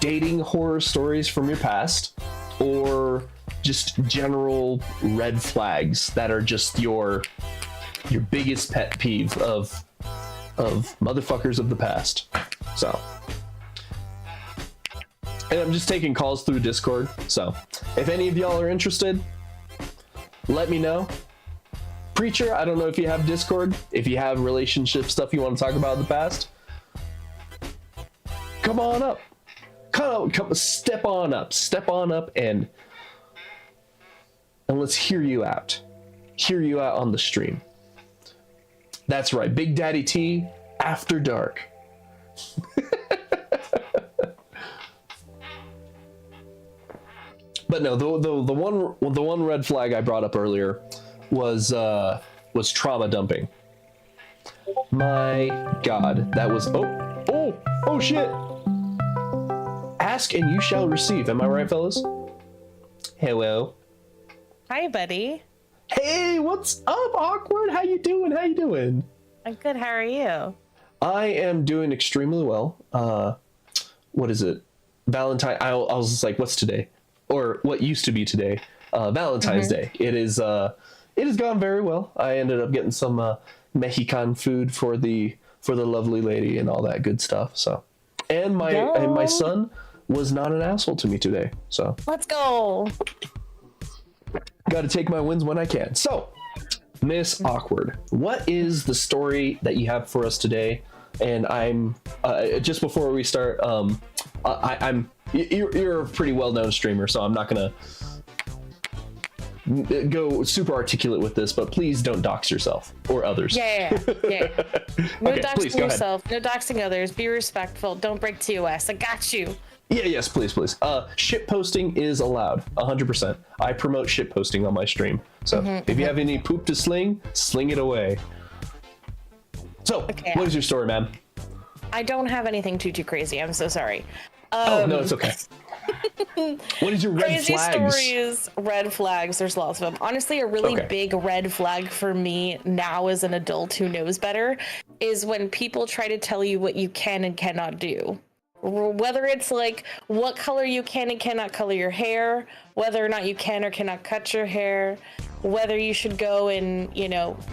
dating horror stories from your past, or just general red flags that are just your biggest pet peeve of motherfuckers of the past. So, and I'm just taking calls through Discord. So if any of y'all are interested, let me know. Preacher, I don't know if you have Discord, if you have relationship stuff you want to talk about in the past, come on up. Come step on up and let's hear you out on the stream. That's right, Big Daddy T After Dark. But no, the one red flag I brought up earlier was trauma dumping. My God, that was oh shit. Ask and you shall receive. Am I right, fellas? Hello. Hi, buddy. Hey, what's up, Awkward? How you doing? I'm good. How are you? I am doing extremely well. What is it? Valentine. I was just like, what's today? Or what used to be today? Valentine's Day. It has gone very well. I ended up getting some Mexican food for the lovely lady and all that good stuff. So, and my son was not an asshole to me today. So let's go. Got to take my wins when I can. So, Miss Awkward, what is the story that you have for us today? And I'm just before we start, you're a pretty well-known streamer, so I'm not gonna go super articulate with this, but please don't dox yourself or others. Yeah. No Okay, doxing please, go yourself. No doxing others. Be respectful. Don't break TOS. I got you. Yes, please. Shit posting is allowed, 100%. I promote shit posting on my stream. So if you have any poop to sling it away. So, what is your story, ma'am? I don't have anything too crazy. I'm so sorry. Oh, no, it's okay. What is your red crazy flags? Stories, red flags, there's lots of them. Honestly, a really big red flag for me now as an adult who knows better is when people try to tell you what you can and cannot do. Whether it's like what color you can and cannot color your hair, whether or not you can or cannot cut your hair, whether you should go and,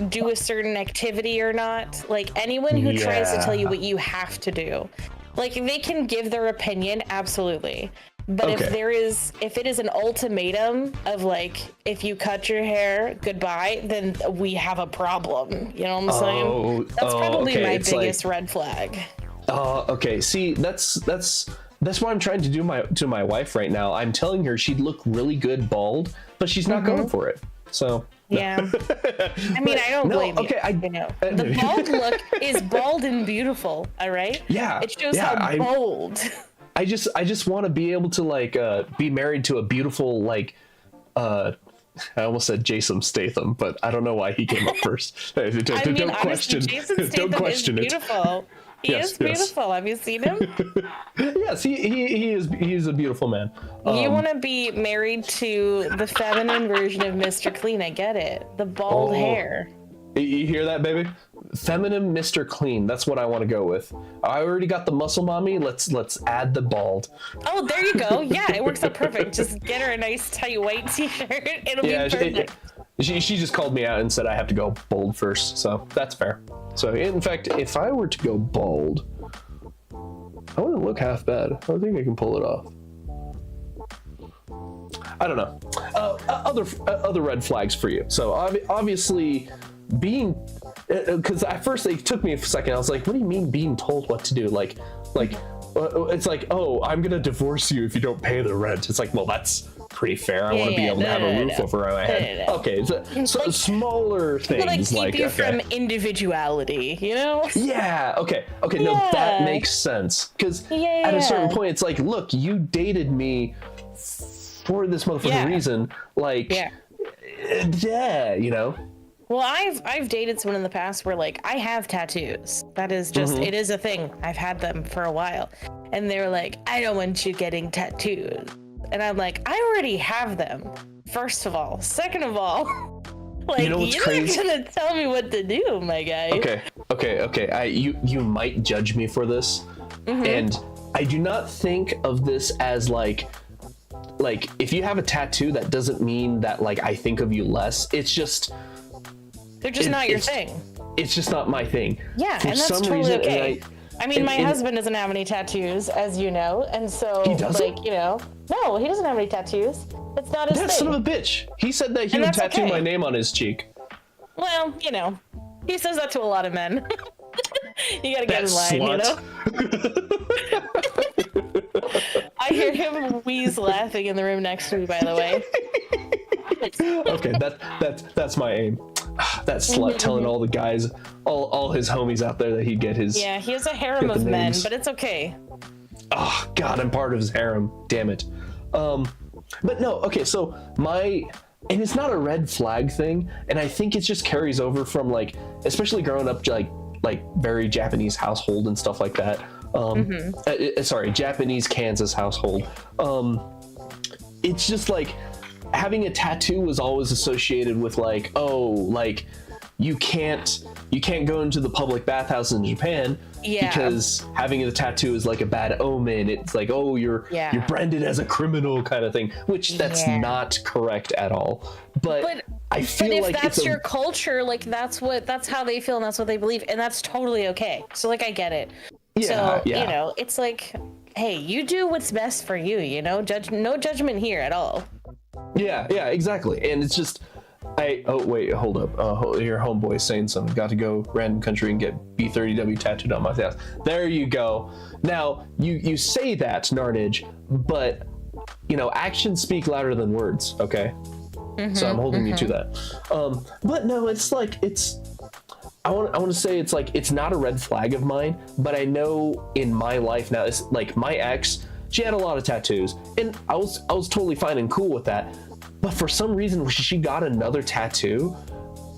do a certain activity or not. Like anyone who tries to tell you what you have to do. Like they can give their opinion, absolutely. But if it is an ultimatum of like, if you cut your hair, goodbye, then we have a problem. You know what I'm saying? That's probably my biggest red flag. Okay. See, that's what I'm trying to do to my wife right now. I'm telling her she'd look really good bald, but she's not going for it. So yeah. I mean, I don't blame you. The bald look is bold and beautiful. All right. Yeah. It shows how bold. I just want to be able to be married to a beautiful I almost said Jason Statham, but I don't know why he came up first. Don't question. Jason Statham don't question is beautiful. He is beautiful. Have you seen him? Yes, he is. He's a beautiful man. You want to be married to the feminine version of Mr. Clean. I get it. The bald hair. You hear that, baby? Feminine Mr. Clean. That's what I want to go with. I already got the muscle mommy. Let's add the bald. Oh, there you go. Yeah, it works out perfect. Just get her a nice tight white t-shirt. It'll be perfect. She just called me out and said I have to go bald first, so that's fair. So in fact, if I were to go bald, I wouldn't look half bad. I think I can pull it off. I don't know. Other red flags for you. So obviously, being, because at first it took me a second. I was like, what do you mean being told what to do? Like it's like, oh, I'm gonna divorce you if you don't pay the rent. It's like, well, that's pretty fair. I want to be able to have a roof over my head. Okay, so smaller things like keep you from individuality, Yeah. Okay. No, that makes sense. Because at a certain point, it's like, look, you dated me for this motherfucking reason. Like, Well, I've dated someone in the past where like I have tattoos. That is just it is a thing. I've had them for a while, and they're like, I don't want you getting tattooed, and I'm like, I already have them. First of all, second of all, like you're not gonna tell me what to do, my guy. Okay. You might judge me for this, and I do not think of this as like if you have a tattoo, that doesn't mean that like I think of you less. It's just they're just not your thing. It's just not my thing. Yeah, for and that's some totally reason, okay. I mean, my husband doesn't have any tattoos, as you know, and so he doesn't? like, you know, no, he doesn't have any tattoos. It's not his thing. That son of a bitch. He said that he would tattoo my name on his cheek. Well, you know, he says that to a lot of men. You gotta get in line, slut. You know? I hear him wheeze laughing in the room next to me, by the way. Okay, that's my aim. That slut telling all the guys, all his homies out there that he'd get his. Yeah, he has a harem of men, but it's okay. Oh God, I'm part of his harem. Damn it. But no, okay, so and it's not a red flag thing, and I think it just carries over from like, especially growing up like very Japanese household and stuff like that. Sorry, Japanese Kansas household. It's just like having a tattoo was always associated with like, oh, like you can't go into the public bathhouse in Japan because having a tattoo is like a bad omen. It's like, oh, you're branded as a criminal kind of thing, which that's not correct at all. But I feel but if like that's your culture, like that's how they feel and that's what they believe, and that's totally okay. So like I get it. So you know, it's like, hey, you do what's best for you, you know? No judgment here at all. Yeah, exactly. And it's just oh wait, hold up. Your homeboy's saying something. Got to go random country and get B30W tattooed on my ass. There you go. Now you say that, Narnage, but you know, actions speak louder than words, okay? So I'm holding you to that. But no, it's like I want to say it's like it's not a red flag of mine, but I know in my life now, it's like my ex, she had a lot of tattoos, and I was totally fine and cool with that. But for some reason, when she got another tattoo,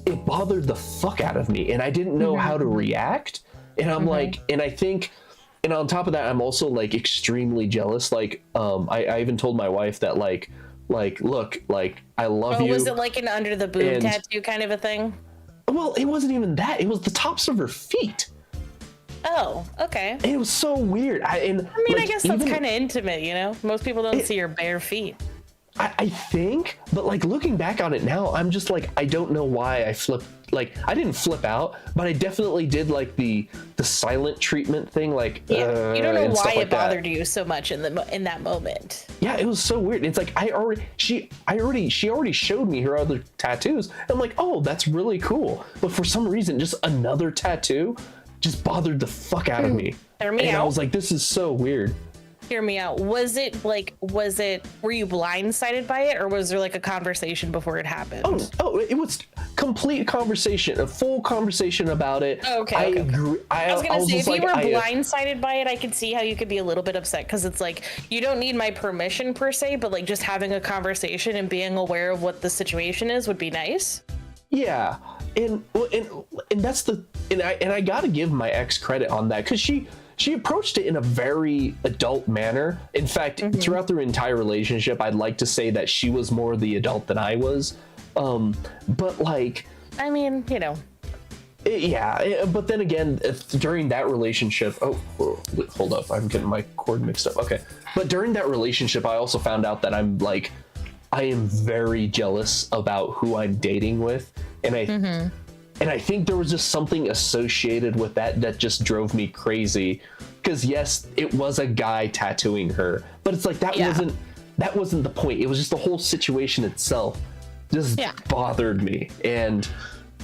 it bothered the fuck out of me, and I didn't know how to react. And I'm like, and I think, and on top of that, I'm also like extremely jealous. Like, I even told my wife that like look, like I love you. Was it like an under the boob tattoo kind of a thing? Well, it wasn't even that. It was the tops of her feet. Oh, okay. And it was so weird. I mean, I guess that's kind of intimate, you know? Most people don't see your bare feet. I think, but like looking back on it now, I'm just like, I don't know why I flipped. Like, I didn't flip out, but I definitely did like the silent treatment thing. Like, you don't know why it bothered you so much in that moment. Yeah, it was so weird. It's like she already showed me her other tattoos. I'm like, oh, that's really cool. But for some reason, just another tattoo just bothered the fuck out of me. And I was like, this is so weird. Hear me out. Were you blindsided by it, or was there like a conversation before it happened? Oh, it was complete conversation, a full conversation about it. Oh, okay. I was gonna say, if you were blindsided by it, I could see how you could be a little bit upset, because it's like, you don't need my permission per se, but like just having a conversation and being aware of what the situation is would be nice. Yeah, and that's I gotta give my ex credit on that, because she approached it in a very adult manner. In fact, throughout their entire relationship, I'd like to say that she was more the adult than I was. But like, I mean, you know. But then again, during that relationship, hold up, I'm getting my cord mixed up. Okay. But during that relationship, I also found out that I am very jealous about who I'm dating with. And I think there was just something associated with that just drove me crazy. Because yes, it was a guy tattooing her, but it's like that wasn't the point. It was just the whole situation itself just bothered me. And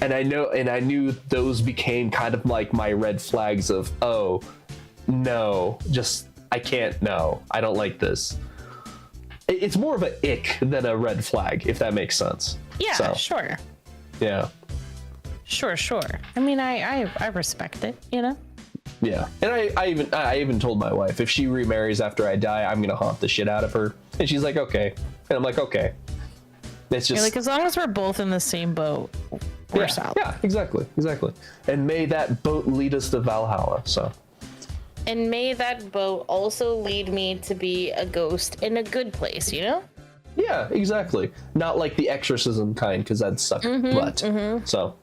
I knew those became kind of like my red flags of, oh no, I can't, no, I don't like this. It's more of an ick than a red flag, if that makes sense. Yeah, sure. Yeah. Sure. I mean, I respect it, you know? Yeah. And I even told my wife, if she remarries after I die, I'm going to haunt the shit out of her. And she's like, okay. And I'm like, okay. It's just like, as long as we're both in the same boat, Worse out. Yeah, exactly. And may that boat lead us to Valhalla. So. And may that boat also lead me to be a ghost in a good place, you know? Yeah, exactly. Not like the exorcism kind, because that'd suck. But so,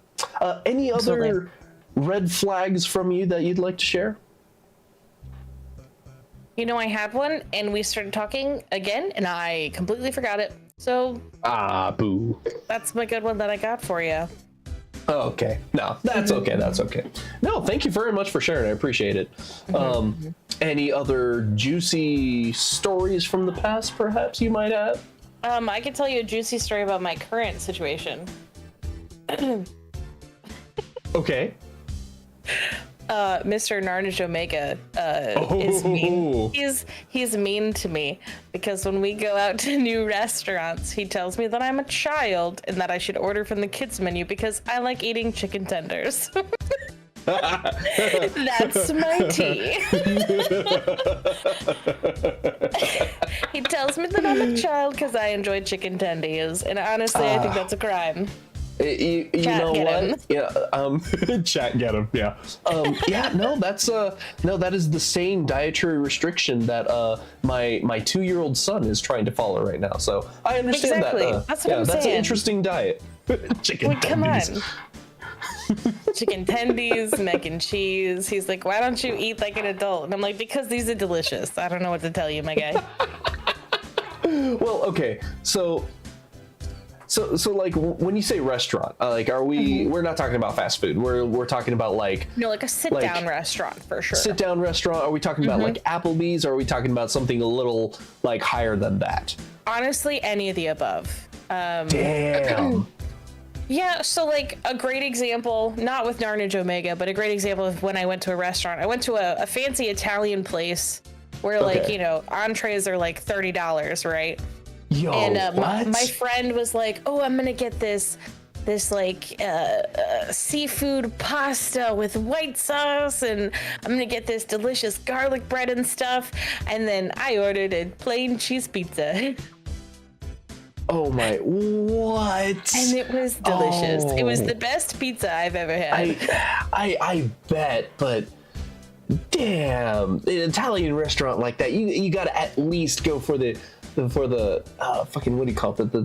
any other red flags from you that you'd like to share? You know, I had one, and we started talking again, and I completely forgot it. So. Boo. That's my good one that I got for you. Okay. No, that's okay. That's okay. No, thank you very much for sharing. I appreciate it. Any other juicy stories from the past, perhaps you might have? I can tell you a juicy story about my current situation. Okay. Mr. Narnage Omega is mean. He's mean to me because when we go out to new restaurants, he tells me that I'm a child and that I should order from the kids menu because I like eating chicken tenders. That's my tea. He tells me that I'm a child because I enjoy chicken tendies, and honestly, I think that's a crime. You Chat, know get what? him. Yeah. Chat, get him. Yeah. Yeah. No, that's no. That is the same dietary restriction that my 2-year-old son is trying to follow right now. So I understand Exactly. that. That's what I'm that's saying. an interesting diet. Chicken Like, come on. tendies. Chicken tendies, mac and cheese. He's like, why don't you eat like an adult? And I'm like, because these are delicious. I don't know what to tell you, my guy. Well, okay. So like when you say restaurant, like are we? We're not talking about fast food. We're talking about like No, like a sit-down restaurant for sure. sit down restaurant. Are we talking about like Applebee's, or are we talking about something a little like higher than that? Honestly, any of the above. Damn. Yeah, so like a great example, not with Narnage Omega, but a great example of when I went to a restaurant. I went to a fancy Italian place where like, Okay. you know, entrees are like $30, right? Yo, And what? my friend was like, oh, I'm gonna get this like seafood pasta with white sauce, and I'm gonna get this delicious garlic bread and stuff. And then I ordered a plain cheese pizza. Oh my, what? And it was delicious. It was Oh. the best pizza I've ever had. I bet, but damn, an Italian restaurant like that, you gotta at least go for the fucking, what do you call it, the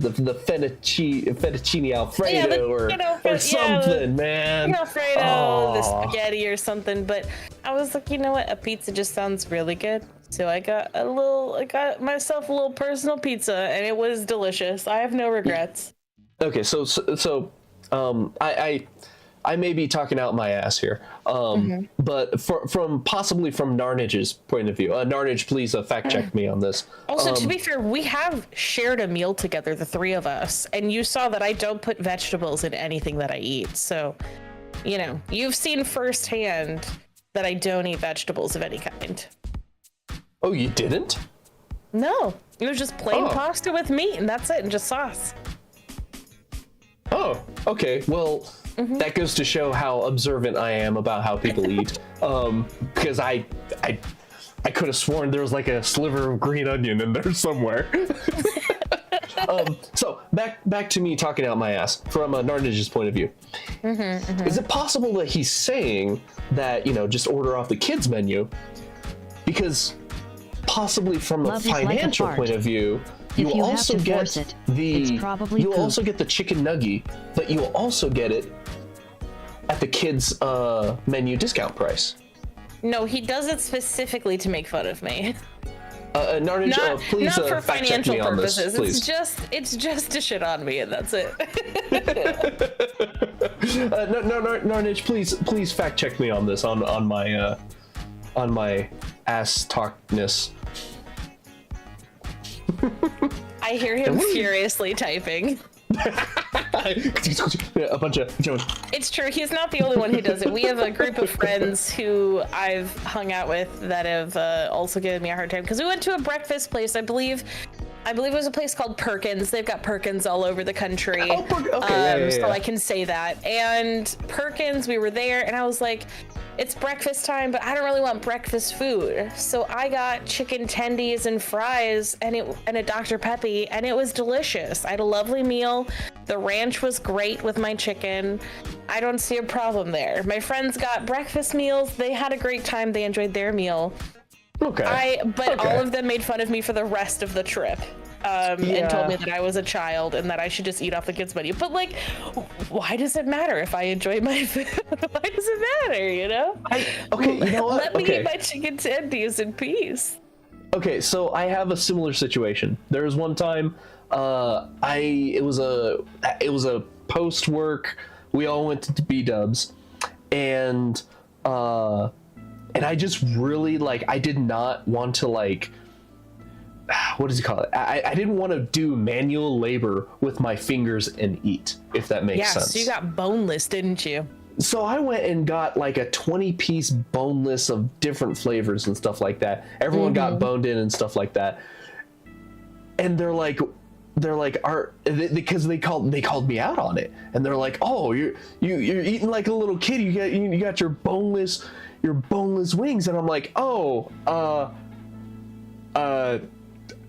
fettuccine alfredo, Yeah, or or something, man. Alfredo, the Oh. spaghetti or something. But I was like, you know what? A pizza just sounds really good. So I got myself a little personal pizza, and it was delicious. I have no regrets. Okay, so I may be talking out my ass here, but from Narnage's point of view, Narnage, please fact check me on this. Also, to be fair, we have shared a meal together, the three of us, and you saw that I don't put vegetables in anything that I eat. So, you know, you've seen firsthand that I don't eat vegetables of any kind. Oh, you didn't? No, it was just plain Oh. pasta with meat, and that's it, and just sauce. Oh, okay. Well, that goes to show how observant I am about how people eat. Because I could have sworn there was like a sliver of green onion in there somewhere. So back to me talking out my ass from Narnage's point of view. Is it possible that he's saying that, you know, just order off the kids menu? Because possibly from Love a is like a financial fart. point of view, If you will you have also to get force it, it's probably you'll poop. also get the chicken nugget, but you will also get it at the kids menu discount price. No, he does it specifically to make fun of me. Narnage, please not for fact check financial me on this, purposes. please. It's just to shit on me, and that's it. Narnage, please fact check me on this on my ass talkness. I hear him furiously typing. A bunch of. It's true. He's not the only one who does it. We have a group of friends who I've hung out with that have also given me a hard time because we went to a breakfast place. I believe it was a place called Perkins. They've got Perkins all over the country. Oh, okay, So yeah. I can say that. And Perkins, we were there, and I was like, it's breakfast time, but I don't really want breakfast food. So I got chicken tendies and fries and a Dr. Peppy, and it was delicious. I had a lovely meal. The ranch was great with my chicken. I don't see a problem there. My friends got breakfast meals. They had a great time. They enjoyed their meal. Okay. But all of them made fun of me for the rest of the trip. And told me that I was a child and that I should just eat off the kids' menu. But like, why does it matter if I enjoy my food? Why does it matter, you know? Okay, you know what? Let me eat my chicken tendies in peace. Okay, so I have a similar situation. There was one time, it was a post work. We all went to B-dubs, and I just really I did not want to what does he call it? I didn't want to do manual labor with my fingers and eat, if that makes sense. Yeah, so you got boneless, didn't you? So I went and got a 20-piece boneless of different flavors and stuff like that. Everyone got boned in and stuff like that. And they're like, because they called me out on it, and they're like, oh, you're eating like a little kid. You got your boneless wings, and I'm like, oh,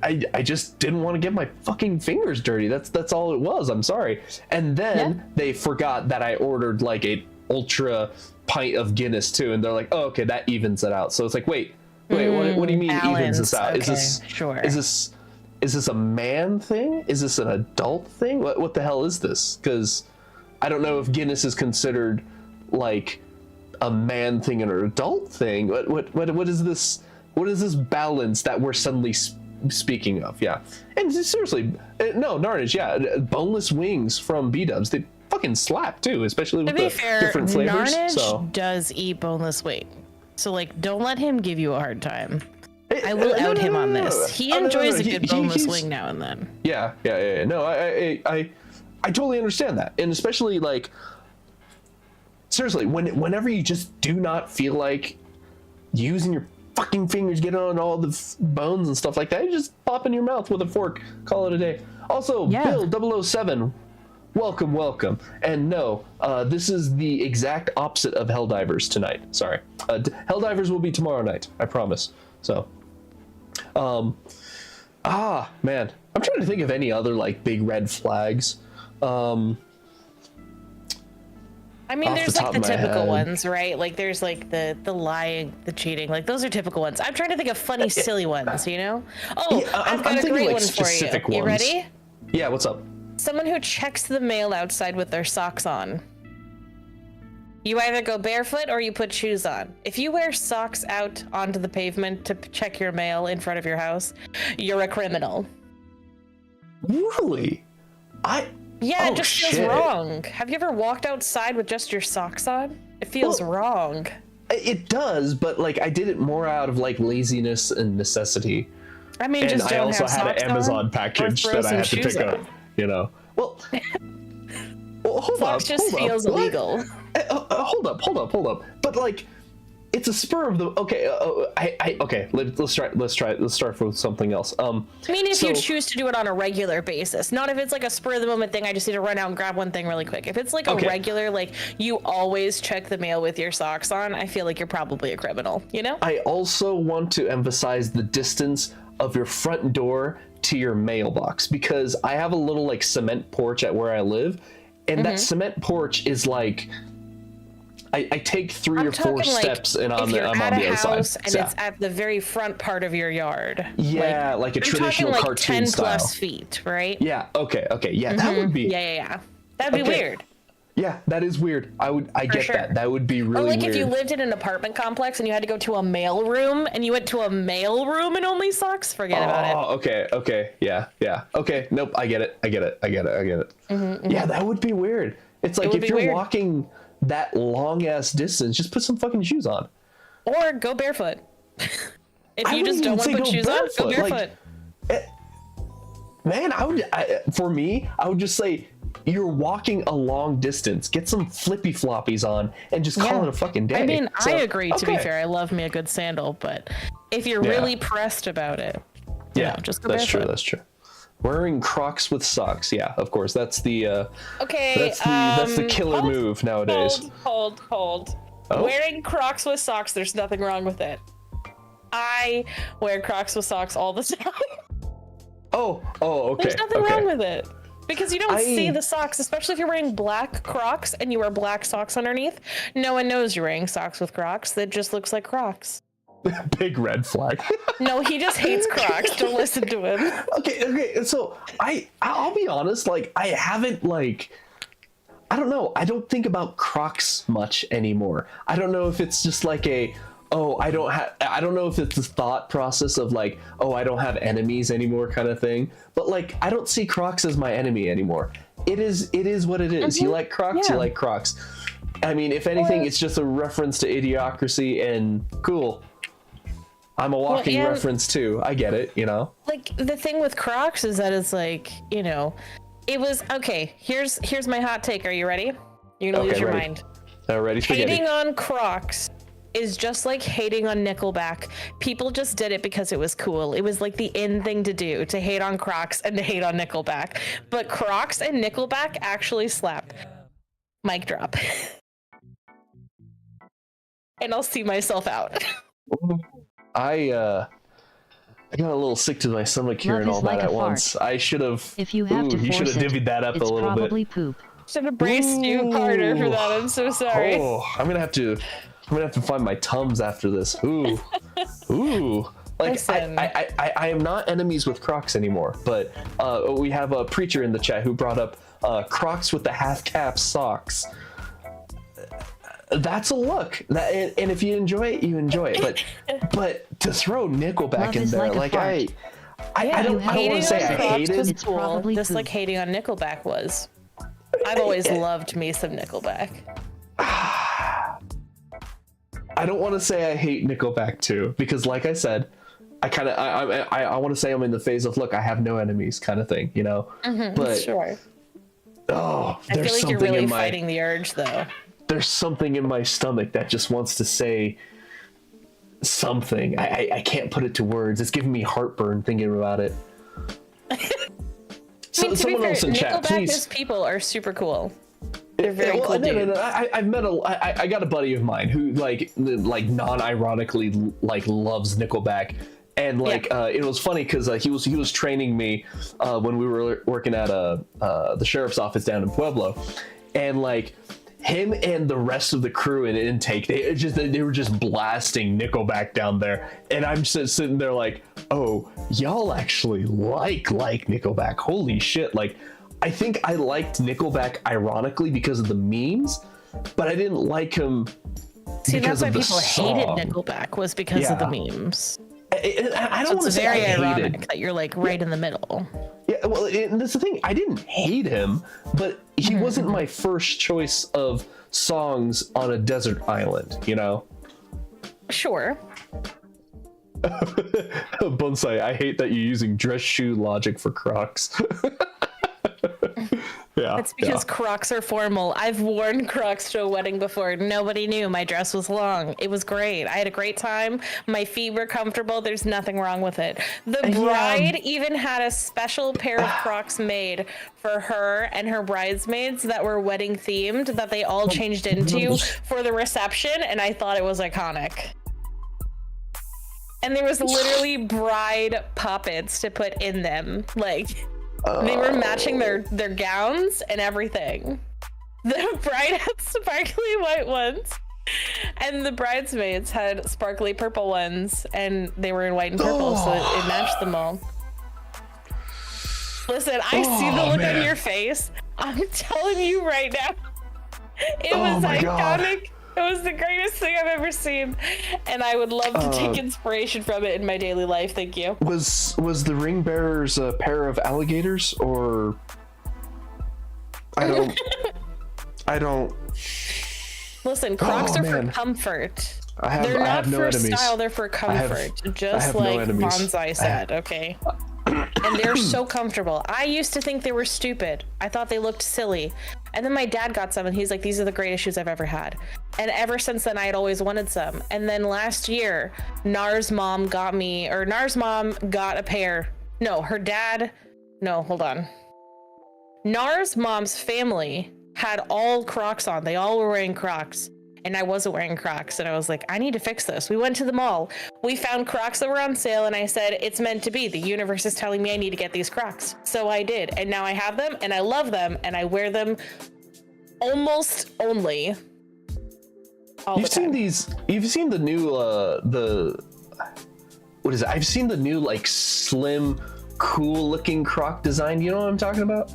I just didn't want to get my fucking fingers dirty. That's all it was. I'm sorry. And then they forgot that I ordered a ultra pint of Guinness too, and they're like, oh, okay, that evens it out. So it's like, wait, what do you mean evens this out? Okay, Is this a man thing? Is this an adult thing? What the hell is this? Because I don't know if Guinness is considered a man thing and an adult thing. What is this? What is this balance that we're suddenly speaking of? Yeah, and seriously, no, Narnage, yeah, boneless wings from B-dubs, they fucking slap too, especially with different flavors. Narnage does eat boneless wing, so don't let him give you a hard time. I will out him on this. He enjoys a good boneless wing now and then. Yeah. No, I totally understand that, and especially seriously, whenever you just do not feel like using your fucking fingers, get on all the bones and stuff like that, you just pop in your mouth with a fork, call it a day. Also, Bill 007, welcome. And no, this is the exact opposite of Helldivers tonight. Sorry. Helldivers will be tomorrow night, I promise. So, man, I'm trying to think of any other big red flags. I mean, there's the typical ones, right? There's the lying, the cheating. Those are typical ones. I'm trying to think of funny, silly ones, you know? Oh, yeah, I've got a great one for you. Ones. You ready? Yeah, what's up? Someone who checks the mail outside with their socks on. You either go barefoot or you put shoes on. If you wear socks out onto the pavement to check your mail in front of your house, you're a criminal. Really? Yeah, it just feels wrong. Have you ever walked outside with just your socks on? It feels wrong. It does, but I did it more out of laziness and necessity. I mean, and just don't I also have had an socks Amazon on, package that I had to pick up. You know. Well, hold socks up. Just feels illegal. Hold up. But it's a spur of the. Okay, okay. Let's start with something else. I mean, if you choose to do it on a regular basis, not if it's a spur of the moment thing. I just need to run out and grab one thing really quick. If it's a regular, you always check the mail with your socks on, I feel like you're probably a criminal. You know. I also want to emphasize the distance of your front door to your mailbox, because I have a little cement porch at where I live, and that cement porch is I take 3 or 4 steps and I'm on the other side. And it's at the very front part of your yard. Yeah, a traditional cartoon 10 style. 10 plus feet, right? Yeah. Okay. Yeah, that would be. Yeah. That'd be weird. Yeah, that is weird. I get that. That would be really weird. Or if you lived in an apartment complex and you had to go to a mail room and you went to a mail room and only socks, forget about it. Oh, okay. Yeah. Okay. Nope. I get it. Yeah, that would be weird. It's if you're walking that long ass distance, just put some fucking shoes on. Or go barefoot. If you just don't want to put shoes on, go barefoot. Man, I would just say, you're walking a long distance. Get some flippy floppies on and just call it a fucking day. I mean, I agree, to be fair. I love me a good sandal, but if you're really pressed about it, just go barefoot. That's true. Wearing Crocs with socks. Yeah, of course. That's the okay. that's the killer move nowadays. Hold. Oh. Wearing Crocs with socks, there's nothing wrong with it. I wear Crocs with socks all the time. Oh, okay. There's nothing wrong with it. Because you don't see I- the socks, especially if you're wearing black Crocs and you wear black socks underneath. No one knows you're wearing socks with Crocs. That just looks like Crocs. Big red flag. No, he just hates Crocs. Don't listen to him. Okay. So I'll be honest. Like, I haven't I don't know. I don't think about Crocs much anymore. I don't know if it's just like I don't know if it's the thought process of like, oh, I don't have enemies anymore kind of thing. But like, I don't see Crocs as my enemy anymore. It is what it is. You like Crocs, you like Crocs. I mean, if anything, it's just a reference to Idiocracy, and cool. I'm a walking reference too. I get it, you know? Like, the thing with Crocs is that it's like, you know, it was, okay, here's my hot take. Are you ready? You're gonna lose your mind. Ready, spaghetti. Hating on Crocs is just like hating on Nickelback. People just did it because it was cool. It was like the in thing to do, to hate on Crocs and to hate on Nickelback. But Crocs and Nickelback actually slap. Mic drop. And I'll see myself out. I got a little sick to my stomach hearing all that at once. I should have. If you have to you should have force it, divvied that up a it's little probably bit. poop. Should have braced you harder for that. I'm so sorry. Oh, I'm gonna have to find my Tums after this. Ooh. Like, Listen. I am not enemies with Crocs anymore, but we have a preacher in the chat who brought up Crocs with the half cap socks. That's a look, and if you enjoy it, you enjoy it. But to throw Nickelback Love in is there, like a fart. I don't want to say I hate it. It's probably just poop. like hating on Nickelback was. I've always loved me some Nickelback. I don't want to say I hate Nickelback too, because like I said, I want to say I'm in the phase of, look, I have no enemies kind of thing, you know. But Sure. oh, I there's feel like something you're really in my fighting the urge, though. there's something in my stomach that just wants to say something. I can't put it to words. It's giving me heartburn thinking about it. I mean, to be Someone fair, else in chat, Nickelback please. as people are super cool. They're very Well, cool no. dudes. I've met I got a buddy of mine who like non-ironically like loves Nickelback, and like it was funny because he was training me when we were working at the sheriff's office down in Pueblo, and like him and the rest of the crew in intake, they were just blasting Nickelback down there, and I'm just sitting there like, oh, y'all actually like Nickelback, holy shit. Like, I think I liked Nickelback ironically because of the memes, but I didn't like him See, that's because why of the people hated song. Nickelback, was because of the memes. I don't So want to it's say very I ironic hated. that you're like right in the middle. Yeah, well, and that's the thing. I didn't hate him, but he wasn't my first choice of songs on a desert island, you know? Sure. Bonsai, I hate that you're using dress shoe logic for Crocs. Yeah. It's because Crocs are formal. I've worn Crocs to a wedding before. Nobody knew my dress was long. It was great. I had a great time. My feet were comfortable. There's nothing wrong with it. The bride even had a special pair of Crocs made for her and her bridesmaids that were wedding themed that they all changed into for the reception, and I thought it was iconic. And there was literally bride puppets to put in them. Like, they were matching their gowns and everything. The bride had sparkly white ones, and the bridesmaids had sparkly purple ones, and they were in white and purple, so it matched them all. Listen, I see the look on your face. I'm telling you right now, it was iconic. It was the greatest thing I've ever seen, and I would love to take inspiration from it in my daily life. Thank you. Was the ring bearers a pair of alligators, or I don't. Listen, Crocs are for man. comfort. I They're not have no for enemies. style, they're for comfort. Just no like enemies. Bonsai said, okay? And they're so comfortable. I used to think they were stupid. I thought they looked silly. And then my dad got some and he's like, these are the greatest shoes I've ever had. And ever since then, I had always wanted some. And then last year, Nar's mom got a pair. No, her dad, no, hold on. Nar's mom's family had all Crocs on. They all were wearing Crocs. and I wasn't wearing Crocs, and I was like, I need to fix this. We went to the mall. We found Crocs that were on sale, and I said, it's meant to be. The universe is telling me I need to get these Crocs. So I did, and now I have them, and I love them, and I wear them almost only all You've the time. seen these? You've seen the new what is it? I've seen the new like slim, cool looking Croc design. You know what I'm talking about?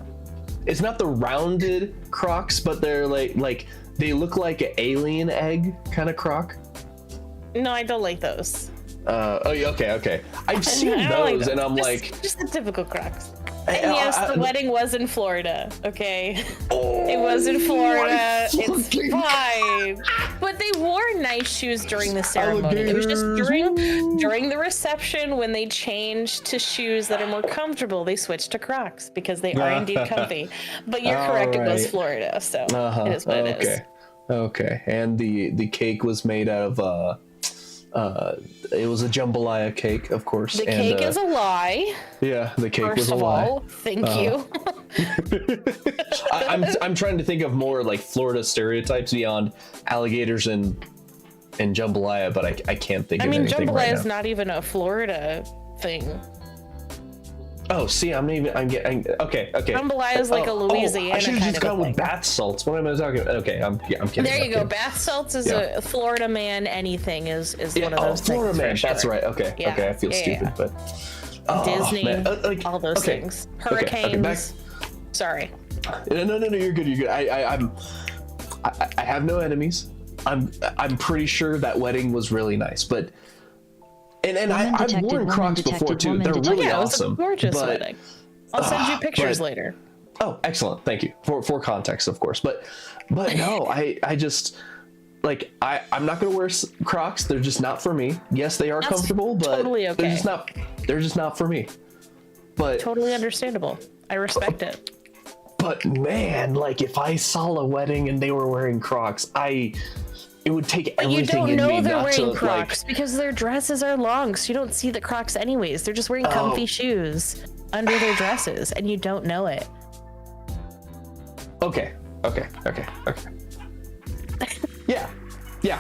It's not the rounded Crocs, but they're like they look like an alien egg kind of Croc. No, I don't like those. Oh, yeah, okay. I've seen I don't like those, and I'm just the typical Crocs. I- And yes, I- the wedding was in Florida. Okay, Oh, it was in Florida. my It's fucking- fine. But they wore nice shoes during the ceremony. It was just during the reception when they changed to shoes that are more comfortable. They switched to Crocs because they are indeed comfy. But you're correct. It was Alright. Florida, so Uh-huh. it is what it is. Okay. And the cake was made out of it was a jambalaya cake, of course. The and, cake is a lie. yeah, the cake was First a of lie. all, thank you. I'm trying to think of more like Florida stereotypes beyond alligators and jambalaya, but I can't think I of mean, anything jambalaya right is now. not even a Florida thing. Oh, see, I'm getting okay. Jambalaya is like a Louisiana I should have kind just of a gone with thing. bath salts. What am I talking about? Okay, I'm kidding. There I'm you go. kidding. Bath salts is Yeah. a Florida man. Anything is one of Oh, those Florida things. man. for sure. That's right. Okay. Yeah. Okay. I feel Yeah, stupid, yeah. but oh, Disney, man. all those okay. things. Okay, Hurricanes. Sorry. No, you're good. You're good. I have no enemies. I'm pretty sure that wedding was really nice, but and Woman I've detected, worn woman Crocs before detected, too. woman They're detected. really Yeah, it was awesome. a gorgeous but, wedding. I'll send you pictures but- later. Oh, excellent. Thank you for context, of course. But no, I just like I'm not gonna wear Crocs. They're just not for me. Yes, they are That's comfortable, but totally okay. they're just not for me. But Totally understandable. I respect it. But man, like if I saw a wedding and they were wearing Crocs, it would take But you everything don't in me know they're not wearing to Crocs because their dresses are long, so you don't see the Crocs anyways. They're just wearing comfy shoes under their dresses, and you don't know it. Okay. Yeah.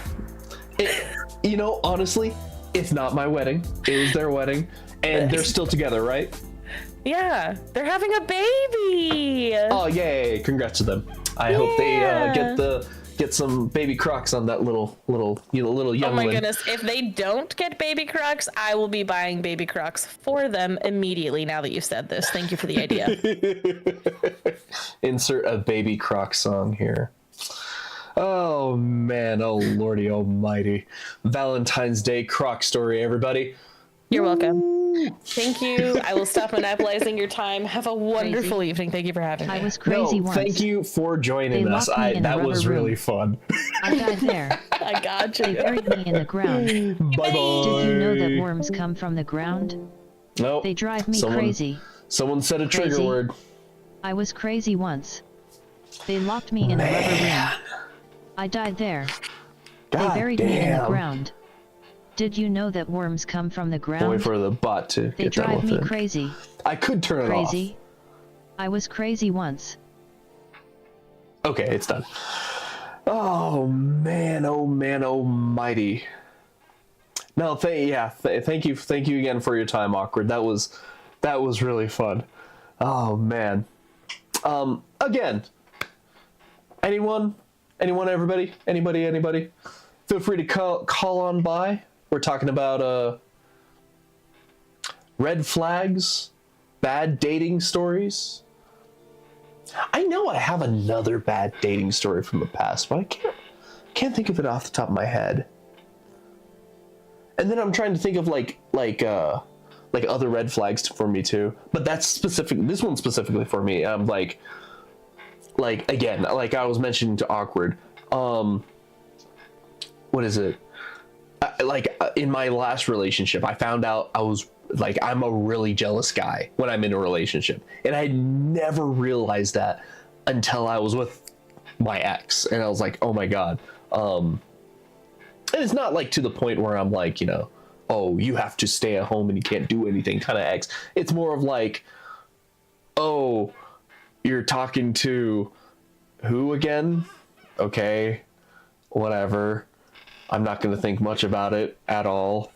You know, honestly, it's not my wedding. It was their wedding, and they're still together, right? Yeah, they're having a baby. Oh, yay! Congrats to them. I hope they get some baby Crocs on that little young Oh my one. goodness, if they don't get baby Crocs, I will be buying baby Crocs for them immediately now that you said this. Thank you for the idea. Insert a baby Croc song here. Oh man, oh lordy almighty. Valentine's Day Croc story, everybody. You're welcome. Thank you. I will stop monopolizing your time. Have a wonderful evening. Thank you for having me. I was crazy once. Thank you for joining They us. locked me in a That was rubber room. really fun. I died there. I got They you. buried me in the ground. Bye bye. Did you know that worms come from the ground? Nope. They drive me Someone- crazy. Someone said a trigger Crazy? word. I was crazy once. They locked me in a rubber room. I died there. God They buried me in the damn. ground. Did you know that worms come from the ground? Wait for the bot to They get that drive one me thing. crazy. I could turn it Crazy. I was crazy once. off. Okay, it's done. Oh man, almighty. No, thank you again for your time, Awkward. That was really fun. Oh man. Again, anyone, everybody, anybody, feel free to call on by. We're talking about red flags, bad dating stories. I know I have another bad dating story from the past, but I can't think of it off the top of my head. And then I'm trying to think of like other red flags for me too. But that's specific. This one's specifically for me. I'm like again, like I was mentioning to Awkward. What is it? In my last relationship, I found out I'm a really jealous guy when I'm in a relationship, and I never realized that until I was with my ex, and I was like, oh my god. And it's not like to the point where I'm like, oh, you have to stay at home and you can't do anything kind of ex. It's more of like, oh, you're talking to who again? Okay. whatever. I'm not going to think much about it at all.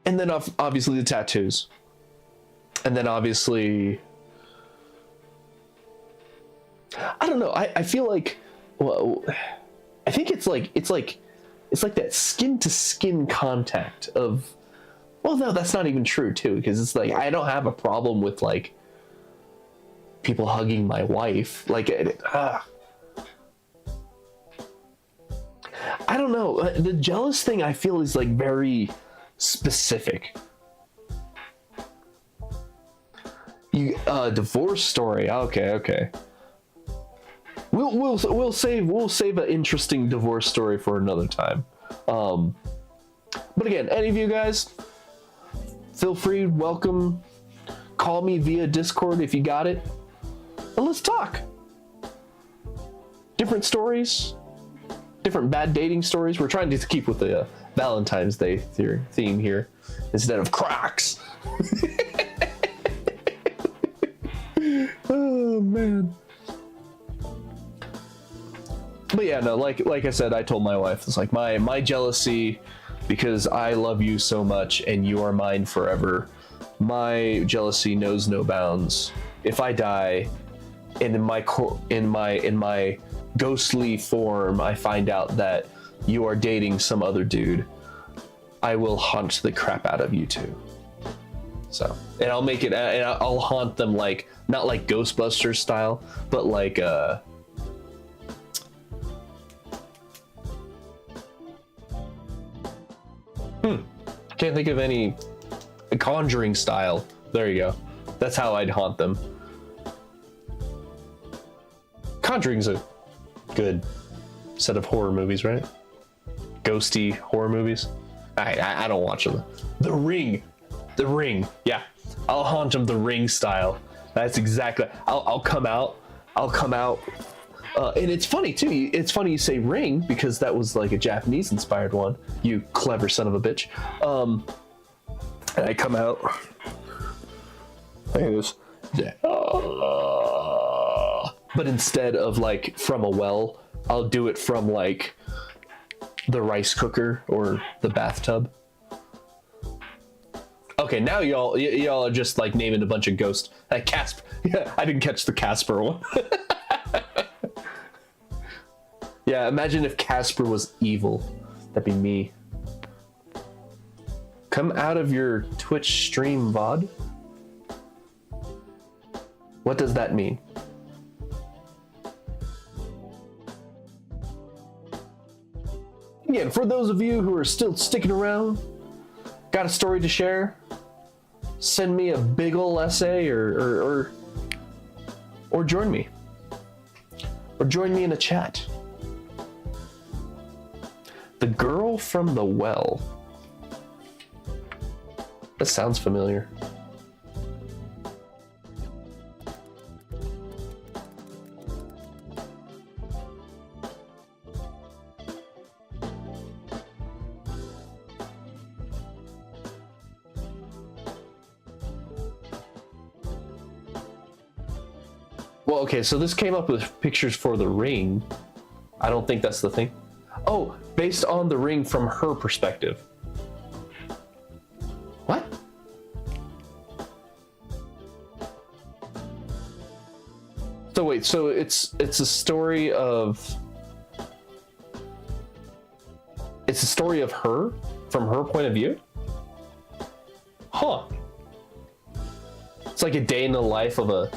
And then obviously the tattoos. And then obviously, I don't know. I feel like, well, I think it's like that skin to skin contact of, well, no, that's not even true too. Because it's like, I don't have a problem with like people hugging my wife. Like, I don't know. The jealous thing I feel is like very specific. Divorce story. Okay. We'll save an interesting divorce story for another time. But again, any of you guys, feel free, welcome. Call me via Discord if you got it, and let's talk. Different stories, different bad dating stories. We're trying to keep with the Valentine's Day theme here instead of Crocs. Oh man. But yeah, no, like I said, I told my wife, it's like my jealousy, because I love you so much and you are mine forever. My jealousy knows no bounds. If I die, and in my ghostly form, I find out that you are dating some other dude, I will haunt the crap out of you too. So, and I'll make it, and I'll haunt them like, not like Ghostbusters style, but like can't think of any, Conjuring style. There you go. That's how I'd haunt them. Conjuring's a good set of horror movies, right? Ghosty horror movies. I don't watch them. The Ring. Yeah, I'll haunt them the Ring style. That's exactly. I'll come out. And it's funny too. It's funny you say Ring, because that was like a Japanese inspired one. You clever son of a bitch. And I come out. Look at this. Yeah. But instead of like from a well, I'll do it from like the rice cooker or the bathtub. Okay, now y'all are just like naming a bunch of ghosts. Casper. Yeah, I didn't catch the Casper one. Yeah, imagine if Casper was evil. That'd be me. Come out of your Twitch stream VOD? What does that mean? Again, for those of you who are still sticking around, got a story to share, send me a big ol' essay or join me. Or join me in a chat. The Girl from the Well. That sounds familiar. Well, okay, so this came up with pictures for The Ring. I don't think that's the thing. Oh, based on The Ring from her perspective. What? So wait, so it's a story of... It's a story of her, from her point of view? Huh. It's like a day in the life of a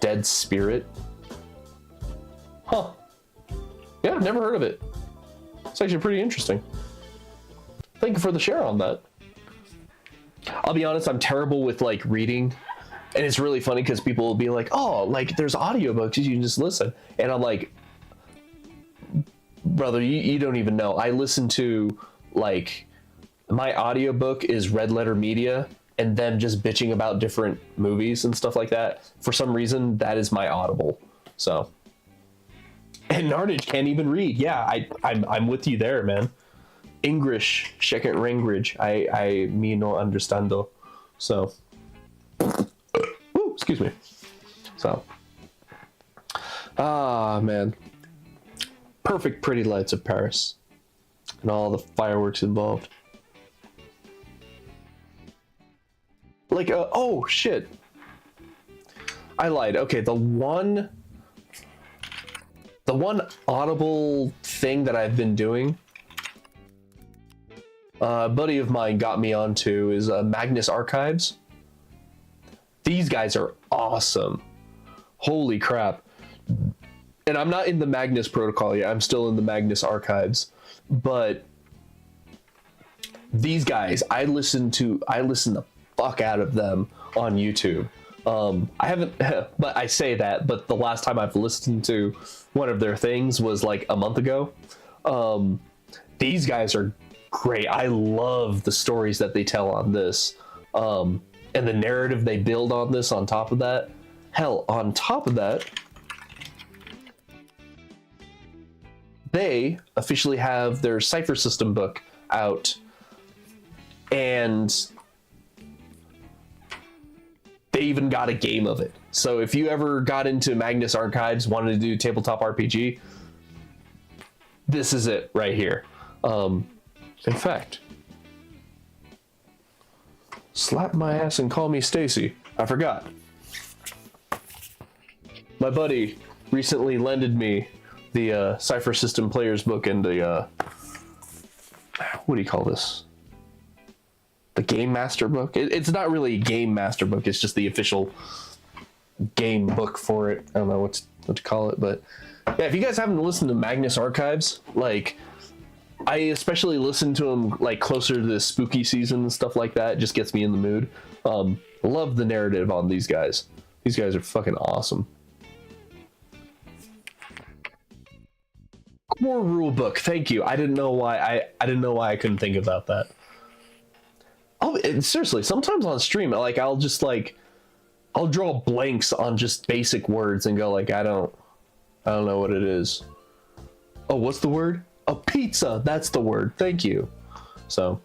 dead spirit. Huh. Yeah, I've never heard of it. It's actually pretty interesting. Thank you for the share on that. I'll be honest, I'm terrible with like reading, and it's really funny because people will be like, oh, like there's audiobooks, you can just listen. And I'm like, brother, you don't even know. I listen to, like, my audiobook is Red Letter Media and them just bitching about different movies and stuff like that. For some reason, that is my Audible. So, and Narnage can't even read. Yeah, I'm with you there, man. English, second language. I me no understando. So, woo, excuse me. So, Ah, man. Perfect pretty lights of Paris. And all the fireworks involved. Like, oh, shit. I lied. Okay, the one Audible thing that I've been doing, a buddy of mine got me onto, is Magnus Archives. These guys are awesome. Holy crap. And I'm not in the Magnus protocol yet. I'm still in the Magnus Archives. But these guys, I listen the fuck out of them on YouTube. I haven't, but I say that, but the last time I've listened to one of their things was like a month ago. These guys are great. I love the stories that they tell on this. And the narrative they build on this on top of that. Hell, on top of that, they officially have their Cypher System book out. And they even got a game of it. So if you ever got into Magnus Archives, wanted to do tabletop RPG, this is it right here. In fact, slap my ass and call me Stacy. I forgot. My buddy recently lended me the Cypher System Players book and the what do you call this? The Game Master book. It's not really a Game Master book. It's just the official game book for it. I don't know what to call it, but yeah. If you guys haven't listened to Magnus Archives, like, I especially listen to them like closer to the spooky season and stuff like that. It just gets me in the mood. Love the narrative on these guys. These guys are fucking awesome. Core rule book. Thank you. I didn't know why I couldn't think about that. Oh, seriously, sometimes on stream, like, I'll draw blanks on just basic words and go like, I don't know what it is. Oh, what's the word? Oh, pizza. That's the word. Thank you. So,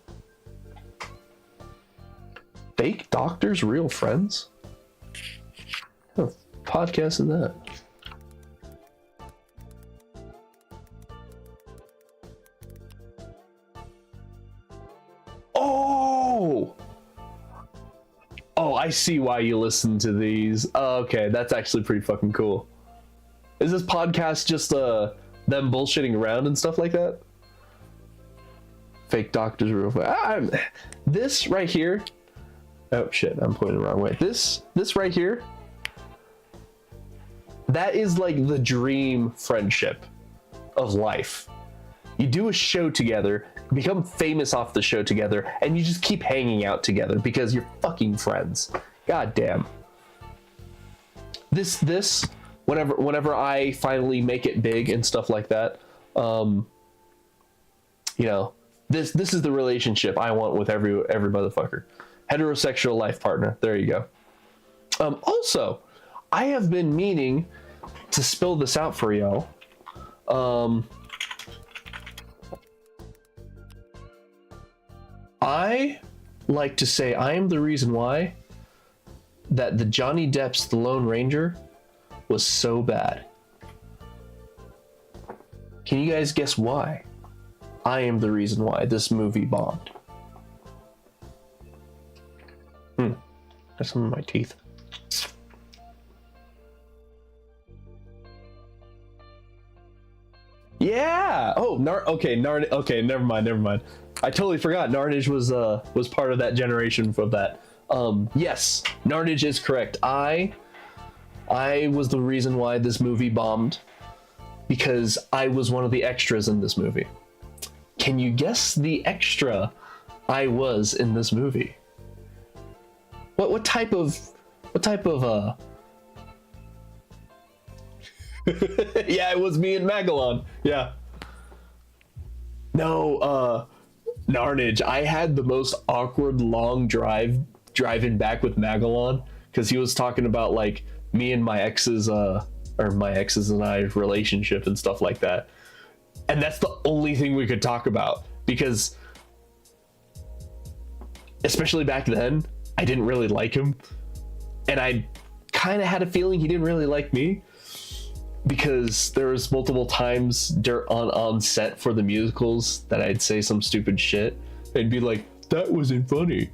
fake doctors, real friends? What podcast is that? Oh, I see why you listen to these. Oh, okay, that's actually pretty fucking cool. Is this podcast just them bullshitting around and stuff like that? Fake doctors, real fast. This right here. Oh shit, I'm pointing the wrong way. This right here. That is like the dream friendship of life. You do a show together, become famous off the show together, and you just keep hanging out together because you're fucking friends. God damn. This whenever I finally make it big and stuff like that, you know, this is the relationship I want with every motherfucker. Heterosexual life partner. There you go. Also, I have been meaning to spill this out for y'all. I like to say I am the reason why that the Johnny Depp's The Lone Ranger was so bad. Can you guys guess why? I am the reason why this movie bombed. That's some of my teeth. Yeah. Oh, okay, never mind. I totally forgot. Narnage was part of that generation of that. Yes, Narnage is correct. I was the reason why this movie bombed because I was one of the extras in this movie. Can you guess the extra I was in this movie? What type of Yeah, it was me and Magellan. Yeah. No, Narnage, I had the most awkward long driving back with Magellan because he was talking about like me and my ex's or my ex's and I relationship and stuff like that. And that's the only thing we could talk about because especially back then, I didn't really like him. And I kind of had a feeling he didn't really like me. because there was multiple times on set for the musicals that I'd say some stupid shit and be like, that wasn't funny,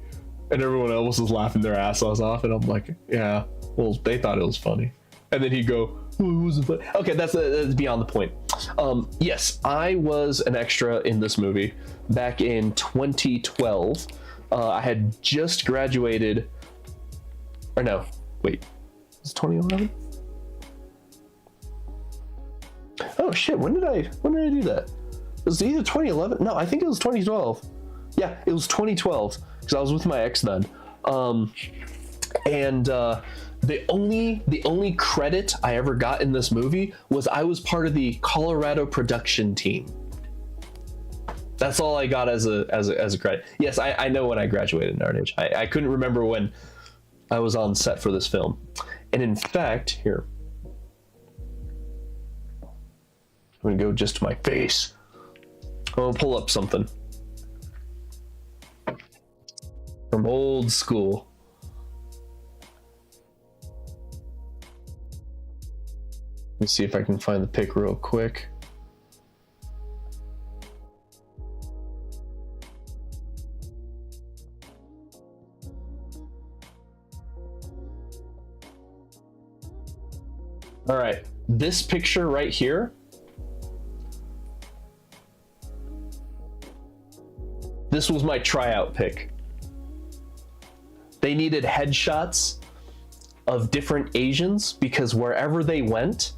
and everyone else was laughing their asses off, and I'm like, yeah, well, they thought it was funny. And then he'd go, oh, it wasn't funny. Okay, that's beyond the point. Yes, I was an extra in this movie back in 2012. I had just graduated, or no, wait, was it 2011? Oh shit, when did I do that? Was it either 2011? No, I think it was 2012. Yeah, it was 2012 because I was with my ex then. The only credit I ever got in this movie was I was part of the Colorado production team. That's all I got as a credit. Yes, I know when I graduated Narnage. I couldn't remember when I was on set for this film. And in fact, here, I'm gonna go just to my face. I'm gonna pull up something from old school. Let me see if I can find the pic real quick. All right, this picture right here, this was my tryout pic. They needed headshots of different Asians because wherever they went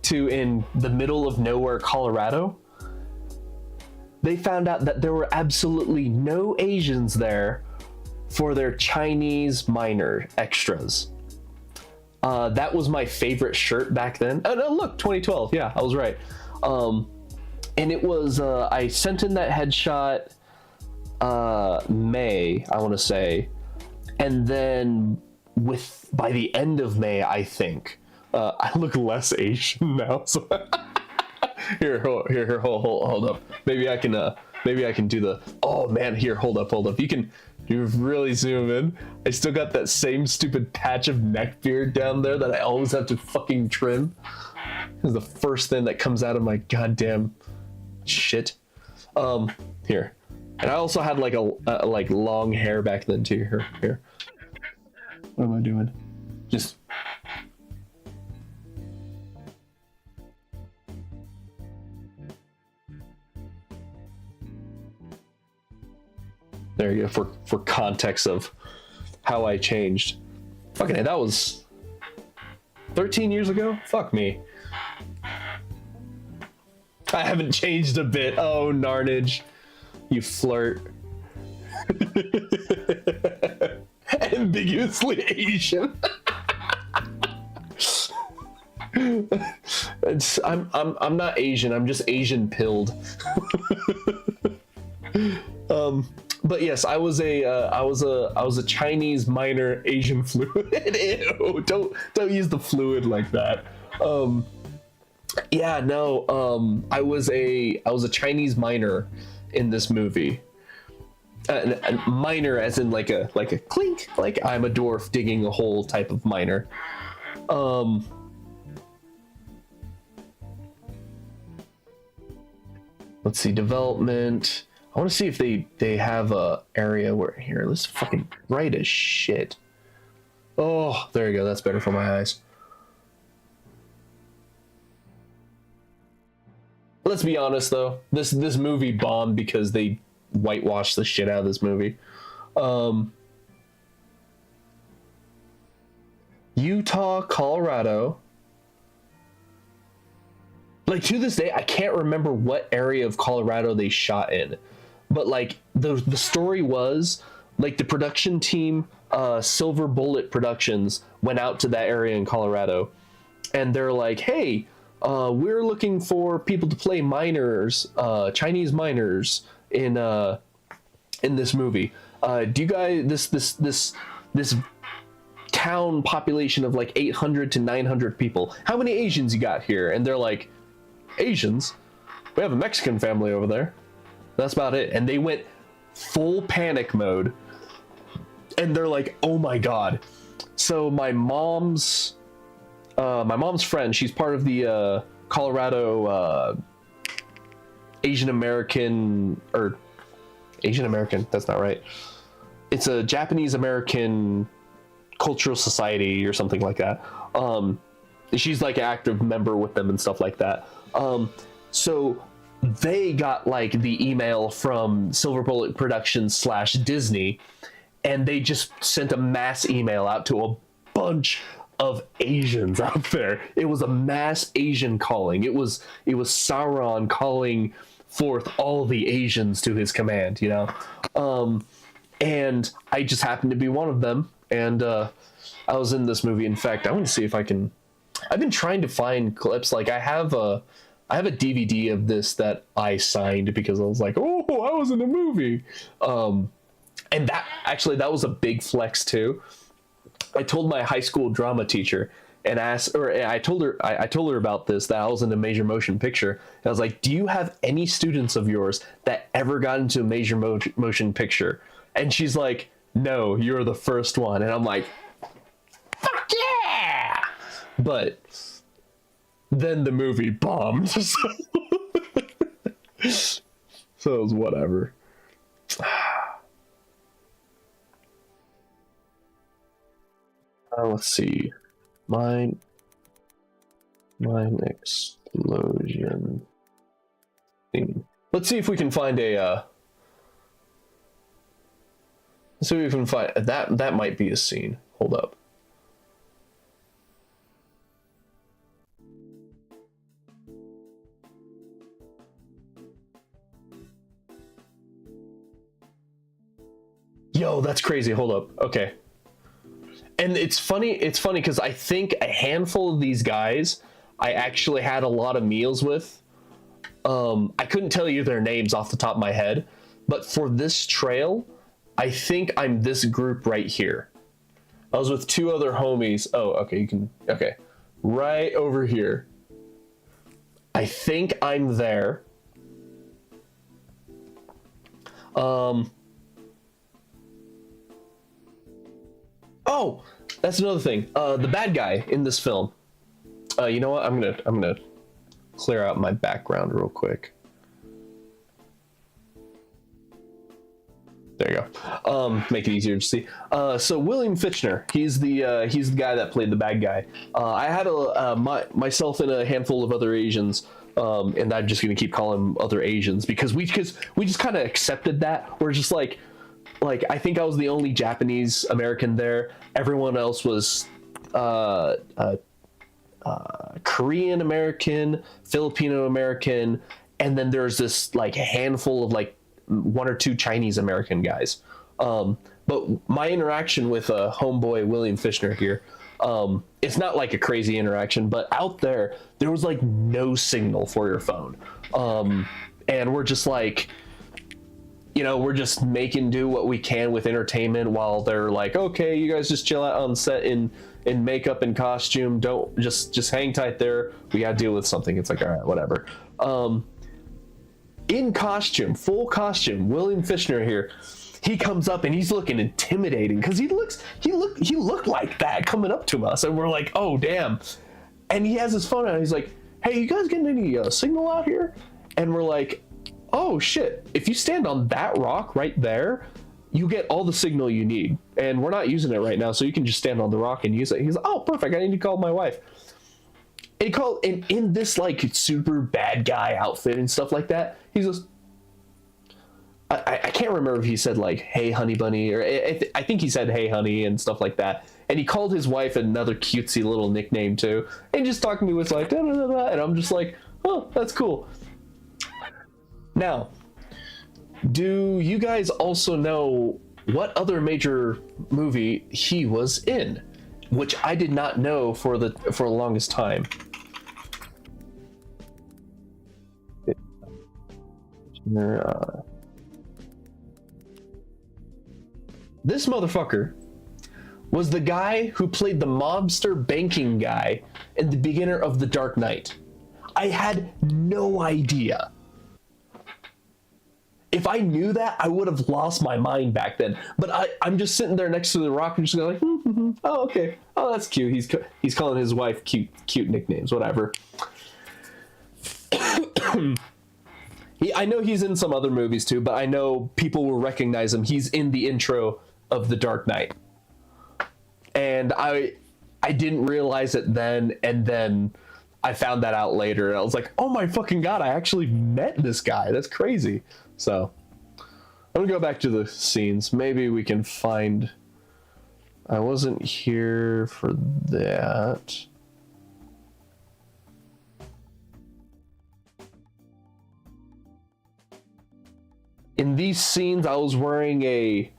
to in the middle of nowhere, Colorado, they found out that there were absolutely no Asians there for their Chinese minor extras. That was my favorite shirt back then. Oh no, look, 2012. Yeah, I was right. And it was, I sent in that headshot May, I want to say. And then by the end of May, I think, I look less Asian now. So here, hold up. Maybe I can do the, oh man, here, hold up. You really zoom in. I still got that same stupid patch of neck beard down there that I always have to fucking trim. This is the first thing that comes out of my goddamn shit. Here. And I also had like a like long hair back then too. Here. What am I doing? Just. There you go, for context of how I changed. Fucking that was 13 years ago? Fuck me. I haven't changed a bit. Oh, Narnage. You flirt. Ambiguously Asian. I'm not Asian, I'm just Asian pilled. But yes, I was a Chinese minor Asian fluid. Ew, don't use the fluid like that. Yeah, no. I was a Chinese minor in this movie. A minor, as in like a clink, like I'm a dwarf digging a hole type of minor. Let's see, development. I want to see if they have a area where here. This is fucking bright as shit. Oh, there you go. That's better for my eyes. Let's be honest though. This movie bombed because they whitewashed the shit out of this movie. Utah, Colorado. Like to this day, I can't remember what area of Colorado they shot in. But like the story was like the production team, Silver Bullet Productions, went out to that area in Colorado, and they're like, "Hey, we're looking for people to play minors, Chinese minors in this movie. Do you guys this town population of like 800 to 900 people? How many Asians you got here?" And they're like, "Asians? We have a Mexican family over there. That's about it." And they went full panic mode. And they're like, "Oh my god." So my mom's my mom's friend. She's part of the Colorado Asian American. That's not right. It's a Japanese American cultural society or something like that. She's like an active member with them and stuff like that. So they got like the email from Silver Bullet Productions / Disney, and they just sent a mass email out to a bunch of Asians out there. It was a mass Asian calling. It was Sauron calling forth all the Asians to his command, you know? And I just happened to be one of them, and I was in this movie. In fact, I want to see if I can. I've been trying to find clips. Like I have a DVD of this that I signed because I was like, oh, I was in a movie. And that was a big flex too. I told my high school drama teacher and I told her about this, that I was in a major motion picture. And I was like, do you have any students of yours that ever got into a major motion picture? And she's like, no, you're the first one. And I'm like, fuck yeah! But then the movie bombed. So it was whatever. Let's see. Mine explosion thing. Let's see if we can find a let's see if we can find that might be a scene. Hold up. Yo, that's crazy. Hold up. Okay. And it's funny because I think a handful of these guys I actually had a lot of meals with. I couldn't tell you their names off the top of my head, but for this trail, I think I'm this group right here. I was with two other homies. Oh, okay, okay. Right over here. I think I'm there. Oh, that's another thing. The bad guy in this film. You know what? I'm gonna clear out my background real quick. There you go. Make it easier to see. So William Fichtner, he's the guy that played the bad guy. I had myself and a handful of other Asians, and I'm just gonna keep calling them other Asians because we just kind of accepted that. We're just like I think I was the only Japanese American there. Everyone else was Korean American, Filipino American, and then there's this like a handful of like one or two Chinese American guys. But my interaction with homeboy William Fichtner here, it's not like a crazy interaction, but out there was like no signal for your phone, and we're just like, you know, we're just making do what we can with entertainment while they're like, okay, you guys just chill out on set in makeup and costume. Don't just hang tight there. We gotta deal with something. It's like, all right, whatever. In costume, full costume, William Fichtner here. He comes up and he's looking intimidating because he looked like that coming up to us, and we're like, oh damn. And he has his phone out. And he's like, hey, you guys getting any signal out here? And we're like, oh shit, if you stand on that rock right there, you get all the signal you need, and we're not using it right now, so you can just stand on the rock and use it. He's like, oh perfect, I need to call my wife. And he called in this like super bad guy outfit and stuff like that. He goes, I can't remember if he said like, hey honey bunny, or I think he said hey honey and stuff like that, and he called his wife another cutesy little nickname too, and just talking to me was like da, da, da, da, and I'm just like, oh, that's cool. Now, do you guys also know what other major movie he was in? Which I did not know for the longest time. This motherfucker was the guy who played the mobster banking guy in the beginning of The Dark Knight. I had no idea. if I knew that, I would have lost my mind back then. But I'm just sitting there next to the rock and just going like, oh, okay. Oh, that's cute. He's calling his wife cute nicknames, whatever. I know he's in some other movies too, but I know people will recognize him. He's in the intro of The Dark Knight. And I didn't realize it then, and then I found that out later, and I was like, oh my fucking god, I actually met this guy. That's crazy. So I'm gonna go back to the scenes. Maybe we can find... I wasn't here for that. In these scenes, I was wearing a...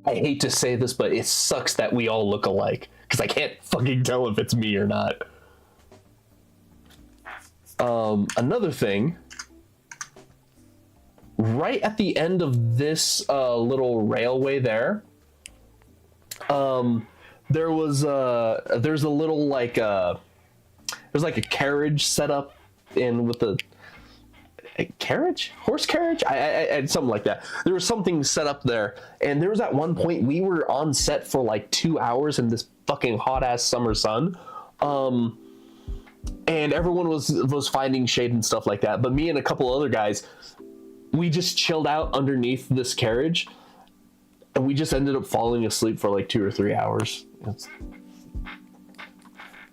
I hate to say this, but it sucks that we all look alike, because I can't fucking tell if it's me or not. Another thing, right at the end of this little railway there, there's a little like there's like a carriage set up in with a carriage, horse carriage, I something like that. There was something set up there, and there was at one point we were on set for like 2 hours in this fucking hot ass summer sun, and everyone was finding shade and stuff like that, but me and a couple other guys, we just chilled out underneath this carriage, and we just ended up falling asleep for like 2 or 3 hours. It's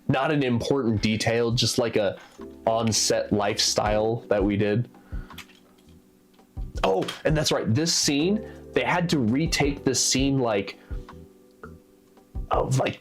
not an important detail, just like a on-set lifestyle that we did. Oh, and that's right, this scene, they had to retake this scene like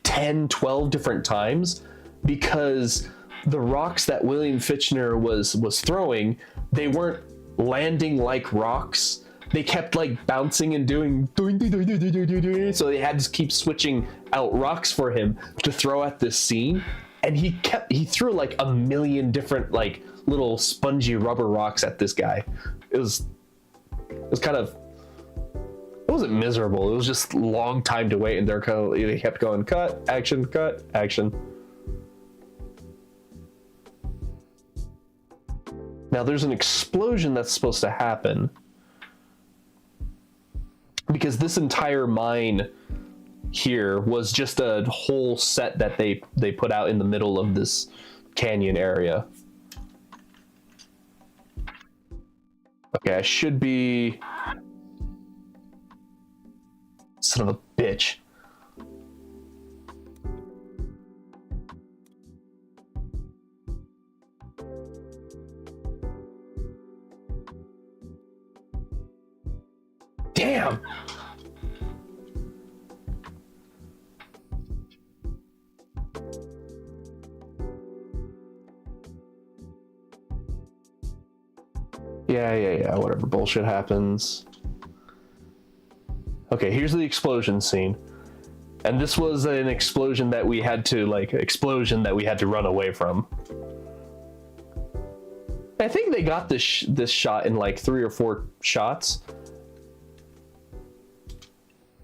10, 12 different times, because the rocks that William Fichtner was throwing, they weren't landing like rocks. They kept like bouncing and doing, so they had to keep switching out rocks for him to throw at this scene. And he threw like a million different like little spongy rubber rocks at this guy. It was kind of, it wasn't miserable. It was just a long time to wait, and they kept going cut, action, cut, action. Now there's an explosion that's supposed to happen, because this entire mine here was just a whole set that they put out in the middle of this canyon area. Okay, I should be... Son of a bitch. Damn! Yeah, whatever bullshit happens. Okay, here's the explosion scene. And this was an explosion that we had to, run away from. I think they got this shot in like 3 or 4 shots.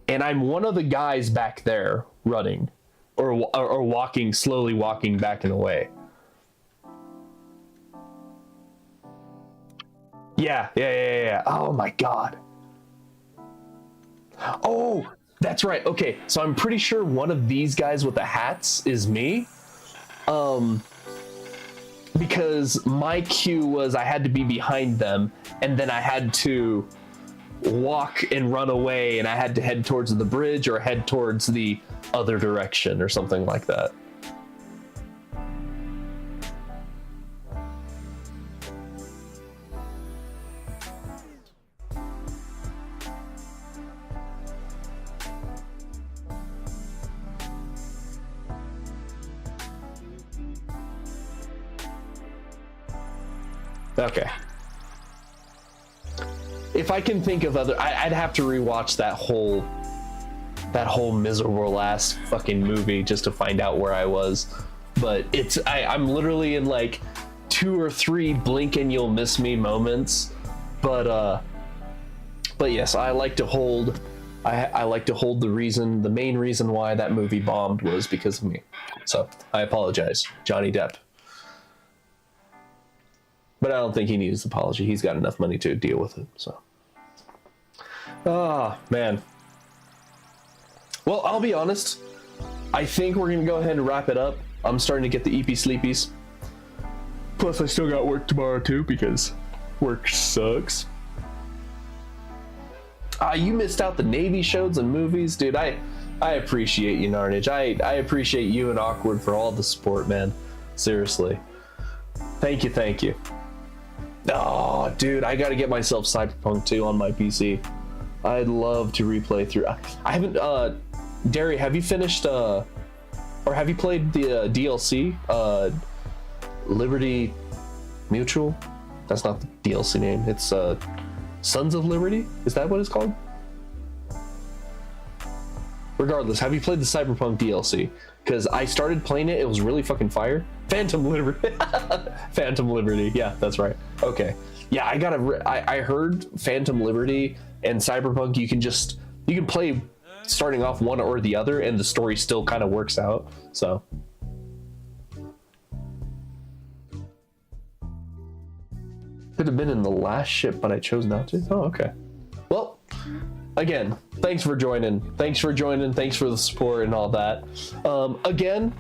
And I'm one of the guys back there running or walking, slowly walking back and away. Yeah. Oh my god. Oh, that's right. Okay, so I'm pretty sure one of these guys with the hats is me. Because my cue was I had to be behind them, and then I had to walk and run away, and I had to head towards the bridge or head towards the other direction or something like that. Okay. If I can think of other, I'd have to rewatch that whole miserable ass fucking movie just to find out where I was. but I'm literally in like 2 or 3 blink and you'll miss me moments. But yes, I like to hold the main reason why that movie bombed was because of me. So I apologize, Johnny Depp. But I don't think he needs an apology. He's got enough money to deal with it. So, man. Well, I'll be honest. I think we're gonna go ahead and wrap it up. I'm starting to get the EP sleepies. Plus, I still got work tomorrow too because work sucks. You missed out the Navy shows and movies, dude. I appreciate you, Narnage. I appreciate you and Awkward for all the support, man. Seriously. Thank you. Oh, dude, I gotta get myself Cyberpunk 2 on my PC. I'd love to replay through. I haven't, Derry, have you finished, or have you played the DLC? Liberty Mutual? That's not the DLC name. It's, Sons of Liberty? Is that what it's called? Regardless, have you played the Cyberpunk DLC? Because I started playing it, it was really fucking fire. Phantom Liberty. Phantom Liberty. Yeah, that's right. Okay. Yeah, I heard Phantom Liberty and Cyberpunk, you can play starting off one or the other and the story still kind of works out. So could have been in the last ship, but I chose not to. Oh, okay. Well, again, thanks for joining. Thanks for the support and all that. Again,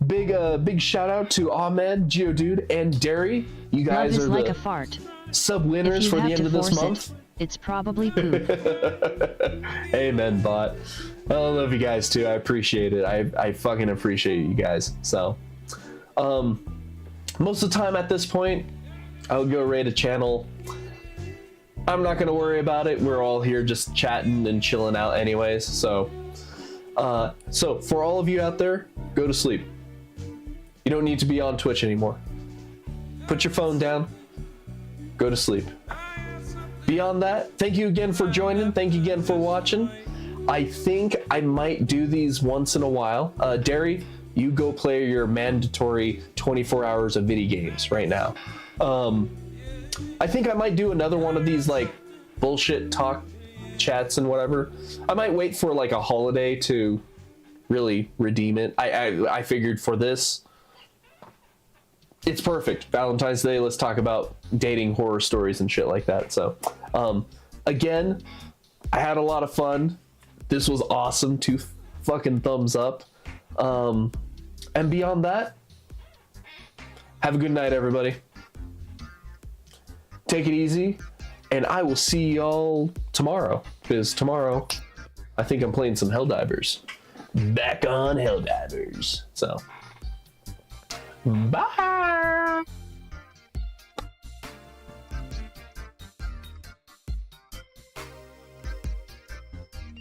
big shout out to Ahmed, Geodude, and Derry. You guys are like the a fart. sub winners for the end of this month. It's probably poop. Amen, bot. I love you guys too. I appreciate it. I fucking appreciate you guys. So, most of the time at this point, I would go raid a channel. I'm not gonna worry about it. We're all here just chatting and chilling out anyways. So for all of you out there, go to sleep. You don't need to be on Twitch anymore. Put your phone down, go to sleep. Beyond that, thank you again for joining. Thank you again for watching. I think I might do these once in a while. Derry, you go play your mandatory 24 hours of video games right now. I think I might do another one of these like bullshit talk chats and whatever. I might wait for like a holiday to really redeem it. I figured for this, it's perfect. Valentine's Day, let's talk about dating horror stories and shit like that. So, again, I had a lot of fun. This was awesome. 2 fucking thumbs up. And beyond that, have a good night, everybody. Take it easy, and I will see y'all tomorrow, because tomorrow I think I'm playing some Helldivers. Back on Helldivers. So, bye!